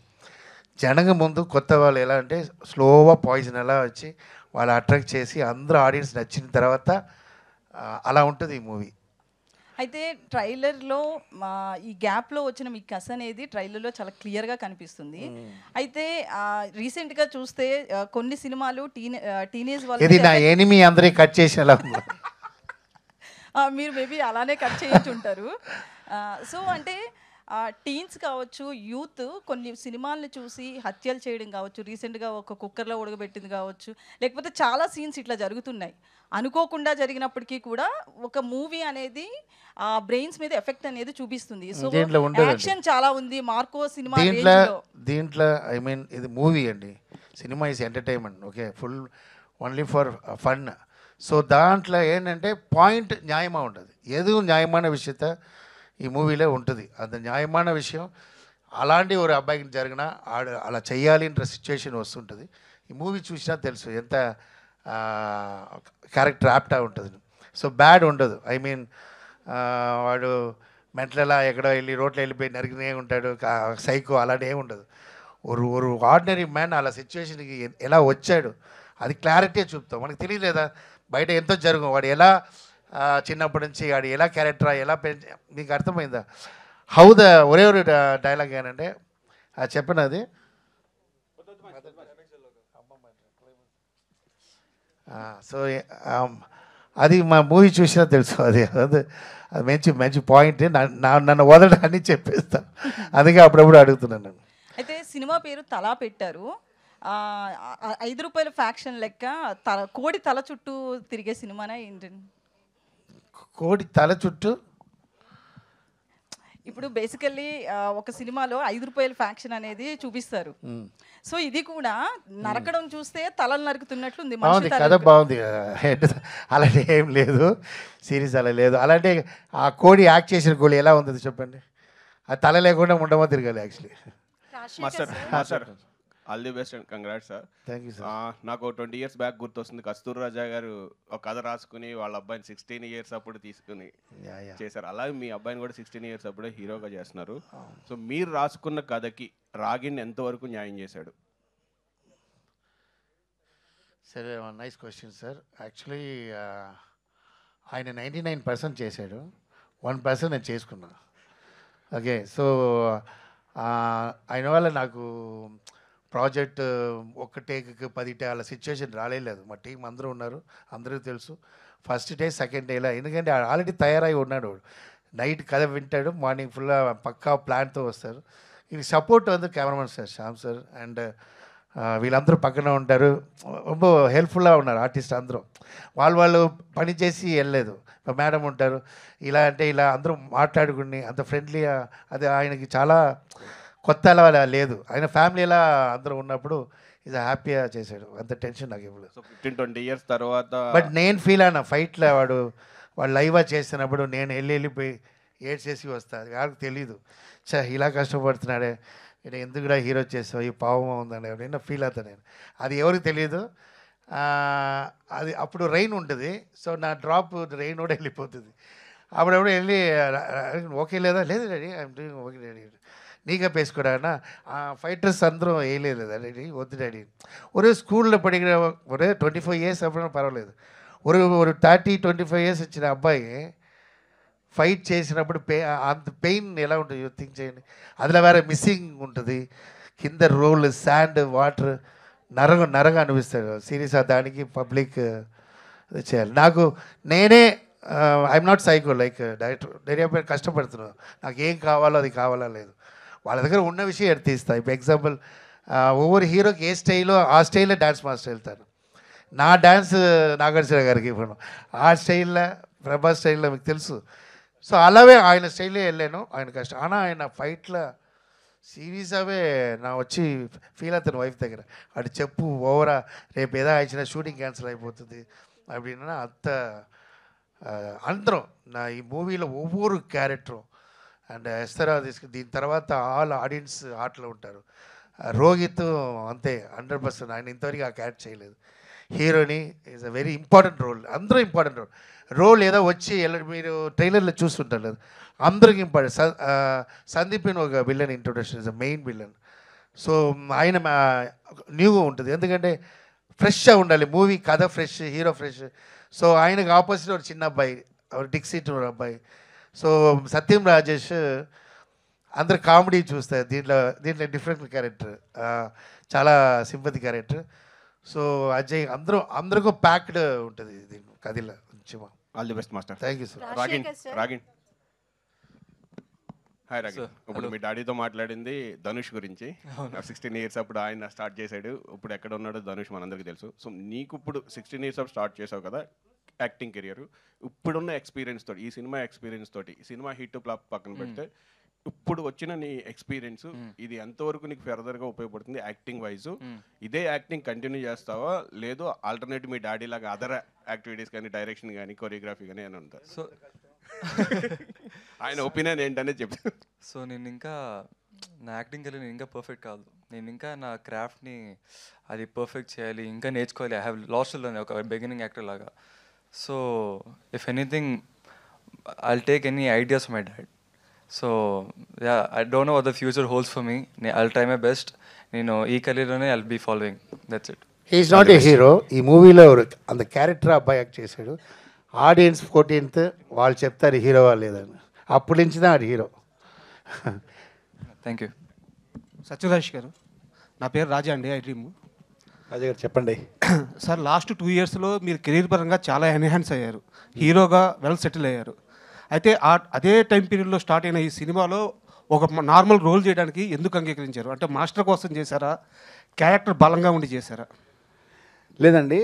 జనంగా ముందు కొత్త వాళ్ళు ఎలా అంటే స్లోగా పాయిజన్ ఎలా వచ్చి వాళ్ళు అట్రాక్ట్ చేసి అందరూ ఆడియన్స్ నచ్చిన తర్వాత అలా ఉంటుంది ఈ మూవీ. అయితే ట్రైలర్లో ఈ గ్యాప్లో వచ్చిన మీ కథ అనేది ట్రైలర్లో చాలా క్లియర్గా కనిపిస్తుంది. అయితే రీసెంట్గా చూస్తే కొన్ని సినిమాలు టీనేజ్ ఇది నా వాళ్ళు ఎనిమి అందరి కట్ చేసేలా మీరు మేబీ అలానే కట్ చేయించి ఉంటారు. సో అంటే టీన్స్ కావచ్చు, యూత్ కొన్ని సినిమాలను చూసి హత్యలు చేయడం కావచ్చు, రీసెంట్గా ఒక కుక్కర్లో ఉడకబెట్టింది కావచ్చు, లేకపోతే చాలా సీన్స్ ఇట్లా జరుగుతున్నాయి. అనుకోకుండా జరిగినప్పటికీ కూడా ఒక మూవీ అనేది బ్రెయిన్స్ మీద ఎఫెక్ట్ అనేది చూపిస్తుంది. సో దీంట్లో ఉండదండి. యాక్షన్ చాలా ఉంది మార్కో సినిమా దీంట్లో ఐ మీన్ ఇది మూవీ అండి, cinema is entertainment, okay, full only for fun. So దాంట్లో ఏంటంటే పాయింట్ న్యాయమా ఉంటుంది, ఏదో న్యాయమైన విషయత ఈ మూవీలో ఉంటుంది. అది న్యాయమైన విషయం అలాంటి ఒక అబ్బాయికి జరిగినా అలా చెయ్యాలి అనే సిచ్యువేషన్ వస్తుంటుంది. ఈ మూవీ చూసినా తెలుసు ఎంత క్యారెక్టర్ యాప్టా ఉంటుంది. సో బ్యాడ్ ఉండదు, ఐ మీన్ వాడు మెంటలలా ఎక్కడో వెళ్ళి రోడ్లో వెళ్ళిపోయి నరికినే ఉంటాడు, సైకో అలాంటి ఏమి ఉండదు. ఒక ఆర్డినరీ మ్యాన్ అలా సిచ్యువేషన్కి ఎలా వచ్చాడు అది క్లారిటీ చూపుతాం. మనకు తెలియలేదా బయట ఎంతో జరుగు, వాడు ఎలా చిన్నప్పటి నుంచి వాడు ఎలా క్యారెక్టర్ ఎలా మీకు అర్థమైందా? హౌ ద ఒరే డైలాగ్ ఏంటంటే చెప్పినది సో అది మా మూవీ చూసినా తెలుసు. అది అది మంచి మంచి పాయింట్, నన్ను వదలడాన్ని చెప్పేస్తాను, అందుకే అప్పుడప్పుడు అడుగుతున్నాను నేను. అయితే సినిమా పేరు తలా పెట్టారు. 5 రూపాయల ఫ్యాక్షన్ లెక్క కోడి తల చుట్టూ తిరిగే సినిమానా ఏంటండి? కోడి తల చుట్టూ ఇప్పుడు బేసికల్లీ ఒక సినిమాలో 5 రూపాయల ఫ్యాక్షన్ అనేది చూపిస్తారు. సో ఇది కూడా నరకడం చూస్తే తలలు నరుకుతున్నట్లుంది. బాగుంది, కథ బాగుంది, అలాంటి ఏం లేదు, సిరీస్ అలా లేదు. అలాంటి ఆ కోడి యాక్ట్ చేసిన కోడి ఎలా ఉంది చెప్పండి, ఆ తల లేకుండా ఉండమో తిరగాలి actually. Sir all the best and congrats sir. Thank you sir. నాకు 20 years బ్యాక్ గుర్తొస్తుంది, కస్తూరి రాజా గారు ఒక కథ రాసుకుని వాళ్ళ అబ్బాయిని 16 years అప్పుడు తీసుకుని చేశారు. అలాగే మీ అబ్బాయిని కూడా 16 years అప్పుడే హీరోగా చేస్తున్నారు. సో మీరు రాసుకున్న కథకి రాగిన్ ఎంతవరకు న్యాయం చేశాడు? సరే, నైస్ క్వశ్చన్ సార్. యాక్చువల్లీ ఆయన 99% చేశాడు, 1% నేను చేసుకున్నా. ఓకే, సో ఆయన వల్ల నాకు ప్రాజెక్ట్ ఒక్క టేక్కి 10 అలా సిచ్యువేషన్ రాలేదు. మా టీం అందరూ ఉన్నారు, అందరికీ తెలుసు. ఫస్ట్ డే సెకండ్ డేలా, ఎందుకంటే ఆల్రెడీ తయారై ఉన్నాడు. నైట్ కథ వింటాడు, మార్నింగ్ ఫుల్ పక్కా ప్లాన్తో వస్తారు. ఇది సపోర్ట్ வந்து cameramen sir Shyam sir and వీళ్ళందరూ పక్కన ఉంటారు, ரொம்ப హెల్ప్ఫుల్గా ఉన్నారు ఆర్టిస్ట్ అందరూ. వాళ్ళు పని చేసి వెళ్ళలేదు. మేడం ఉంటారు, ఇలా అంటే ఇలా అందరూ మాట్లాడుకుని అంత ఫ్రెండ్లీగా, అది ఆయనకి చాలా కొత్త అలా లేదు. ఆయన ఫ్యామిలీలా అందరూ ఉన్నప్పుడు ఇది హ్యాపీగా చేశాడు, అంత టెన్షన్ నాకు ఇవ్వలేదు. సో 15-20 years తర్వాత బట్ నేను ఫీల్ అయినా ఫైట్లో వాడు లైవ్గా చేస్తున్నప్పుడు నేను వెళ్ళిపోయి ఏడ్చేసి వస్తాను, ఎవరికి తెలీదు. ఇలా కష్టపడుతున్నాడే, నేను ఎందుకు కూడా హీరో చేస్తావు, ఈ పావమా ఉందని నేను ఫీల్ అవుతాను నేను. అది ఎవరికి తెలియదు. అది అప్పుడు రెయిన్ ఉంటుంది, సో నా డ్రాప్ రెయిన్ కూడా వెళ్ళిపోతుంది. అప్పుడప్పుడు వెళ్ళి ఓకే లేదా, లేదు daddy I'm doing okay daddy, నీగా పేసుకోడానా ఫైటర్స్ అందరూ వేయలేదు డాడీ, వద్దు డాడీ. ఒరే స్కూల్లో పడిగిన ఒరే 24 years అప్పుడు పర్వాలేదు, ఒక 30-25 years వచ్చిన అబ్బాయి ఫైట్ చేసినప్పుడు అంత పెయిన్ ఎలా ఉంటుంది థింక్ చేయండి. అందులో వేరే మిస్సింగ్ ఉంటుంది, కింద రోల్ శాండ్ వాటర్ నరగా అనిపిస్తాడు. సీరియస్ దానికి పబ్లిక్ చేయాలి. నాకు నేనే I'm not psycho like director కష్టపడుతున్నాను, నాకు ఏం కావాలో అది కావాలా లేదు, వాళ్ళ దగ్గర ఉన్న విషయం ఎడతీస్తాను. ఇప్పుడు ఎగ్జాంపుల్ ఒవ్వరు హీరోకి ఏ స్టైలో ఆ స్టైల్లో డ్యాన్స్ మాస్టర్ వెళ్తాను. నా డ్యాన్స్ నాగార్జున గారికి ఇప్పుడు ఆ స్టైల్లో ప్రభాస్ స్టైల్లో మీకు తెలుసు. సో అలాగే ఆయన స్టైల్లో వెళ్ళాను, ఆయన కష్టం. ஆனால் ఆయన ఫైట్లో సీరియస్గావే నా వచ్చి ఫీల్ అవుతాను వైఫ్ దగ్గర, అటు చెప్పు ఓవరా రేపు ఏదో ఇచ్చిన షూటింగ్ క్యాన్సిల్ అయిపోతుంది அப்படின்னா అంత అందరం నా ఈ మూవీలో ఒవ్వరు క్యారెక్టరు అండ్ ఎస్తరా దీని తర్వాత ఆల్ ఆడియన్స్ హార్ట్లో ఉంటారు. రోహిత్ అంతే 100%, ఆయన ఇంతవరకు ఆ క్యారెక్టర్ చేయలేదు. హీరోని is a very important role, అందరూ ఇంపార్టెంట్ రోల్ ఏదో వచ్చి మీరు ట్రైలర్లో చూస్తుంటారు లేదు, అందరికి ఇంపార్టెంట్. సందీప్ని ఒక villain introduction is a main villain. So ఆయన న్యూగా ఉంటుంది, ఎందుకంటే ఫ్రెష్గా ఉండాలి మూవీ, కథ ఫ్రెష్, హీరో ఫ్రెష్. సో ఆయనకు ఆపోజిట్ ఒక చిన్న అబ్బాయి, డిక్సీట్ అబ్బాయి. సో సత్యం రాజేష్ అందరు కామెడీ చూస్తారు, దీంట్లో డిఫరెంట్ క్యారెక్టర్, చాలా సింపతి క్యారెక్టర్. సో అజయ్ అందరికీ ప్యాక్డ్ ఉంటుంది దీని కథలో. All the best master. Thank you sir. Ragin hi Ragin. ఇప్పుడు మీ డాడీతో మాట్లాడింది ధనుష్ గురించి. 16 ఇయర్స్ అప్పుడు ఆయన స్టార్ట్ చేశాడు, ఇప్పుడు ఎక్కడ ఉన్నాడో ధనుష్ మనందరికీ తెలుసు. సో నీకు ఇప్పుడు 16 ఇయర్స్ అప్పుడు స్టార్ట్ చేసావు కదా యాక్టింగ్ కెరియర్, ఇప్పుడున్న ఎక్స్పీరియన్స్ తోటి, ఈ సినిమా ఎక్స్పీరియన్స్ తోటి, సినిమా హిట్ ఫ్లాప్ పక్కన పెడితే ఇప్పుడు వచ్చిన నీ ఎక్స్పీరియన్స్ ఇది ఎంతవరకు నీకు ఫర్దర్గా ఉపయోగపడుతుంది యాక్టింగ్ వైజ్? ఇదే యాక్టింగ్ కంటిన్యూ చేస్తావా, లేదు ఆల్టర్నేటివ్ మీ డాడీ లాగా అదర్ యాక్టివిటీస్ కానీ, డైరెక్షన్ కానీ, కొరియోగ్రఫీ కానీ అని ఉంటారు? సో ఆయన ఒపీనియన్ ఏంటనే చెప్పు. సో నేను ఇంకా నా యాక్టింగ్ కెరీర్ నేను ఇంకా పర్ఫెక్ట్ కాదు, నేను ఇంకా నా క్రాఫ్ట్ని అది పర్ఫెక్ట్ చేయాలి, ఇంకా నేర్చుకోవాలి. ఐ హ్యావ్ లాస్ట్ ఒక బిగినింగ్ యాక్టర్ లాగా. So if anything I'll take any ideas my dad. So yeah, I don't know what the future holds for me. I'll try my best. నేను ఈ కెరీర్లోనే I'll be following, that's it. He's not a hero. ఈ మూవీలో అంత character అబ్బాయి act చేశాడు. Audience 14th వాళ్ళు చెప్తారు హీరోవా లేదని, అప్పటి నుంచి ఆడు హీరో. Thank you. సత్యరాజ్ గారు, నా పేరు రాజా అండి, ఐ డ్రీమ్. రాజా గారు చెప్పండి. సార్, లాస్ట్ 2 ఇయర్స్లో మీరు కెరీర్ పరంగా చాలా ఎన్హాన్స్ అయ్యారు, హీరోగా వెల్ సెటిల్ అయ్యారు. అయితే అదే టైం పీరియడ్లో స్టార్ట్ అయిన ఈ సినిమాలో ఒక నార్మల్ రోల్ చేయడానికి ఎందుకు అంగీకరించారు? అంటే మాస్టర్ కోసం చేశారా, క్యారెక్టర్ బలంగా ఉండి చేశారా? లేదండి,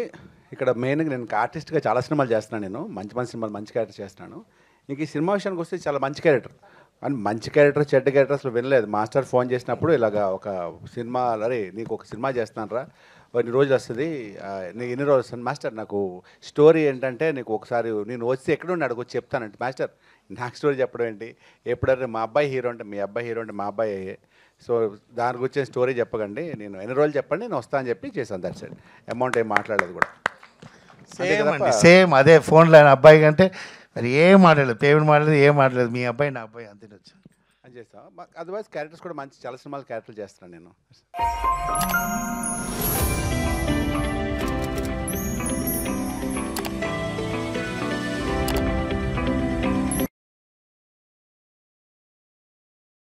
ఇక్కడ మెయిన్గా నేను ఆర్టిస్ట్గా చాలా సినిమాలు చేస్తున్నాను. నేను మంచి మంచి సినిమాలు, మంచి క్యారెక్టర్ చేస్తున్నాను. ఇంక ఈ సినిమా విషయానికి వస్తే చాలా మంచి క్యారెక్టర్, అండ్ మంచి క్యారెక్టర్ చెడ్డ క్యారెక్టర్ అసలు వినలేదు. మాస్టర్ ఫోన్ చేసినప్పుడు ఇలాగా ఒక సినిమా, అరే నీకు ఒక సినిమా చేస్తాను రా, కొన్ని రోజులు వస్తుంది, నీకు ఎన్ని రోజులు వస్తుంది మాస్టర్, నాకు స్టోరీ ఏంటంటే నీకు ఒకసారి నేను వచ్చి ఎక్కడుండి అడుగు చెప్తానంటే, మాస్టర్ నాకు స్టోరీ చెప్పడం ఏంటి, ఎప్పుడైనా మా అబ్బాయి హీరో అంటే మీ అబ్బాయి హీరో అంటే మా అబ్బాయి, సో దాని గురించి స్టోరీ చెప్పకండి, నేను ఎన్ని రోజులు చెప్పండి నేను వస్తాను అని చెప్పి చేశాను. దట్ సైడ్ అమౌంట్ ఏం మాట్లాడలేదు కూడా. సేమ్ అదే ఫోన్లో అబ్బాయి కంటే మరి ఏం మాట్లాడలేదు, పేమెంట్ మాట్లాడలేదు, ఏం మాట్లాడలేదు, మీ అబ్బాయి నా అబ్బాయి అంతే వచ్చి అని చేస్తాను. అదర్వైజ్ క్యారెక్టర్స్ కూడా మంచి చాలా సినిమాలు క్యారెక్టర్లు చేస్తున్నాను నేను.